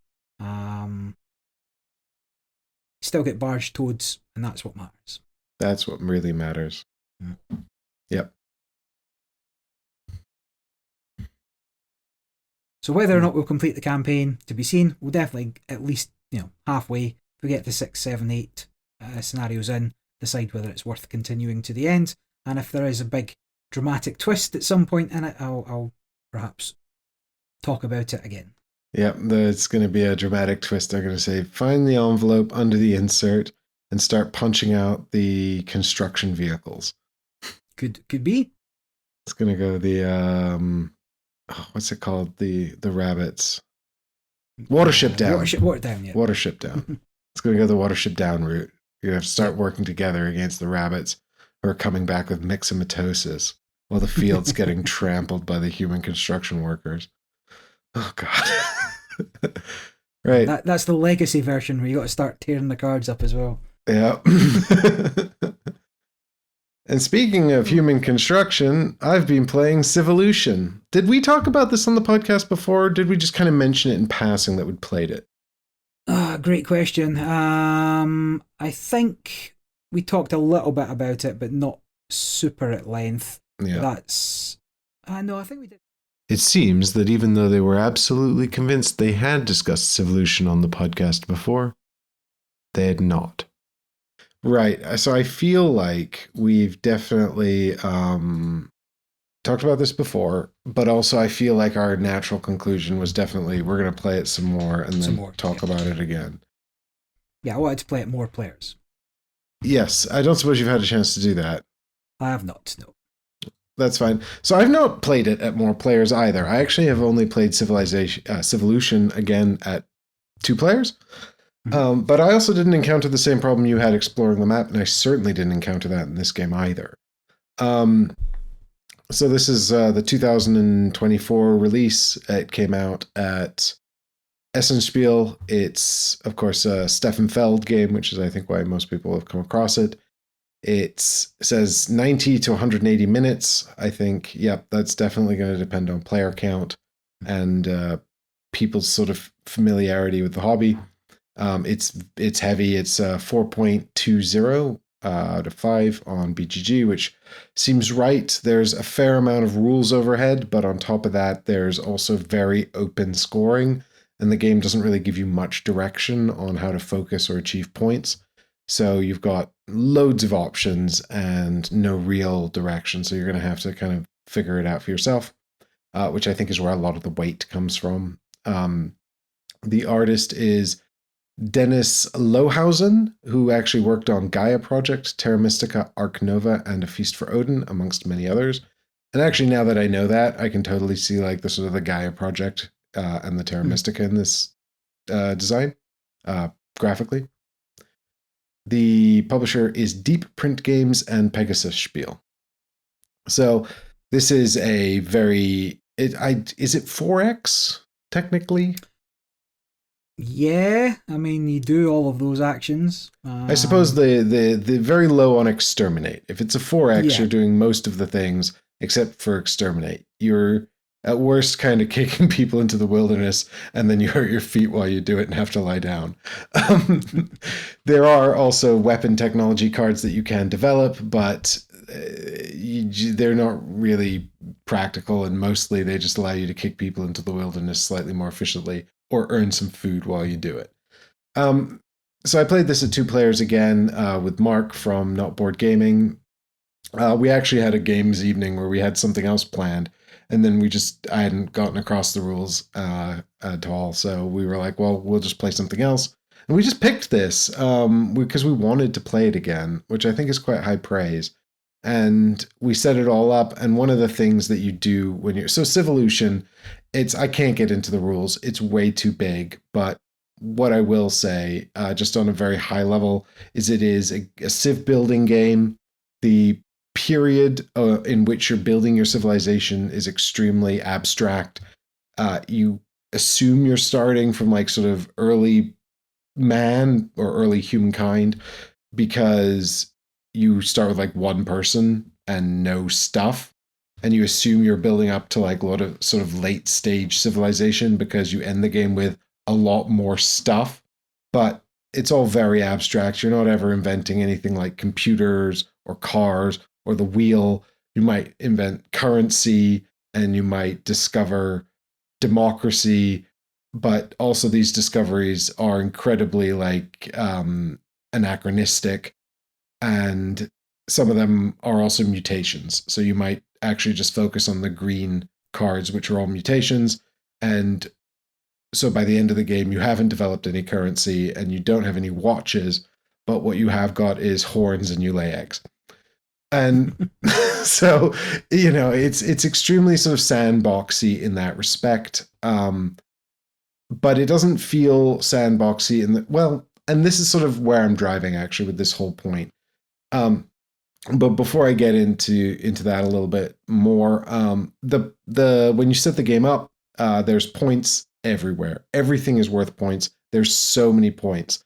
Still get barge toads, and that's what matters. That's what really matters. Yep. So whether or not we'll complete the campaign, to be seen. We'll definitely at least, halfway, if we get the 6, 7, 8 scenarios in, decide whether it's worth continuing to the end. And if there is a big dramatic twist at some point in it, I'll perhaps talk about it again. Yep, there's going to be a dramatic twist. They're going to say, find the envelope under the insert and start punching out the construction vehicles. Could be. It's going to go the, what's it called? The rabbits. Watership down. Water down, yeah. Watership down. It's going to go the watership down route. You have to start working together against the rabbits who are coming back with myxomatosis while the field's getting trampled by the human construction workers. Oh, God. Right. That's the legacy version where you got to start tearing the cards up as well. Yeah. And speaking of human construction, I've been playing Civolution. Did we talk about this on the podcast before, or did we just kind of mention it in passing that we'd played it? Great question. I think we talked a little bit about it, but not super at length. Yeah. No, I think we did. It seems that even though they were absolutely convinced they had discussed Civolution on the podcast before, they had not. Right. So I feel like we've definitely talked about this before, but also I feel like our natural conclusion was definitely we're going to play it some more and then talk about it again. Yeah, I wanted to play it more players. Yes. I don't suppose you've had a chance to do that. I have not, no. That's fine. So I've not played it at more players either. I actually have only played Civolution again at 2 players. But I also didn't encounter the same problem you had exploring the map, and I certainly didn't encounter that in this game either. So this is the 2024 release. It came out at Essenspiel. It's, of course, a Stefan Feld game, which is, I think, why most people have come across it. It says 90 to 180 minutes. I think, yep, that's definitely going to depend on player count and people's sort of familiarity with the hobby. It's heavy. It's 4.20 out of 5 on BGG, which seems right. There's a fair amount of rules overhead, but on top of that, there's also very open scoring, and the game doesn't really give you much direction on how to focus or achieve points. So you've got loads of options and no real direction. So you're going to have to kind of figure it out for yourself, which I think is where a lot of the weight comes from. The artist is Dennis Lohausen, who actually worked on Gaia Project, Terra Mystica, Arc Nova, and A Feast for Odin, amongst many others. And actually, now that I know that, I can totally see like the sort of the Gaia Project and the Terra Mystica in this design, graphically. The publisher is Deep Print Games and Pegasus Spiel. So this is a very... is it 4X, technically? Yeah, I mean, you do all of those actions. I suppose the very low on Exterminate. If it's a 4X, you're doing most of the things except for Exterminate. You're at worst kind of kicking people into the wilderness, and then you hurt your feet while you do it and have to lie down. There are also weapon technology cards that you can develop, but they're not really practical, and mostly they just allow you to kick people into the wilderness slightly more efficiently or earn some food while you do it. So I played this at 2 players again with Mark from Not Board Gaming. We actually had a games evening where we had something else planned, And then I hadn't gotten across the rules at all. So we were like, well, we'll just play something else. And we just picked this because we wanted to play it again, which I think is quite high praise. And we set it all up. And one of the things that you do when you're so Civolution, I can't get into the rules. It's way too big. But what I will say, just on a very high level, is it is a civ building game. The period in which you're building your civilization is extremely abstract. You assume you're starting from like sort of early man or early humankind because you start with like one person and no stuff. And you assume you're building up to like a lot of sort of late stage civilization because you end the game with a lot more stuff. But it's all very abstract. You're not ever inventing anything like computers or cars or the wheel. You might invent currency and you might discover democracy, but also these discoveries are incredibly like anachronistic, and some of them are also mutations. So you might actually just focus on the green cards, which are all mutations, and so by the end of the game, you haven't developed any currency and you don't have any watches, but what you have got is horns and you lay eggs. And so, it's extremely sort of sandboxy in that respect. But it doesn't feel sandboxy and this is sort of where I'm driving actually with this whole point. But before I get into that a little bit more, the when you set the game up, there's points everywhere. Everything is worth points. There's so many points.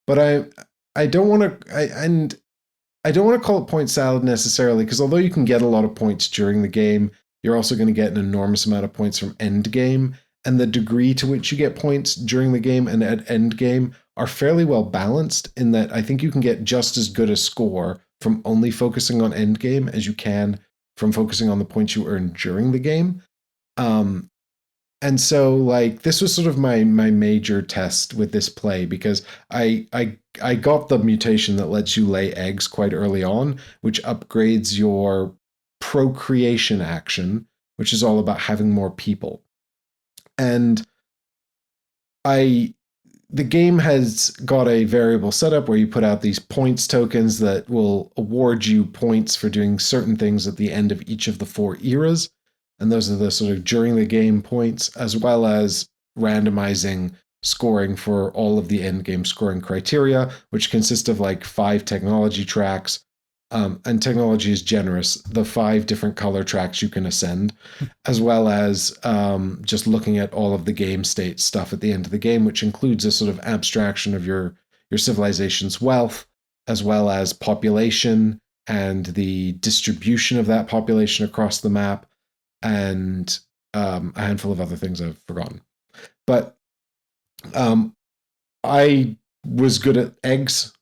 But I don't want to I don't want to call it point salad necessarily, because although you can get a lot of points during the game, you're also going to get an enormous amount of points from end game. And the degree to which you get points during the game and at end game are fairly well balanced, in that I think you can get just as good a score from only focusing on end game as you can from focusing on the points you earn during the game. And so like this was sort of my major test with this play, because I got the mutation that lets you lay eggs quite early on, which upgrades your procreation action, which is all about having more people. And the game has got a variable setup where you put out these points tokens that will award you points for doing certain things at the end of each of the 4 eras. And those are the sort of during the game points, as well as randomizing scoring for all of the end game scoring criteria, which consist of like 5 technology tracks. And technology is generous. The 5 different color tracks you can ascend, as well as just looking at all of the game state stuff at the end of the game, which includes a sort of abstraction of your civilization's wealth, as well as population and the distribution of that population across the map, and a handful of other things I've forgotten. But I was good at eggs,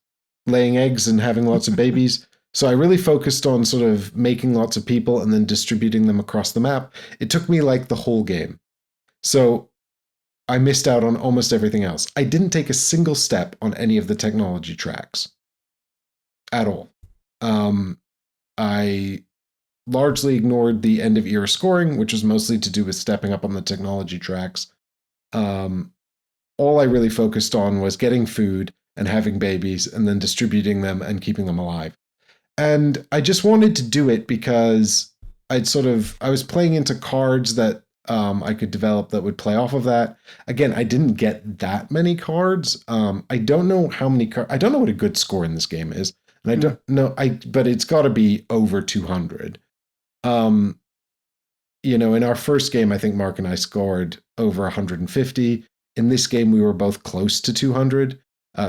laying eggs and having lots of babies. So I really focused on sort of making lots of people and then distributing them across the map. It took me like the whole game. So I missed out on almost everything else. I didn't take a single step on any of the technology tracks at all. I largely ignored the end of era scoring, which was mostly to do with stepping up on the technology tracks. All I really focused on was getting food and having babies and then distributing them and keeping them alive. And I just wanted to do it because I was playing into cards that I could develop that would play off of that. Again, I didn't get that many cards. I don't know how many cards. I don't know what a good score in this game is, and I don't know. But it's got to be over 200. In our first game, I think Mark and I scored over 150. In this game, we were both close to 200.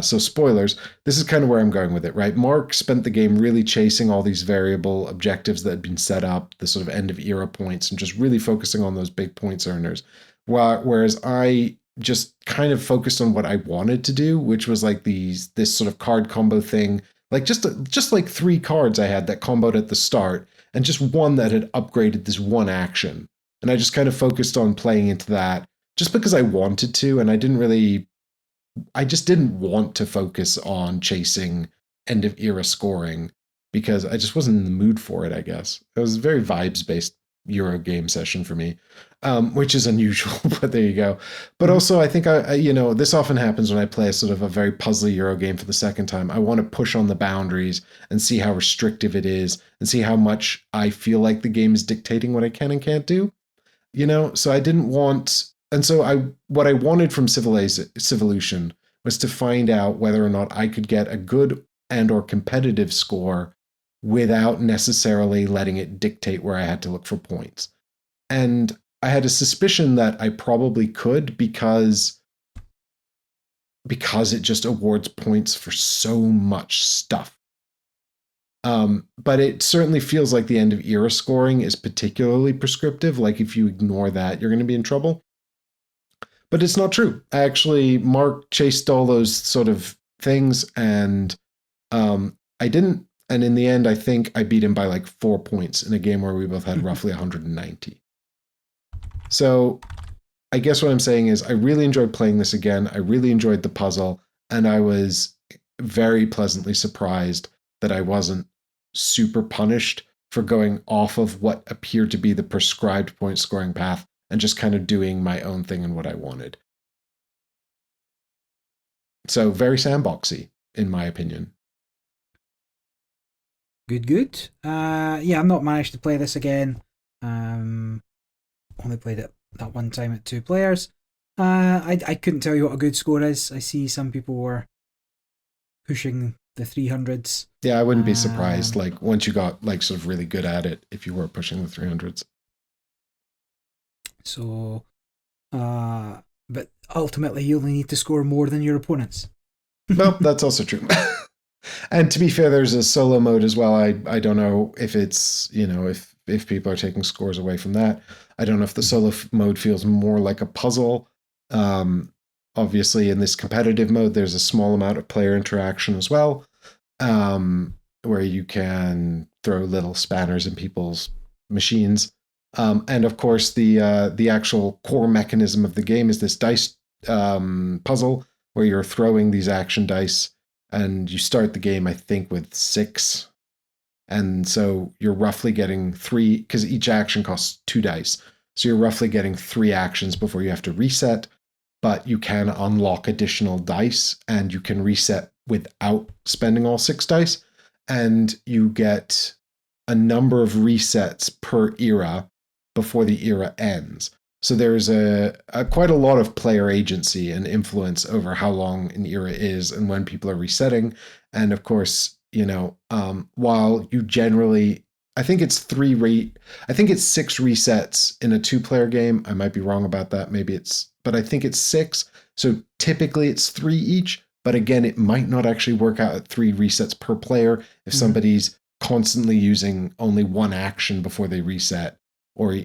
So spoilers, this is kind of where I'm going with it, right? Mark spent the game really chasing all these variable objectives that had been set up, the sort of end of era points, and just really focusing on those big points earners. Whereas I just kind of focused on what I wanted to do, which was like this sort of card combo thing, like just like 3 cards I had that comboed at the start, and just one that had upgraded this one action. And I just kind of focused on playing into that just because I wanted to, and I just didn't want to focus on chasing end of era scoring because I just wasn't in the mood for it, I guess. It was very vibes based Euro game session for me, which is unusual, but there you go. But also, I think this often happens when I play a sort of a very puzzly Euro game for the second time. I want to push on the boundaries and see how restrictive it is and see how much I feel like the game is dictating what I can and can't do. So I didn't want, and so what I wanted from Civolution was to find out whether or not I could get a good and or competitive score without necessarily letting it dictate where I had to look for points. And I had a suspicion that I probably could because it just awards points for so much stuff. But it certainly feels like the end of era scoring is particularly prescriptive. Like if you ignore that, you're going to be in trouble. But it's not true. Actually, Mark chased all those sort of things, and I didn't. And in the end, I think I beat him by like 4 points in a game where we both had roughly 190. So I guess what I'm saying is I really enjoyed playing this again. I really enjoyed the puzzle, and I was very pleasantly surprised that I wasn't super punished for going off of what appeared to be the prescribed point scoring path and just kind of doing my own thing and what I wanted. So very sandboxy, in my opinion. Good. Yeah, I've not managed to play this again. Only played it that one time at 2 players. I couldn't tell you what a good score is. I see some people were pushing the 300s. Yeah, I wouldn't be surprised. Like once you got like sort of really good at it, if you were pushing the 300s. So, but ultimately, you only need to score more than your opponents. Well, that's also true. And to be fair, there's a solo mode as well. I don't know if it's, if people are taking scores away from that. I don't know if the solo mode feels more like a puzzle. Obviously, in this competitive mode, there's a small amount of player interaction as well, where you can throw little spanners in people's machines. And of course, the actual core mechanism of the game is this dice puzzle where you're throwing these action dice, and you start the game, I think, with 6. And so you're roughly getting 3, because each action costs 2 dice. So you're roughly getting 3 actions before you have to reset, but you can unlock additional dice and you can reset without spending all 6 dice. And you get a number of resets per era before the era ends. So there's a quite a lot of player agency and influence over how long an era is and when people are resetting. And of course, while you generally, I think it's 6 resets in a 2-player game. I might be wrong about that. But I think it's 6. So typically it's 3 each. But again, it might not actually work out at 3 resets per player if somebody's constantly using only 1 action before they reset. Or, and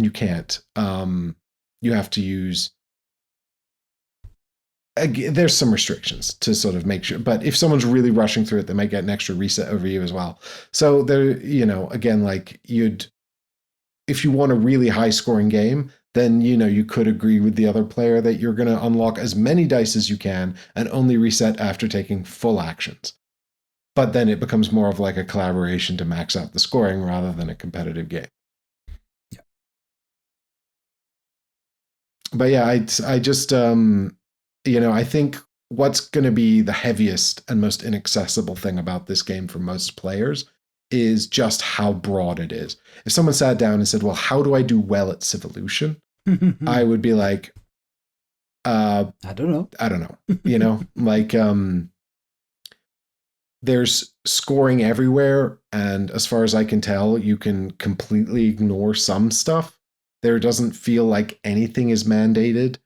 you can't. You have to use. There's some restrictions to sort of make sure. But if someone's really rushing through it, they might get an extra reset over you as well. So there, again, like if you want a really high scoring game, then, you could agree with the other player that you're going to unlock as many dice as you can and only reset after taking full actions. But then it becomes more of like a collaboration to max out the scoring rather than a competitive game. But yeah, I just, I think what's going to be the heaviest and most inaccessible thing about this game for most players is just how broad it is. If someone sat down and said, well, how do I do well at Civolution? I would be like, I don't know. Like, there's scoring everywhere. And as far as I can tell, you can completely ignore some stuff. There doesn't feel like anything is mandated.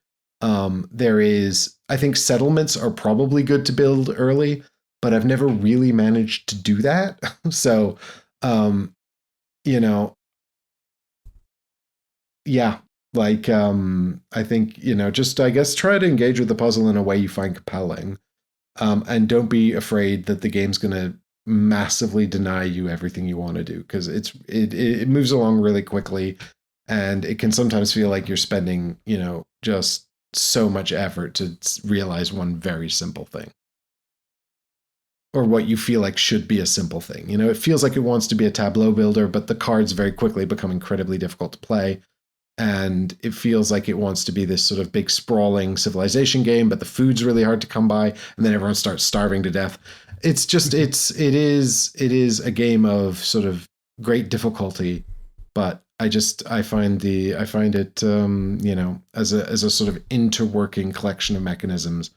There is, I think settlements are probably good to build early, but I've never really managed to do that. So, yeah, like, I think, just, I guess, try to engage with the puzzle in a way you find compelling. And don't be afraid that the game's going to massively deny you everything you want to do, because it moves along really quickly. And it can sometimes feel like you're spending, just so much effort to realize one very simple thing. or what you feel like should be a simple thing. You know, it feels like it wants to be a tableau builder, but the cards very quickly become incredibly difficult to play. And it feels like it wants to be this sort of big sprawling civilization game, but the food's really hard to come by, and then everyone starts starving to death. It's just it is a game of sort of great difficulty, but I find it you know, as a sort of interworking collection of mechanisms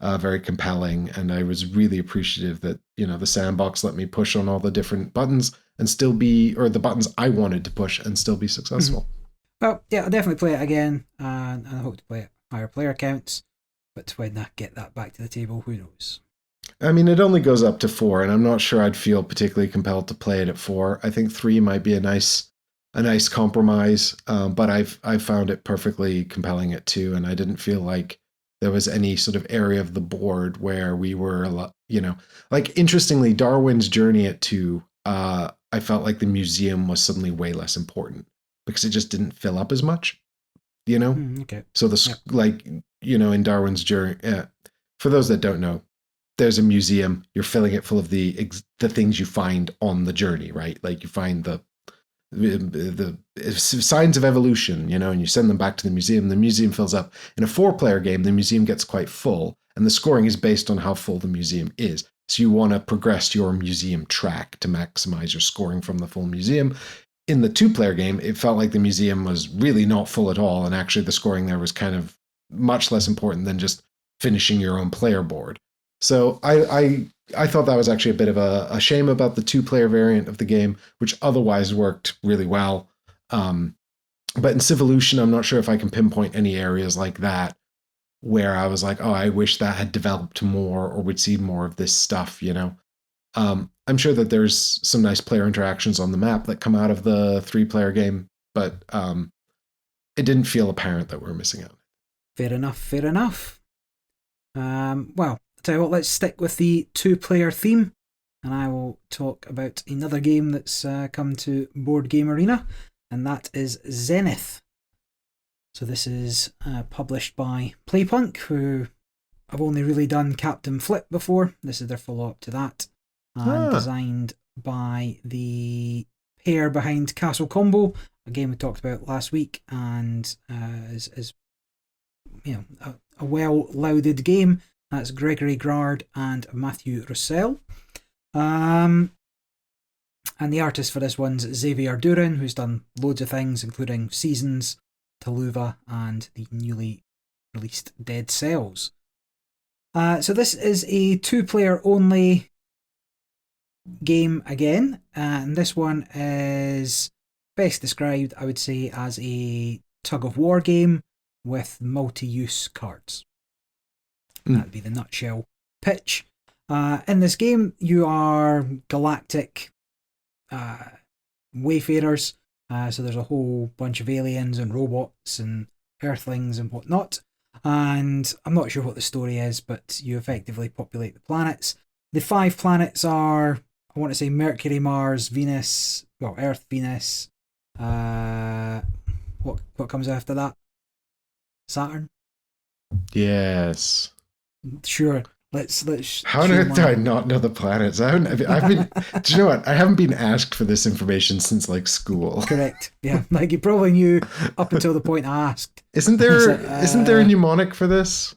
very compelling, and I was really appreciative that, you know, the sandbox let me push on all the different buttons and still be, or the buttons I wanted to push and still be successful. Mm-hmm. Well, yeah, I'll definitely play it again, and I hope to play it higher player counts. But when I get that back to the table, who knows? I mean, it only goes up to 4, and I'm not sure I'd feel particularly compelled to play it at 4. I think 3 might be a nice compromise, but I've found it perfectly compelling at 2, and I didn't feel like there was any sort of area of the board where we were, you know, like, interestingly, Darwin's journey at 2, I felt like the museum was suddenly way less important because it just didn't fill up as much, you know? Okay. So like, you know, in Darwin's journey, for those that don't know, there's a museum, you're filling it full of the things you find on the journey, right? Like you find the signs of evolution, you know, and you send them back to the museum fills up. In a 4-player game, the museum gets quite full, and the scoring is based on how full the museum is. So you want to progress your museum track to maximize your scoring from the full museum. In the 2-player game, it felt like the museum was really not full at all, and actually the scoring there was kind of much less important than just finishing your own player board. So I thought that was actually a bit of a shame about the 2-player variant of the game, which otherwise worked really well. But in Civolution, I'm not sure if I can pinpoint any areas like that where I was like, oh, I wish that had developed more, or we'd see more of this stuff, you know? I'm sure that there's some nice player interactions on the map that come out of the 3-player game, but it didn't feel apparent that we're missing out. Fair enough. Well, I'll tell you what, let's stick with the 2-player theme, and I will talk about another game that's come to Board Game Arena, and that is Zenith. So this is published by Playpunk, who have only really done Captain Flip before. This is their follow-up to that. And designed by the pair behind Castle Combo, a game we talked about last week, and is you know, a well-lauded game. That's Gregory Grard and Matthew Russell. And the artist for this one's Xavier Duran, who's done loads of things, including Seasons, Taluva, and the newly released Dead Cells. So this is a 2-player only game again, and this one is best described, I would say, as a tug-of-war game with multi-use cards. That'd be the nutshell pitch. In this game, you are galactic wayfarers, so there's a whole bunch of aliens and robots and earthlings and whatnot, and I'm not sure what the story is, but you effectively populate the planets. The 5 planets are, I want to say, Mercury, Mars, Venus, well, Earth, Venus, what comes after that? Saturn? Yes. Sure. Let's. How did I not know the planets? I've been. Do you know what? I haven't been asked for this information since like school. Correct. Yeah, like you probably knew up until the point I asked. Isn't there a mnemonic for this?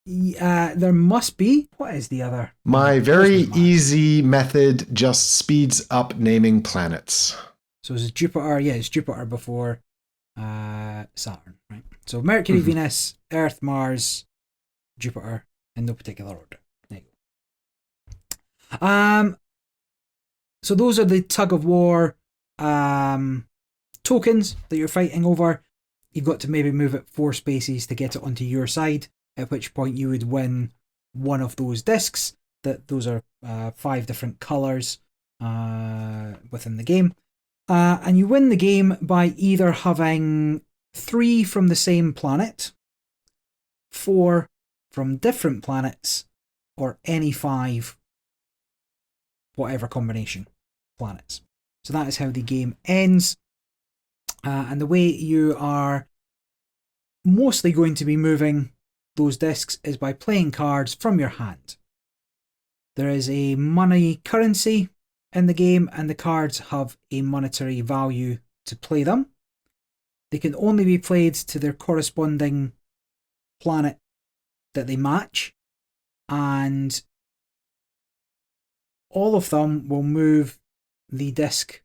There must be. What is the other? My very easy method just speeds up naming planets. So it's Jupiter. Yeah, it's Jupiter before Saturn, right? So Mercury, Venus, Earth, Mars, Jupiter, in no particular order. There you go. So those are the tug of war tokens that you're fighting over. You've got to maybe move it 4 spaces to get it onto your side, at which point you would win one of those discs. Those are 5 different colours within the game. And you win the game by either having 3 from the same planet, 4 from different planets, or any 5 whatever combination planets. So that is how the game ends. And the way you are mostly going to be moving those discs is by playing cards from your hand. There is a money currency in the game, and the cards have a monetary value to play them. They can only be played to their corresponding planet that they match, and all of them will move the disc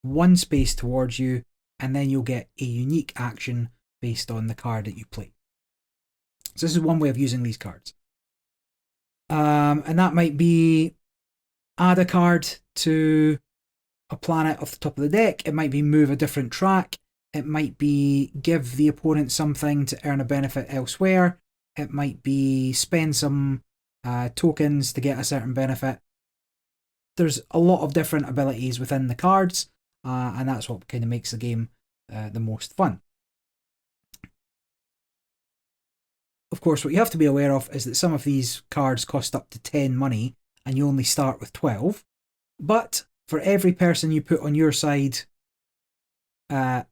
one space towards you, and then you'll get a unique action based on the card that you play. So this is one way of using these cards. And that might be add a card to a planet off the top of the deck. It might be move a different track. It might be give the opponent something to earn a benefit elsewhere. It might be spend some tokens to get a certain benefit. There's a lot of different abilities within the cards, and that's what kind of makes the game the most fun. Of course, what you have to be aware of is that some of these cards cost up to 10 money, and you only start with 12. But for every person you put on your side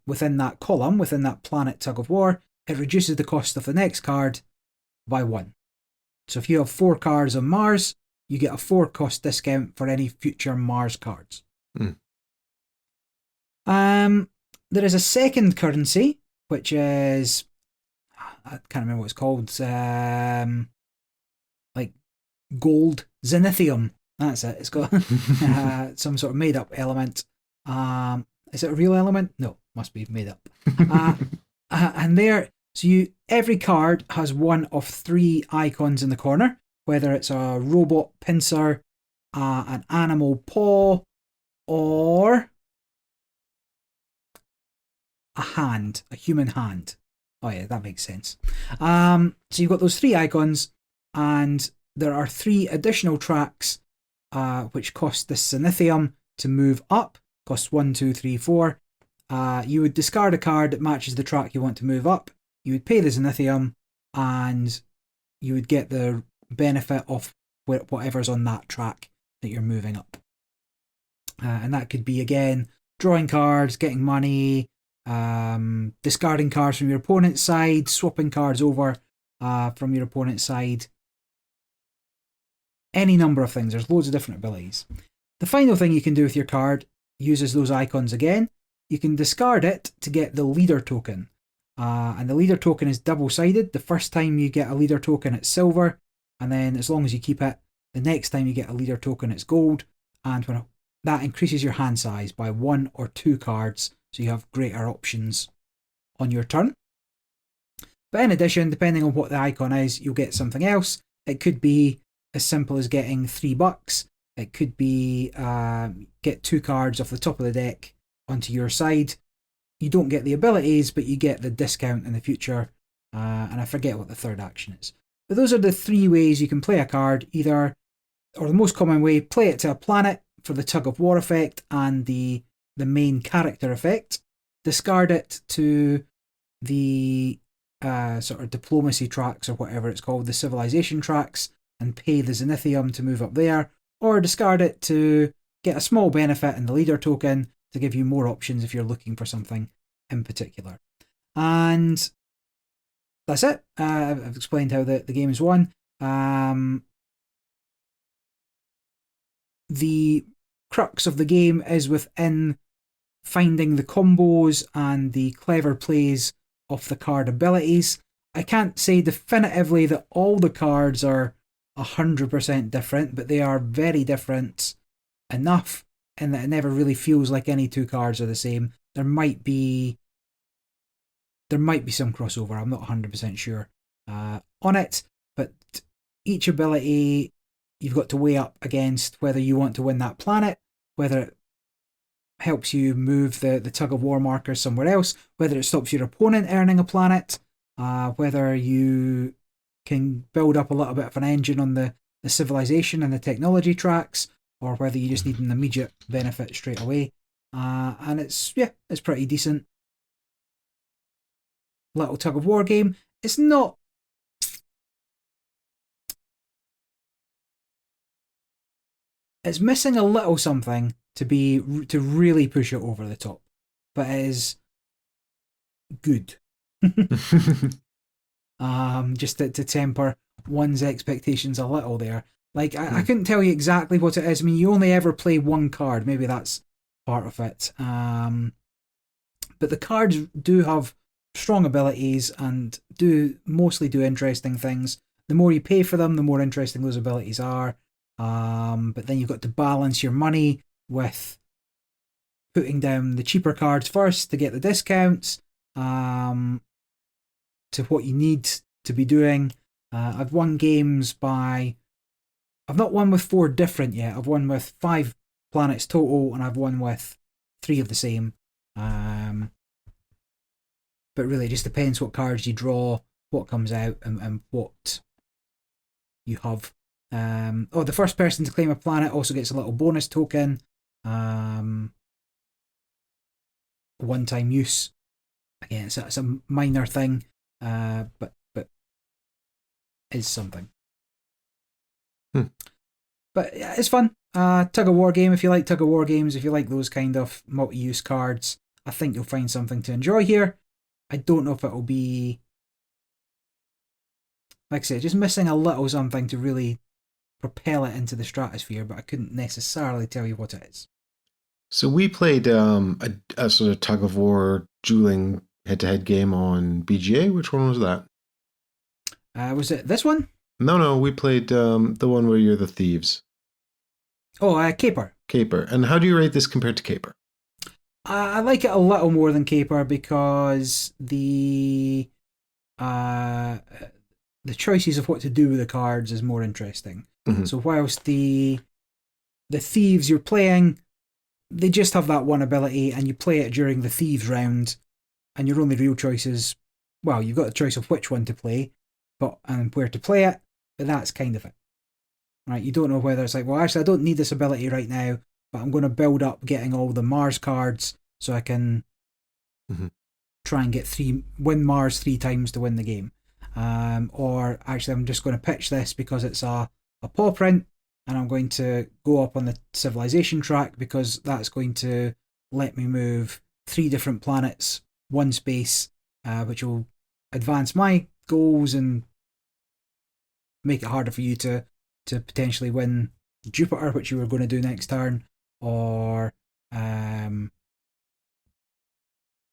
within that column, within that planet tug of war, it reduces the cost of the next card by 1. So if you have 4 cards on Mars, you get a 4 cost discount for any future Mars cards. There is a second currency, which is, I can't remember what it's called, like gold, Zenithium. That's it. It's got some sort of made up element. Is it a real element? No, must be made up. And there, so every card has one of 3 icons in the corner, whether it's a robot pincer, an animal paw, or a hand, a human hand. Oh yeah, that makes sense. So you've got those 3 icons, and there are 3 additional tracks which cost the Zenithium to move up. Costs 1, 2, 3, 4. You would discard a card that matches the track you want to move up. You would pay the Zenithium, and you would get the benefit of whatever's on that track that you're moving up. And that could be, again, drawing cards, getting money, discarding cards from your opponent's side, swapping cards over from your opponent's side. Any number of things. There's loads of different abilities. The final thing you can do with your card uses those icons again. You can discard it to get the leader token. And the leader token is double-sided. The first time you get a leader token, it's silver. And then as long as you keep it, the next time you get a leader token, it's gold. And when that increases your hand size by 1 or 2 cards, so you have greater options on your turn. But in addition, depending on what the icon is, you'll get something else. It could be as simple as getting $3. It could be get 2 cards off the top of the deck onto your side. You don't get the abilities, but you get the discount in the future. And I forget what the third action is. But those are the 3 ways you can play a card. Either, or the most common way, play it to a planet for the tug of war effect and the main character effect. Discard it to the sort of diplomacy tracks, or whatever it's called, the civilization tracks, and pay the Zenithium to move up there. Or discard it to get a small benefit in the leader token to give you more options if you're looking for something in particular. And that's it. I've explained how the game is won. The crux of the game is within finding the combos and the clever plays of the card abilities. I can't say definitively that all the cards are 100% different, but they are very different enough in that it never really feels like any 2 cards are the same. There might be some crossover. I'm not 100% sure on it, but each ability you've got to weigh up against whether you want to win that planet, whether it helps you move the tug of war markers somewhere else, whether it stops your opponent earning a planet, whether you can build up a little bit of an engine on the civilization and the technology tracks, or whether you just need an immediate benefit straight away. And it's pretty decent. Little tug of war game. It's not... It's missing a little something to really push it over the top. But it is good. Just to temper one's expectations a little there. Like, I couldn't tell you exactly what it is. I mean, you only ever play one card. Maybe that's part of it. But the cards do have strong abilities and mostly do interesting things. The more you pay for them, the more interesting those abilities are. But then you've got to balance your money with putting down the cheaper cards first to get the discounts, to what you need to be doing. I've won games I've not won with 4 different yet. I've won with 5 planets total, and I've won with 3 of the same. But really, it just depends what cards you draw, what comes out, and what you have. The first person to claim a planet also gets a little bonus token. One-time use. Again, it's a minor thing, but is something. But yeah, it's fun. Tug of war game. If you like tug of war games, if you like those kind of multi-use cards, I think you'll find something to enjoy here. I don't know if it'll be, like I said, just missing a little something to really propel it into the stratosphere, but I couldn't necessarily tell you what it is. So we played a sort of tug of war dueling head-to-head game on BGA. Which one was that? Was it this one? No, we played the one where you're the thieves. Oh, Caper. Caper. And how do you rate this compared to Caper? I like it a little more than Caper because the choices of what to do with the cards is more interesting. Mm-hmm. So whilst the thieves you're playing, they just have that one ability, and you play it during the thieves round, and your only real choices, well, you've got the choice of which one to play, and where to play it, but that's kind of it. Right? You don't know whether it's like, well, actually, I don't need this ability right now, but I'm going to build up getting all the Mars cards so I can try and win Mars 3 times to win the game. Or actually, I'm just going to pitch this because it's a paw print, and I'm going to go up on the civilization track because that's going to let me move 3 different planets, 1 space, which will advance my goals and make it harder for you to potentially win Jupiter, which you were going to do next turn. Or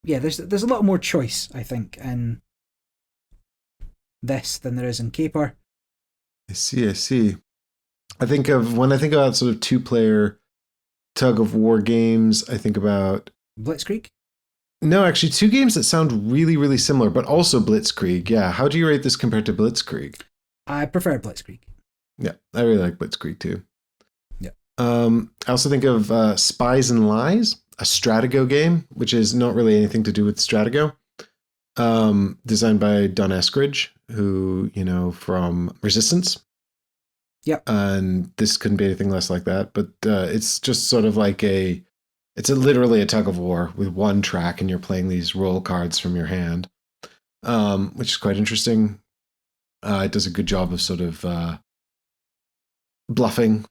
there's a lot more choice, I think, in this than there is in Caper. I see. When I think about sort of 2-player tug of war games, I think about Blitzkrieg. No, actually, 2 games that sound really, really similar, but also Blitzkrieg. Yeah, how do you rate this compared to Blitzkrieg? I prefer Blitzkrieg. Yeah, I really like Blitzkrieg too. Yeah. I also think of Spies and Lies, a Stratego game, which is not really anything to do with Stratego. Designed by Don Eskridge, who, from Resistance. Yep. And this couldn't be anything less like that, but it's just sort of like it's literally a tug of war with 1 track, and you're playing these roll cards from your hand, which is quite interesting. It does a good job of sort of bluffing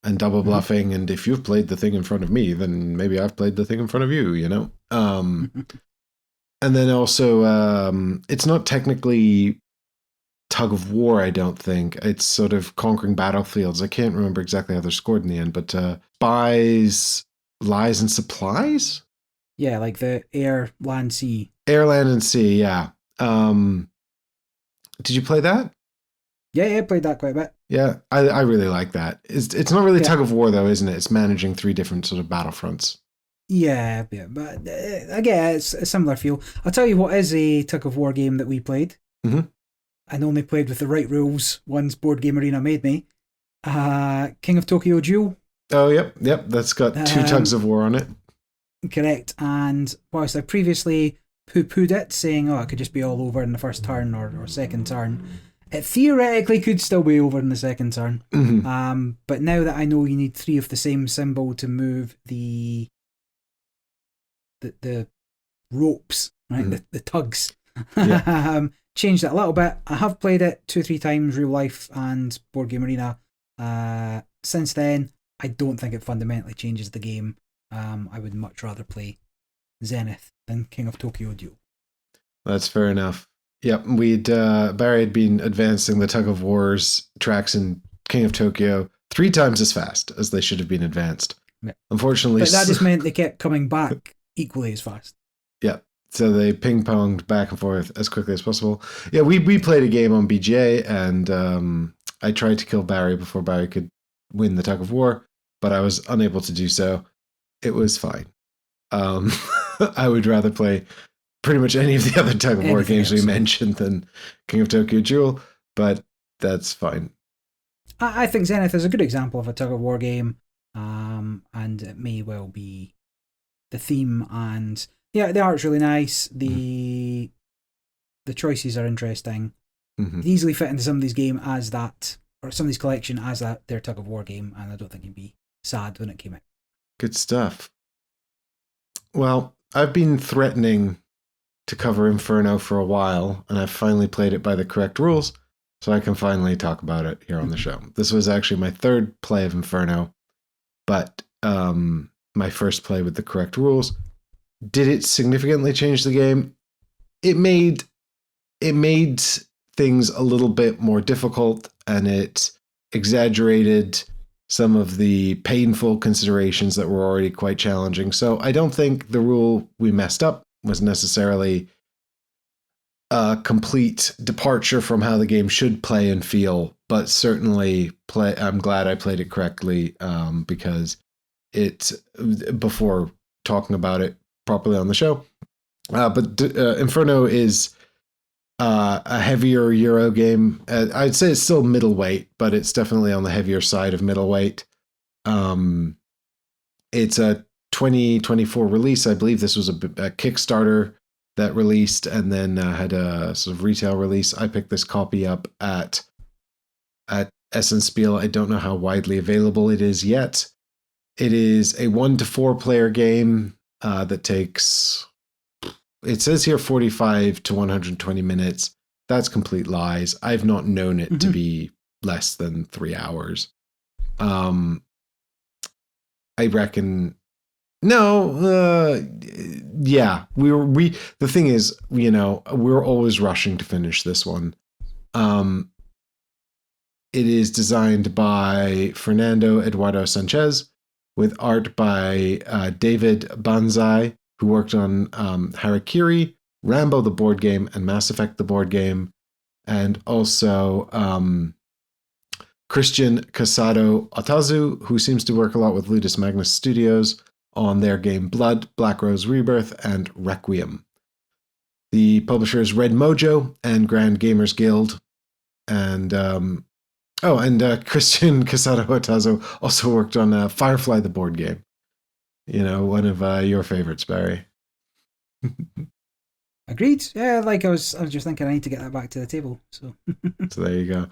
and double bluffing, and if you've played the thing in front of me, then maybe I've played the thing in front of you, And then also, it's not technically tug of war, I don't think. It's sort of conquering battlefields. I can't remember exactly how they're scored in the end, but Spies, Lies, and Supplies? Yeah, like the air, land, sea. Air, land, and sea, yeah. Did you play that? Yeah, I played that quite a bit. Yeah, I really like that. It's not really tug of war, though, isn't it? It's managing 3 different sort of battlefronts. Yeah, but again, it's a similar feel. I'll tell you what is a tug of war game that we played. Mm-hmm. And only played with the right rules once Board Game Arena made me. King of Tokyo Duel. Oh, yep. That's got 2 tugs of war on it. Correct. And whilst I previously poo-pooed it, saying, it could just be all over in the first turn or second turn, it theoretically could still be over in the second turn. Mm-hmm. But now that I know you need 3 of the same symbol to move the ropes, right? Mm-hmm. The tugs. Yeah. Changed it a little bit. I have played it 2-3 times, real life and Board Game Arena. Since then, I don't think it fundamentally changes the game. I would much rather play Zenith than King of Tokyo Duel. That's fair enough. Yep, Barry had been advancing the tug of war's tracks in King of Tokyo 3 times as fast as they should have been advanced. Yeah. Unfortunately, But that just meant they kept coming back equally as fast. Yeah. So they ping-ponged back and forth as quickly as possible. Yeah, we played a game on BGA, and I tried to kill Barry before Barry could win the tug of war, but I was unable to do so. It was fine. I would rather play pretty much any of the other tug of war games we mentioned than King of Tokyo Duel, but that's fine. I think Zenith is a good example of a tug of war game, and it may well be the theme. And yeah, the art's really nice. The choices are interesting. Mm-hmm. Easily fit into somebody's game as that, or somebody's collection as that their tug of war game, and I don't think you'd be sad when it came out. Good stuff. Well, I've been threatening to cover Inferno for a while, and I've finally played it by the correct rules, so I can finally talk about it here on the show. This was actually my 3rd play of Inferno, but my first play with the correct rules. Did it significantly change the game? It made things a little bit more difficult, and it exaggerated some of the painful considerations that were already quite challenging. So I don't think the rule we messed up was necessarily a complete departure from how the game should play and feel, but certainly I'm glad I played it correctly, because before talking about it properly on the show. But Inferno is a heavier Euro game. I'd say it's still middleweight, but it's definitely on the heavier side of middleweight. It's a 2024 release. I believe this was a Kickstarter that released and then had a sort of retail release. I picked this copy up at Essenspiel. I don't know how widely available it is yet. It is a 1 to 4 player game that takes, it says here 45 to 120 minutes. That's complete lies. I've not known it to be less than 3 hours. I reckon. No, yeah, the thing is, we're always rushing to finish this one. It is designed by Fernando Eduardo Sanchez, with art by David Banzai, who worked on Harakiri, Rambo the board game, and Mass Effect the board game, and also Christian Casado Otazu, who seems to work a lot with Ludus Magnus Studios on their game Blood, Black Rose Rebirth, and Requiem. The publisher is Red Mojo and Grand Gamers Guild. And Christian Casado Otazu also worked on Firefly the board game. One of your favorites, Barry. Agreed. Yeah, I was just thinking I need to get that back to the table. So there you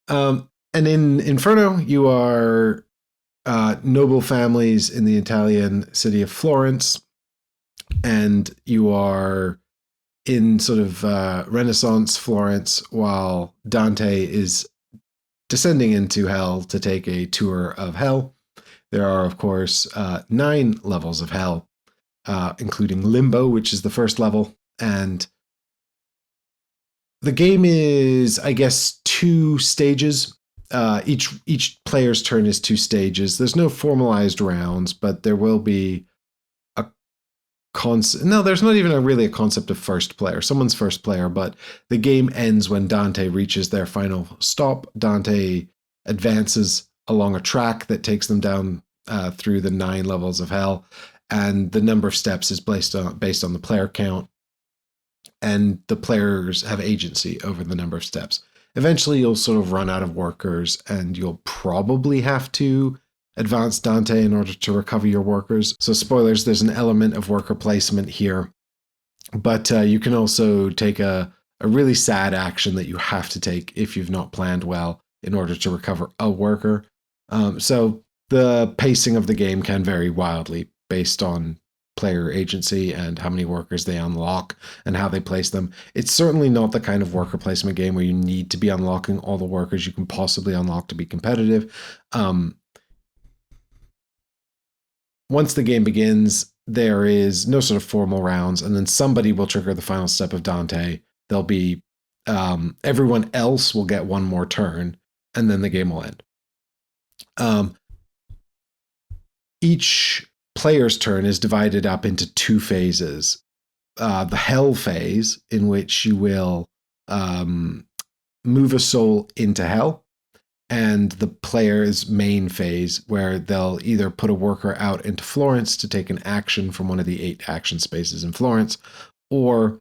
go. And in Inferno, you are noble families in the Italian city of Florence, and you are in sort of Renaissance Florence while Dante is descending into hell to take a tour of hell. There are, of course, 9 levels of hell, including Limbo, which is the first level. And the game is, I guess, 2 stages. Each player's turn is 2 stages. There's no formalized rounds, but there will be a concept. No, there's not even really a concept of first player. Someone's first player, but the game ends when Dante reaches their final stop. Dante advances along a track that takes them down through the 9 levels of hell, and the number of steps is based on the player count, and the players have agency over the number of steps. Eventually, you'll sort of run out of workers, and you'll probably have to advance Dante in order to recover your workers. So spoilers, there's an element of worker placement here. But you can also take a really sad action that you have to take if you've not planned well in order to recover a worker. So the pacing of the game can vary wildly based on player agency and how many workers they unlock and how they place them. It's certainly not the kind of worker placement game where you need to be unlocking all the workers you can possibly unlock to be competitive. Once the game begins, there is no sort of formal rounds, and then somebody will trigger the final step of Dante. There'll be everyone else will get one more turn, and then the game will end. Um, each player's turn is divided up into 2 phases. The hell phase, in which you will move a soul into hell, and the player's main phase, where they'll either put a worker out into Florence to take an action from one of the 8 action spaces in Florence, or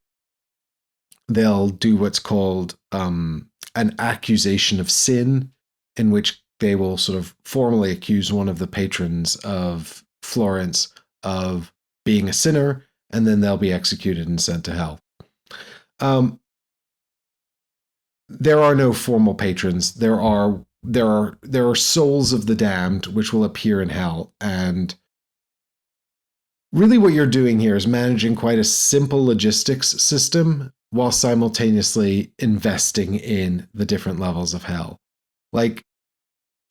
they'll do what's called an accusation of sin, in which they will sort of formally accuse one of the patrons of Florence of being a sinner, and then they'll be executed and sent to hell. There are no formal patrons. There are souls of the damned which will appear in hell, and really what you're doing here is managing quite a simple logistics system while simultaneously investing in the different levels of hell. Like,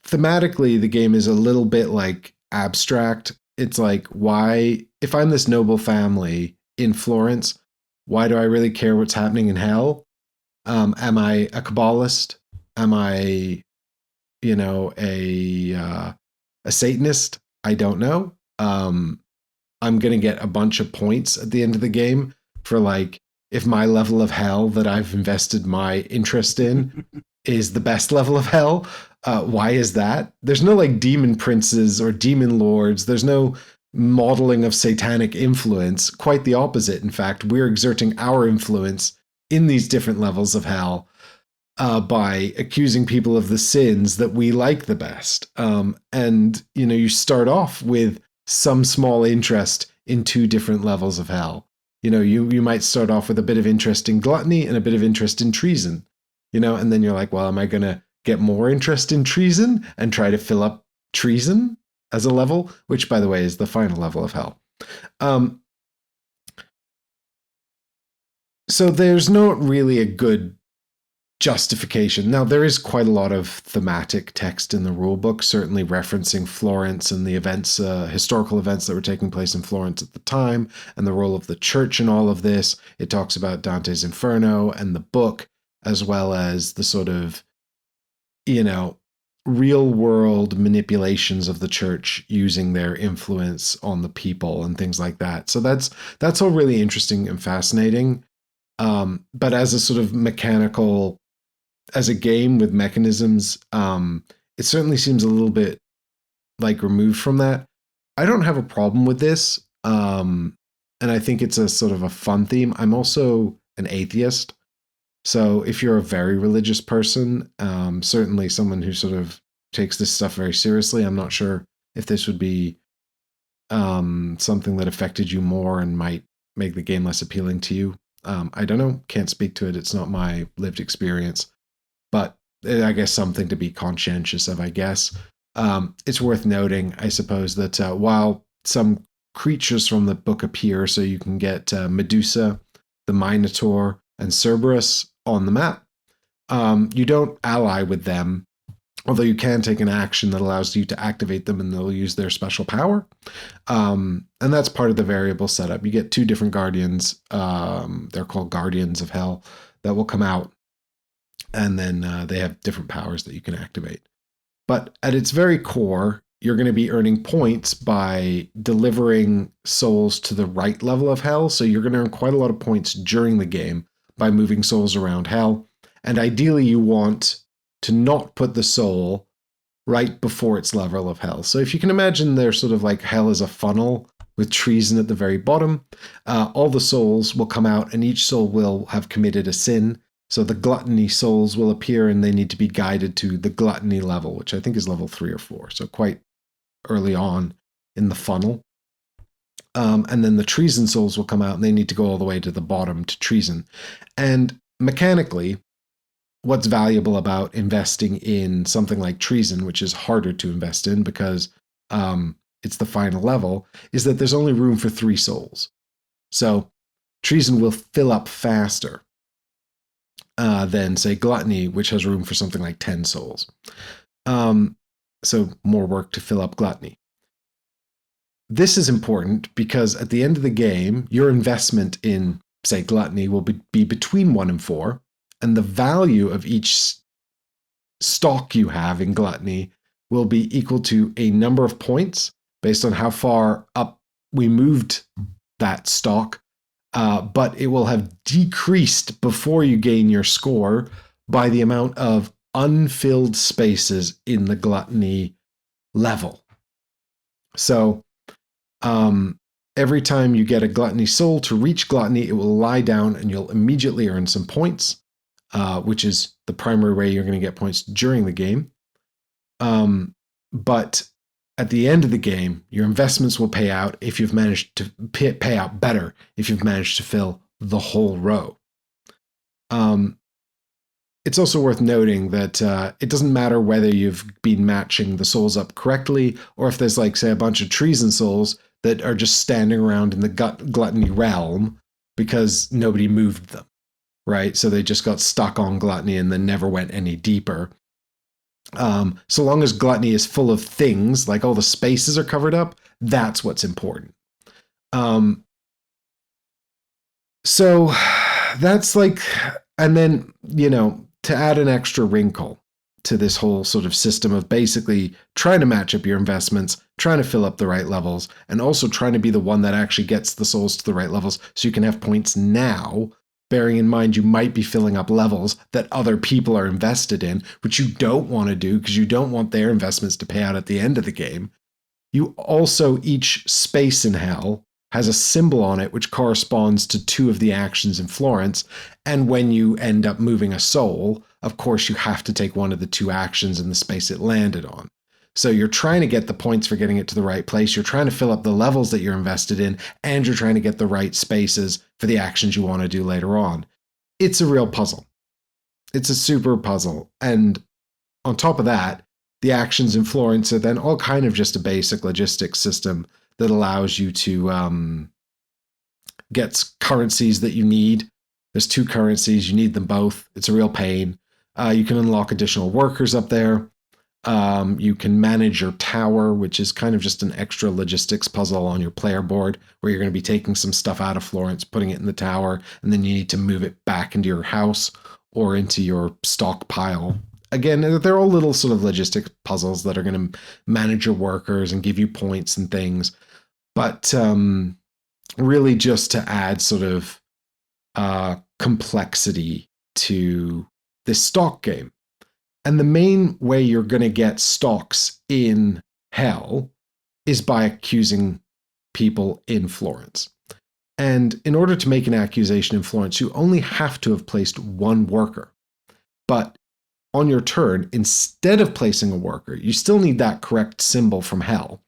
thematically, the game is a little bit like abstract. It's like, why, if I'm this noble family in Florence, why do I really care what's happening in hell? Am I a Kabbalist? Am I, a Satanist? I don't know. I'm going to get a bunch of points at the end of the game for, like, if my level of hell that I've invested my interest in is the best level of hell. Why is that? There's no, like, demon princes or demon lords. There's no modeling of satanic influence. Quite the opposite. In fact, we're exerting our influence in these different levels of hell by accusing people of the sins that we like the best. And, you start off with some small interest in 2 different levels of hell. You might start off with a bit of interest in gluttony and a bit of interest in treason, and then you're like, well, am I going to get more interest in treason and try to fill up treason as a level, which, by the way, is the final level of hell. So there's not really a good justification. Now, there is quite a lot of thematic text in the rulebook, certainly referencing Florence and the events, historical events that were taking place in Florence at the time, and the role of the church in all of this. It talks about Dante's Inferno and the book, as well as the sort of, real world manipulations of the church using their influence on the people and things like that. So that's all really interesting and fascinating. But as a sort of mechanical, as a game with mechanisms, it certainly seems a little bit like removed from that. I don't have a problem with this. And I think it's a sort of a fun theme. I'm also an atheist. So if you're a very religious person, certainly someone who sort of takes this stuff very seriously, I'm not sure if this would be something that affected you more and might make the game less appealing to you. I don't know. Can't speak to it. It's not my lived experience. But I guess something to be conscientious of, I guess. It's worth noting, I suppose, that while some creatures from the book appear, so you can get Medusa, the Minotaur, and Cerberus on the map, you don't ally with them, although you can take an action that allows you to activate them and they'll use their special power. And that's part of the variable setup. You get 2 different guardians. They're called Guardians of Hell that will come out. And then they have different powers that you can activate. But at its very core, you're going to be earning points by delivering souls to the right level of hell. So you're going to earn quite a lot of points during the game by moving souls around hell. And ideally, you want to not put the soul right before its level of hell. So if you can imagine, they're sort of like hell is a funnel with treason at the very bottom. All the souls will come out and each soul will have committed a sin. So the gluttony souls will appear and they need to be guided to the gluttony level, which I think is level 3 or 4. So quite early on in the funnel. And then the treason souls will come out and they need to go all the way to the bottom to treason. And mechanically, what's valuable about investing in something like treason, which is harder to invest in because it's the final level, is that there's only room for 3 souls. So treason will fill up faster than, say, gluttony, which has room for something like 10 souls. So more work to fill up gluttony. This is important because at the end of the game, your investment in, say, gluttony will be between 1 and 4, and the value of each stock you have in gluttony will be equal to a number of points based on how far up we moved that stock, but it will have decreased before you gain your score by the amount of unfilled spaces in the gluttony level. So every time you get a gluttony soul, to reach gluttony, it will lie down and you'll immediately earn some points, which is the primary way you're going to get points during the game. But at the end of the game, your investments will pay out if you've managed to pay out better if you've managed to fill the whole row. It's also worth noting that it doesn't matter whether you've been matching the souls up correctly or if there's, like, say, a bunch of treason souls that are just standing around in the gluttony realm because nobody moved them, right? So they just got stuck on gluttony and then never went any deeper. So long as gluttony is full of things, like all the spaces are covered up, that's what's important. So that's like, and then, to add an extra wrinkle to this whole sort of system of basically trying to match up your investments, trying to fill up the right levels, and also trying to be the one that actually gets the souls to the right levels so you can have points now, bearing in mind you might be filling up levels that other people are invested in, which you don't want to do because you don't want their investments to pay out at the end of the game. You also, each space in hell has a symbol on it which corresponds to 2 of the actions in Florence, and when you end up moving a soul, of course you have to take one of the 2 actions in the space it landed on. So you're trying to get the points for getting it to the right place, you're trying to fill up the levels that you're invested in, and you're trying to get the right spaces for the actions you want to do later on. It's a real puzzle. It's a super puzzle. And on top of that, the actions in Florence are then all kind of just a basic logistics system that allows you to get currencies that you need. There's 2 currencies. You need them both. It's a real pain. You can unlock additional workers up there. You can manage your tower, which is kind of just an extra logistics puzzle on your player board, where you're going to be taking some stuff out of Florence, putting it in the tower, and then you need to move it back into your house or into your stockpile. Again, they're all little sort of logistics puzzles that are going to manage your workers and give you points and things. But really just to add sort of complexity to this stock game. And the main way you're going to get stocks in hell is by accusing people in Florence. And in order to make an accusation in Florence, you only have to have placed 1 worker. But on your turn, instead of placing a worker, you still need that correct symbol from hell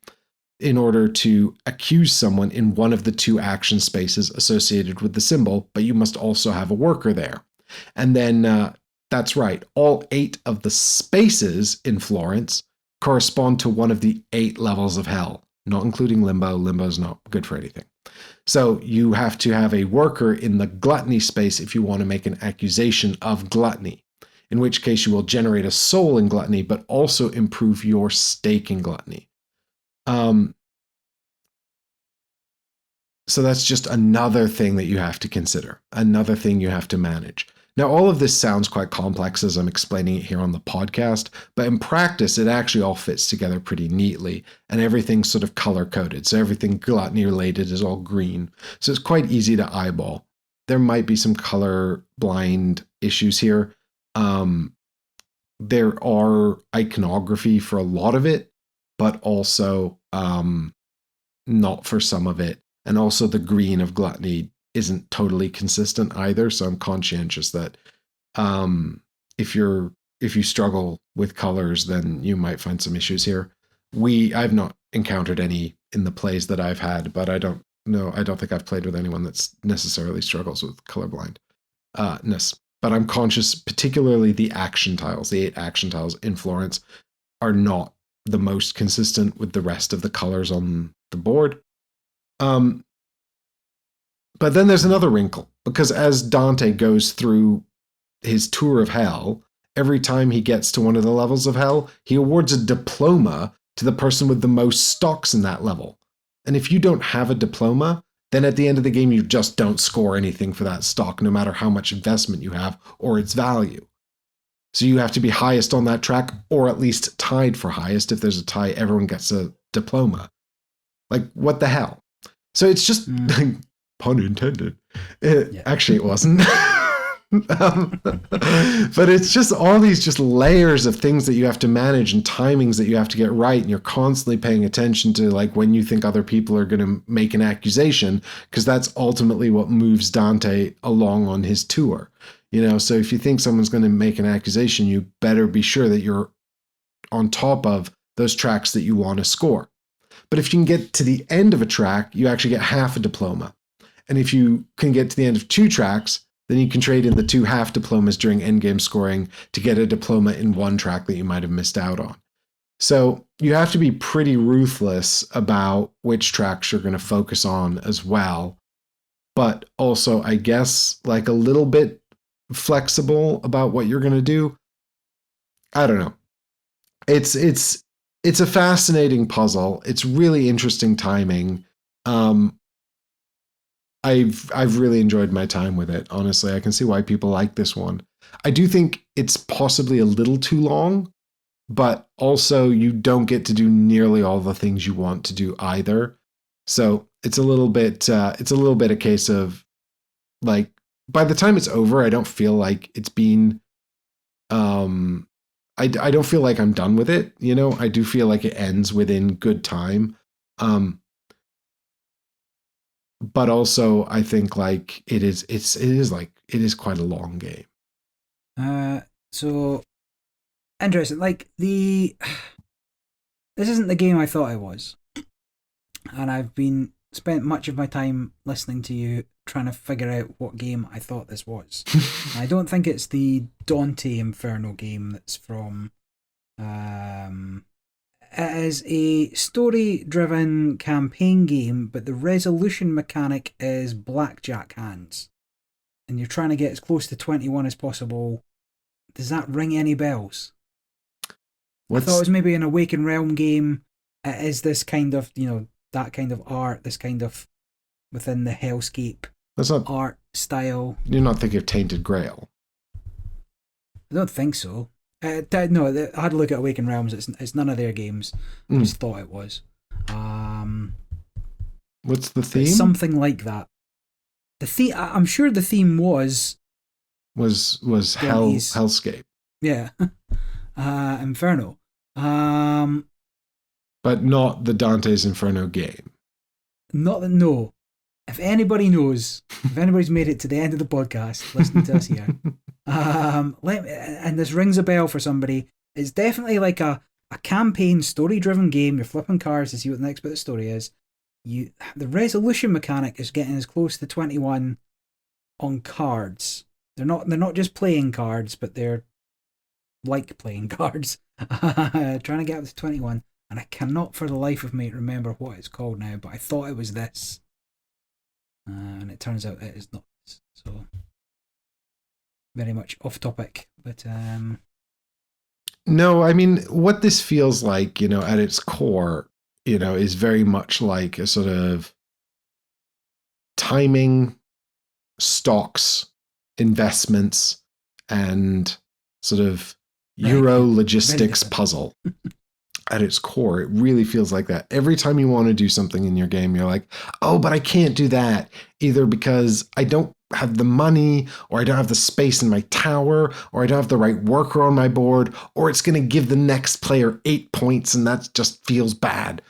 in order to accuse someone in one of the 2 action spaces associated with the symbol, but you must also have a worker there. And then, that's right, all 8 of the spaces in Florence correspond to one of the 8 levels of hell, not including limbo. Limbo's not good for anything. So you have to have a worker in the gluttony space if you want to make an accusation of gluttony, in which case you will generate a soul in gluttony, but also improve your stake in gluttony. So that's just another thing that you have to consider, another thing you have to manage. Now, all of this sounds quite complex as I'm explaining it here on the podcast, but in practice, it actually all fits together pretty neatly, and everything's sort of color-coded. So everything gluttony-related is all green. So it's quite easy to eyeball. There might be some color-blind issues here. There are iconography for a lot of it, but also not for some of it. And also the green of gluttony isn't totally consistent either. So I'm conscientious that if you struggle with colors, then you might find some issues here. I've not encountered any in the plays that I've had, but I don't think I've played with anyone that's necessarily struggles with colorblindness. But I'm conscious, particularly the action tiles, the 8 action tiles in Florence are not the most consistent with the rest of the colors on the board. But then there's another wrinkle, because as Dante goes through his tour of hell, every time he gets to one of the levels of hell, he awards a diploma to the person with the most stocks in that level. And if you don't have a diploma, then at the end of the game, you just don't score anything for that stock, no matter how much investment you have or its value. So you have to be highest on that track, or at least tied for highest. If there's a tie, everyone gets a diploma. Like, what the hell? So it's just, pun intended. Actually, it wasn't. But it's just all these just layers of things that you have to manage and timings that you have to get right. And you're constantly paying attention to like when you think other people are going to make an accusation, because that's ultimately what moves Dante along on his tour. You know, so if you think someone's going to make an accusation, you better be sure that you're on top of those tracks that you want to score. But if you can get to the end of a track, you actually get half a diploma. And if you can get to the end of 2 tracks, then you can trade in the 2 half diplomas during endgame scoring to get a diploma in 1 track that you might have missed out on. So you have to be pretty ruthless about which tracks you're going to focus on as well. But also, I guess, like a little bit flexible about what you're going to do. I don't know. It's a fascinating puzzle. It's really interesting timing. I've really enjoyed my time with it. Honestly, I can see why people like this one. I do think it's possibly a little too long, but also you don't get to do nearly all the things you want to do either. So it's a little bit a case of like, by the time it's over, I don't feel like it's been, I don't feel like I'm done with it. You know, I do feel like it ends within good time. But also I think like it is quite a long game. So interesting. Like this isn't the game I thought it was. And I've spent much of my time listening to you trying to figure out what game I thought this was. I don't think it's the Dante Inferno game that's from it is a story-driven campaign game, but the resolution mechanic is blackjack hands. And you're trying to get as close to 21 as possible. Does that ring any bells? I thought it was maybe an Awakened Realm game. It is this kind of, you know, that kind of art, this kind of within the hellscape art style. You're not thinking of Tainted Grail? I don't think so. No, I had a look at Awakened Realms. It's none of their games. I just thought it was. What's the theme? Something like that. The theme. I'm sure the theme was Hellscape. Yeah, Inferno. But not the Dante's Inferno game. No. If anybody knows, if anybody's made it to the end of the podcast, listening to us here, and this rings a bell for somebody, it's definitely like a campaign story-driven game. You're flipping cards to see what the next bit of the story is. The resolution mechanic is getting as close to 21 on cards. They're not just playing cards, but they're like playing cards. Trying to get up to 21, and I cannot for the life of me remember what it's called now, but I thought it was this. And it turns out it is not this. So, very much off topic. But no, I mean, what this feels like, you know, at its core, you know, is very much like a sort of timing, stocks, investments, and sort of Euro logistics puzzle. At its core, it really feels like that. Every time you want to do something in your game, you're like, oh, but I can't do that. Either because I don't have the money, or I don't have the space in my tower, or I don't have the right worker on my board, or it's going to give the next player 8 points, and that just feels bad.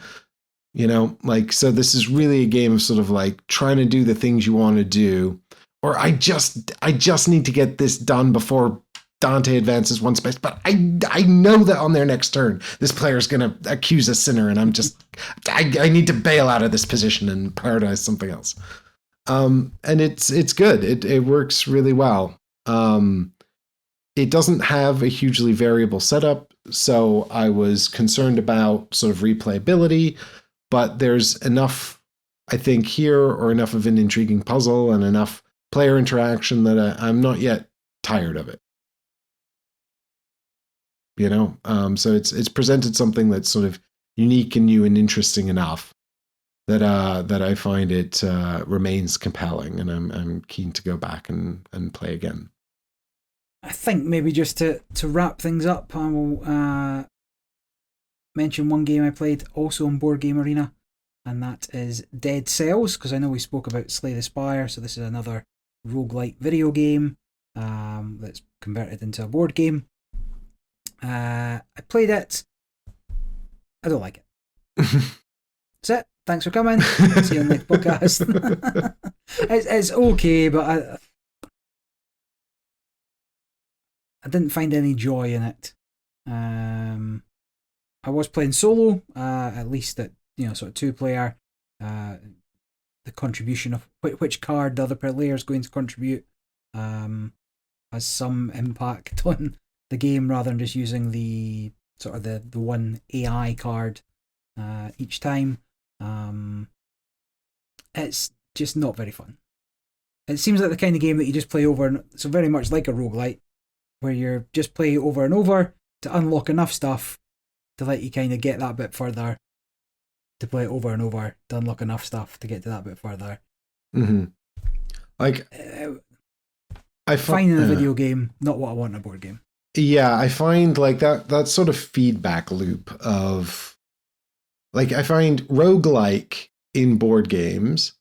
You know, like, so this is really a game of sort of like trying to do the things you want to do, or I just need to get this done before Dante advances 1 space, but I know that on their next turn, this player is going to accuse a sinner, and I need to bail out of this position and prioritize something else. And it's good. It works really well. It doesn't have a hugely variable setup, so I was concerned about sort of replayability, but there's enough, I think, here, or enough of an intriguing puzzle and enough player interaction that I'm not yet tired of it. You know, so it's presented something that's sort of unique and new and interesting enough that I find it remains compelling, and I'm keen to go back and play again. I think maybe just to wrap things up, I will mention one game I played also on Board Game Arena, and that is Dead Cells, because I know we spoke about Slay the Spire, so this is another roguelike video game that's converted into a board game. I played it. I don't like it. That's it. Thanks for coming. See you on the next podcast. It's okay, but I didn't find any joy in it. I was playing solo, at least at sort of 2-player. The contribution of which card the other player is going to contribute has some impact on the game, rather than just using the sort of the one AI card each time. It's just not very fun. It seems like the kind of game that you just play over, and so very much like a roguelite, where you just play over and over to unlock enough stuff to let you kind of get that bit further, to play it over and over to unlock enough stuff to get to that bit further. Mm-hmm. Like, I find in a video game not what I want in a board game. Yeah, I find like that sort of feedback loop of, like, I find roguelike in board games,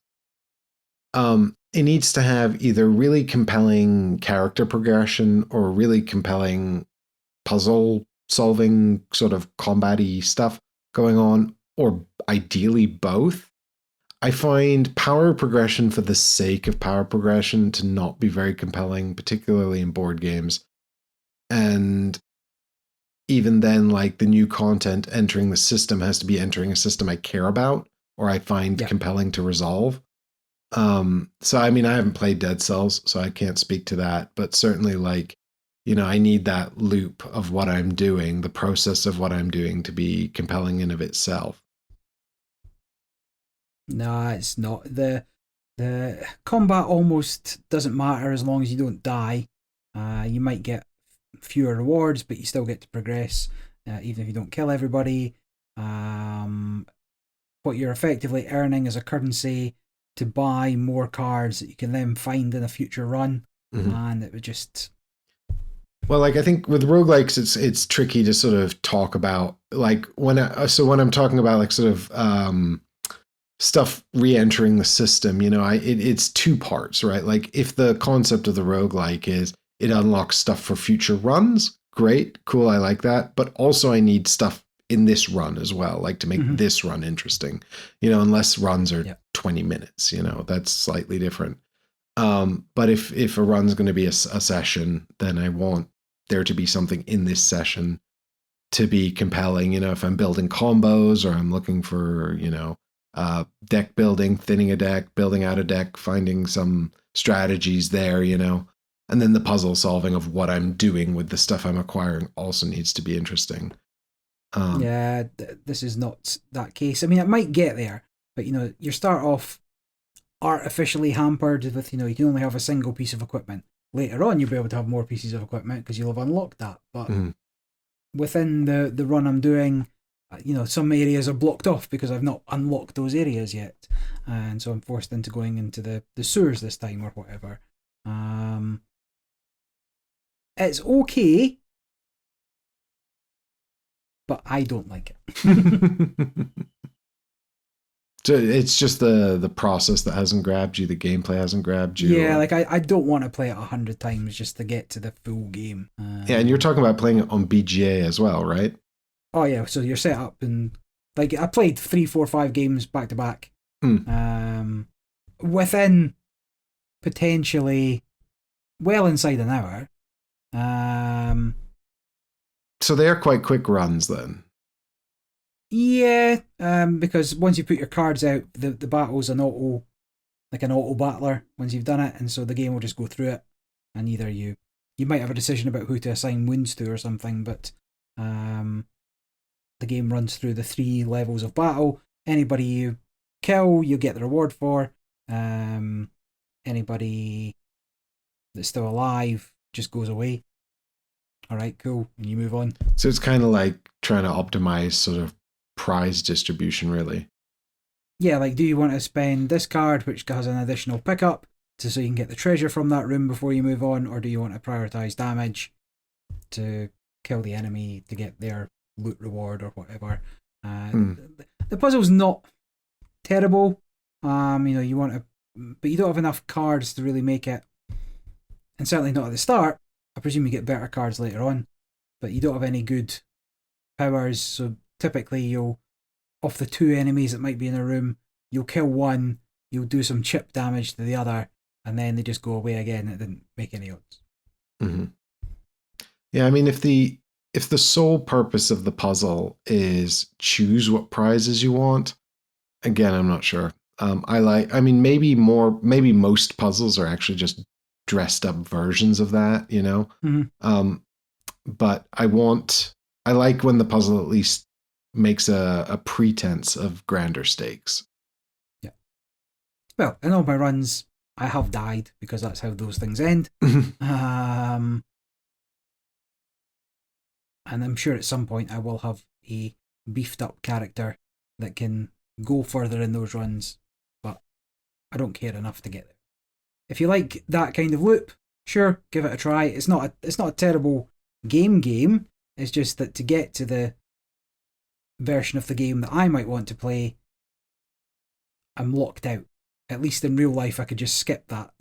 it needs to have either really compelling character progression or really compelling puzzle solving sort of combat-y stuff going on, or ideally both. I find power progression for the sake of power progression to not be very compelling, particularly in board games. And even then, like, the new content entering the system has to be entering a system I care about or I find compelling to resolve. So, I mean, I haven't played Dead Cells, so I can't speak to that. But certainly, like, I need that loop of what I'm doing, the process of what I'm doing, to be compelling in of itself. No, it's not. The combat almost doesn't matter as long as you don't die. You might get fewer rewards, but you still get to progress, even if you don't kill everybody. What you're effectively earning is a currency to buy more cards that you can then find in a future run. Mm-hmm. And it would just... Well, like, I think with roguelikes, it's tricky to sort of talk about, like, when I'm talking about, like, sort of stuff re-entering the system, it's two parts, right? Like, if the concept of the roguelike is it unlocks stuff for future runs, great, cool, I like that. But also I need stuff in this run as well, like to make this run interesting, unless runs are 20 minutes, that's slightly different. But if a run's going to be a session, then I want there to be something in this session to be compelling. If I'm building combos or I'm looking for, deck building, thinning a deck, building out a deck, finding some strategies there, and then the puzzle solving of what I'm doing with the stuff I'm acquiring also needs to be interesting. This is not that case. I mean, it might get there, but you start off artificially hampered with, you can only have a single piece of equipment. Later on, you'll be able to have more pieces of equipment because you'll have unlocked that. But within the run I'm doing, some areas are blocked off because I've not unlocked those areas yet. And so I'm forced into going into the sewers this time or whatever. It's okay, but I don't like it. So it's just the process that hasn't grabbed you, the gameplay hasn't grabbed you. Yeah, like I don't want to play it 100 times just to get to the full game. Yeah, and you're talking about playing it on BGA as well, right? Oh yeah, so you're set up, and like I played 3, 4, 5 games back to back. Within potentially well inside an hour. So they are quite quick runs then. Yeah, because once you put your cards out, the battle's an auto battler once you've done it, and so the game will just go through it, and either you might have a decision about who to assign wounds to or something, but the game runs through the 3 levels of battle. Anybody you kill, you get the reward for. Anybody that's still alive just goes away. All right, cool, and you move on. So it's kind of like trying to optimize sort of prize distribution, really. Yeah, like, do you want to spend this card, which has an additional pickup, so you can get the treasure from that room before you move on, or do you want to prioritize damage to kill the enemy to get their loot reward or whatever? The puzzle's not terrible. You want to, but you don't have enough cards to really make it, and certainly not at the start. I presume you get better cards later on, but you don't have any good powers. So typically, you'll, off the 2 enemies that might be in a room, you'll kill one, you'll do some chip damage to the other, and then they just go away again. It didn't make any odds. Mm-hmm. Yeah, I mean, if the sole purpose of the puzzle is choose what prizes you want, again, I'm not sure. Maybe most puzzles are actually just dressed up versions of that, you know? Mm-hmm. But I like when the puzzle at least makes a pretense of grander stakes. Yeah. Well, in all my runs, I have died because that's how those things end. And I'm sure at some point I will have a beefed up character that can go further in those runs, but I don't care enough to get there. If you like that kind of loop, sure, give it a try. It's not a terrible game. It's just that to get to the version of the game that I might want to play, I'm locked out. At least in real life, I could just skip that.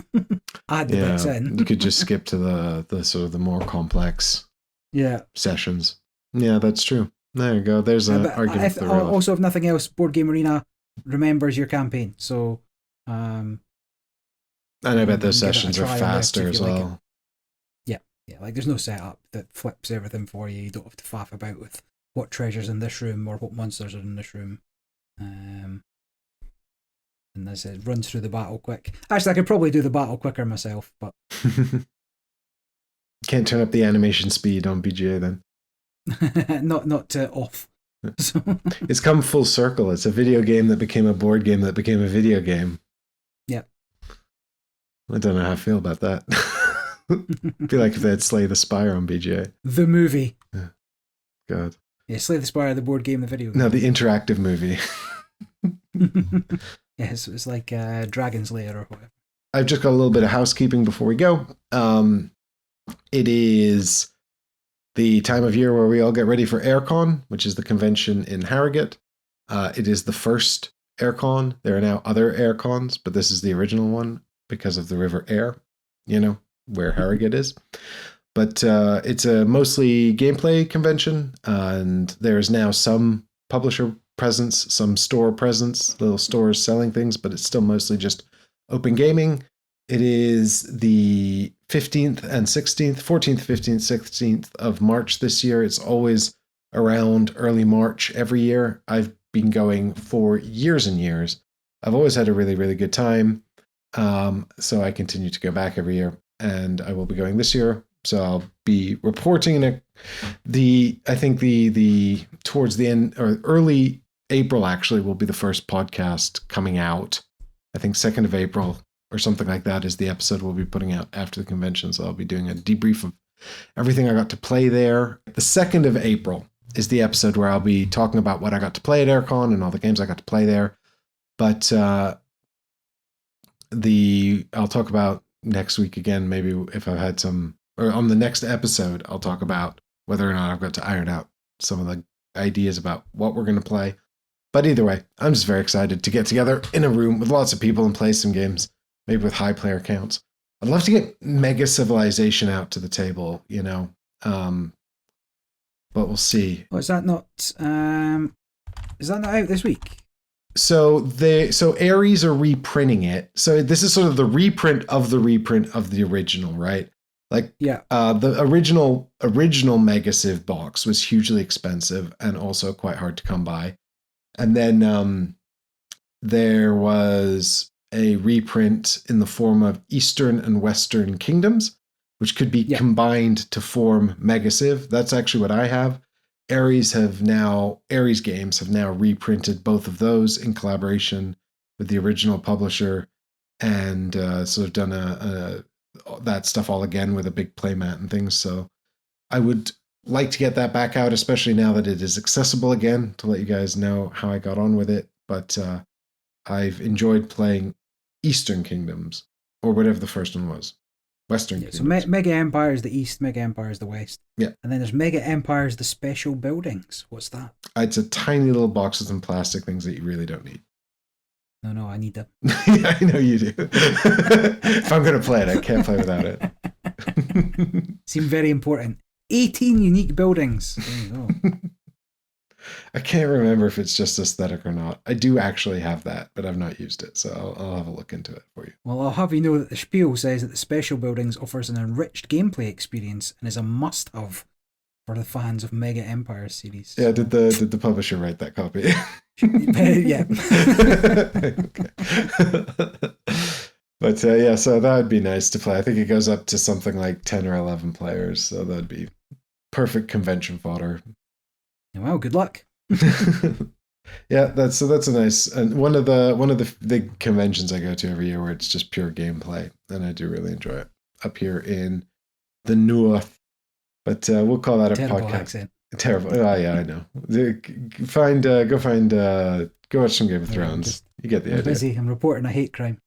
Add the bits in. You could just skip to the sort of the more complex sessions. Yeah, that's true. There you go. There's an argument for the real life. Also, if nothing else, Board Game Arena remembers your campaign. So, and I bet those sessions are faster as well. Yeah, like there's no setup that flips everything for you. You don't have to faff about with what treasure's in this room or what monsters are in this room. And as it runs through the battle quick. Actually, I could probably do the battle quicker myself, but can't turn up the animation speed on BGA then. not off. So. It's come full circle. It's a video game that became a board game that became a video game. Yeah. I don't know how I feel about that. I feel like if they had Slay the Spire on BGA. The movie. Yeah. God. Yeah, Slay the Spire, the board game, the video game. No, the interactive movie. Yes, it's like Dragon's Lair or whatever. I've just got a little bit of housekeeping before we go. It is the time of year where we all get ready for Airecon, which is the convention in Harrogate. It is the first Airecon. There are now other Airecons, but this is the original one because of the River Aire, where Harrogate is. But it's a mostly gameplay convention, and there's now some publisher presence, some store presence, little stores selling things, but it's still mostly just open gaming. It is the 15th and 16th, 14th, 15th, 16th of March this year. It's always around early March every year. I've been going for years and years. I've always had a really, really good time. So I continue to go back every year, and I will be going this year. So I'll be reporting I think the towards the end or early April actually will be the first podcast coming out. I think 2nd of April or something like that is the episode we'll be putting out after the convention. So I'll be doing a debrief of everything I got to play there. The 2nd of April is the episode where I'll be talking about what I got to play at Airecon and all the games I got to play there. But I'll talk about next week again, maybe if I've had some, or on the next episode, I'll talk about whether or not I've got to iron out some of the ideas about what we're going to play. But either way, I'm just very excited to get together in a room with lots of people and play some games, maybe with high player counts. I'd love to get Mega Civilization out to the table, but we'll see. Well, is that not out this week? So Ares are reprinting it. So this is sort of the reprint of the original, right? Like, yeah, the original Mega Civ box was hugely expensive and also quite hard to come by. And then there was a reprint in the form of Eastern and Western Kingdoms, which could be combined to form Mega Civ. That's actually what I have. Ares Games have now reprinted both of those in collaboration with the original publisher, and sort of done that stuff all again with a big playmat and things. So I would like to get that back out, especially now that it is accessible again, to let you guys know how I got on with it. But I've enjoyed playing Eastern Kingdoms or whatever the first one was. Western Yeah, so Kingdoms. Mega Empire is the east, Mega Empire is the west. Yeah. And then there's Mega Empire is the special buildings. What's that? It's a tiny little boxes and plastic things that you really don't need. No, I need them. Yeah, I know you do. If I'm going to play it, I can't play without it. Seem very important. 18 unique buildings. There you go. I can't remember if it's just aesthetic or not. I do actually have that, but I've not used it, so I'll have a look into it for you. Well, I'll have you know that the spiel says that the special buildings offers an enriched gameplay experience and is a must-have for the fans of Mega Empire series. Yeah, did the publisher write that copy? Yeah. But yeah, so that would be nice to play. I think it goes up to something like 10 or 11 players, so that'd be perfect convention fodder. Well, good luck. Yeah, that's a nice, and one of the big conventions I go to every year where it's just pure gameplay, and I do really enjoy it up here in the north. But we'll call that a Terrible podcast. accent. Terrible. Oh yeah, I know. Go watch some Game of Thrones. You get the I'm idea. busy. I'm reporting a hate crime.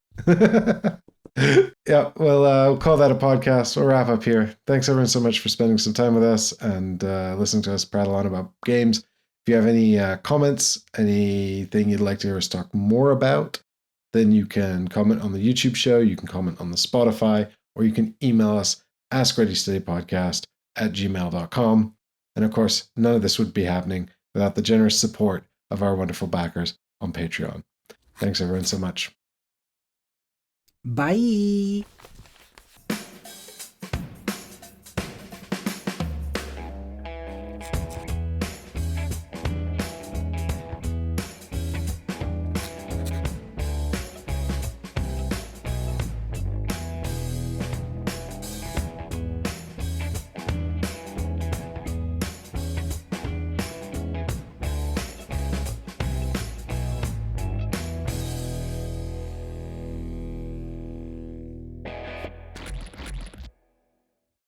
Yeah, well, we'll call that a podcast. We'll wrap up here. Thanks everyone so much for spending some time with us and listening to us prattle on about games. If you have any comments, anything you'd like to hear us talk more about, then you can comment on the YouTube show, you can comment on the Spotify, or you can email us askreadystudypodcast@gmail.com. And of course, none of this would be happening without the generous support of our wonderful backers on Patreon. Thanks everyone so much. Bye.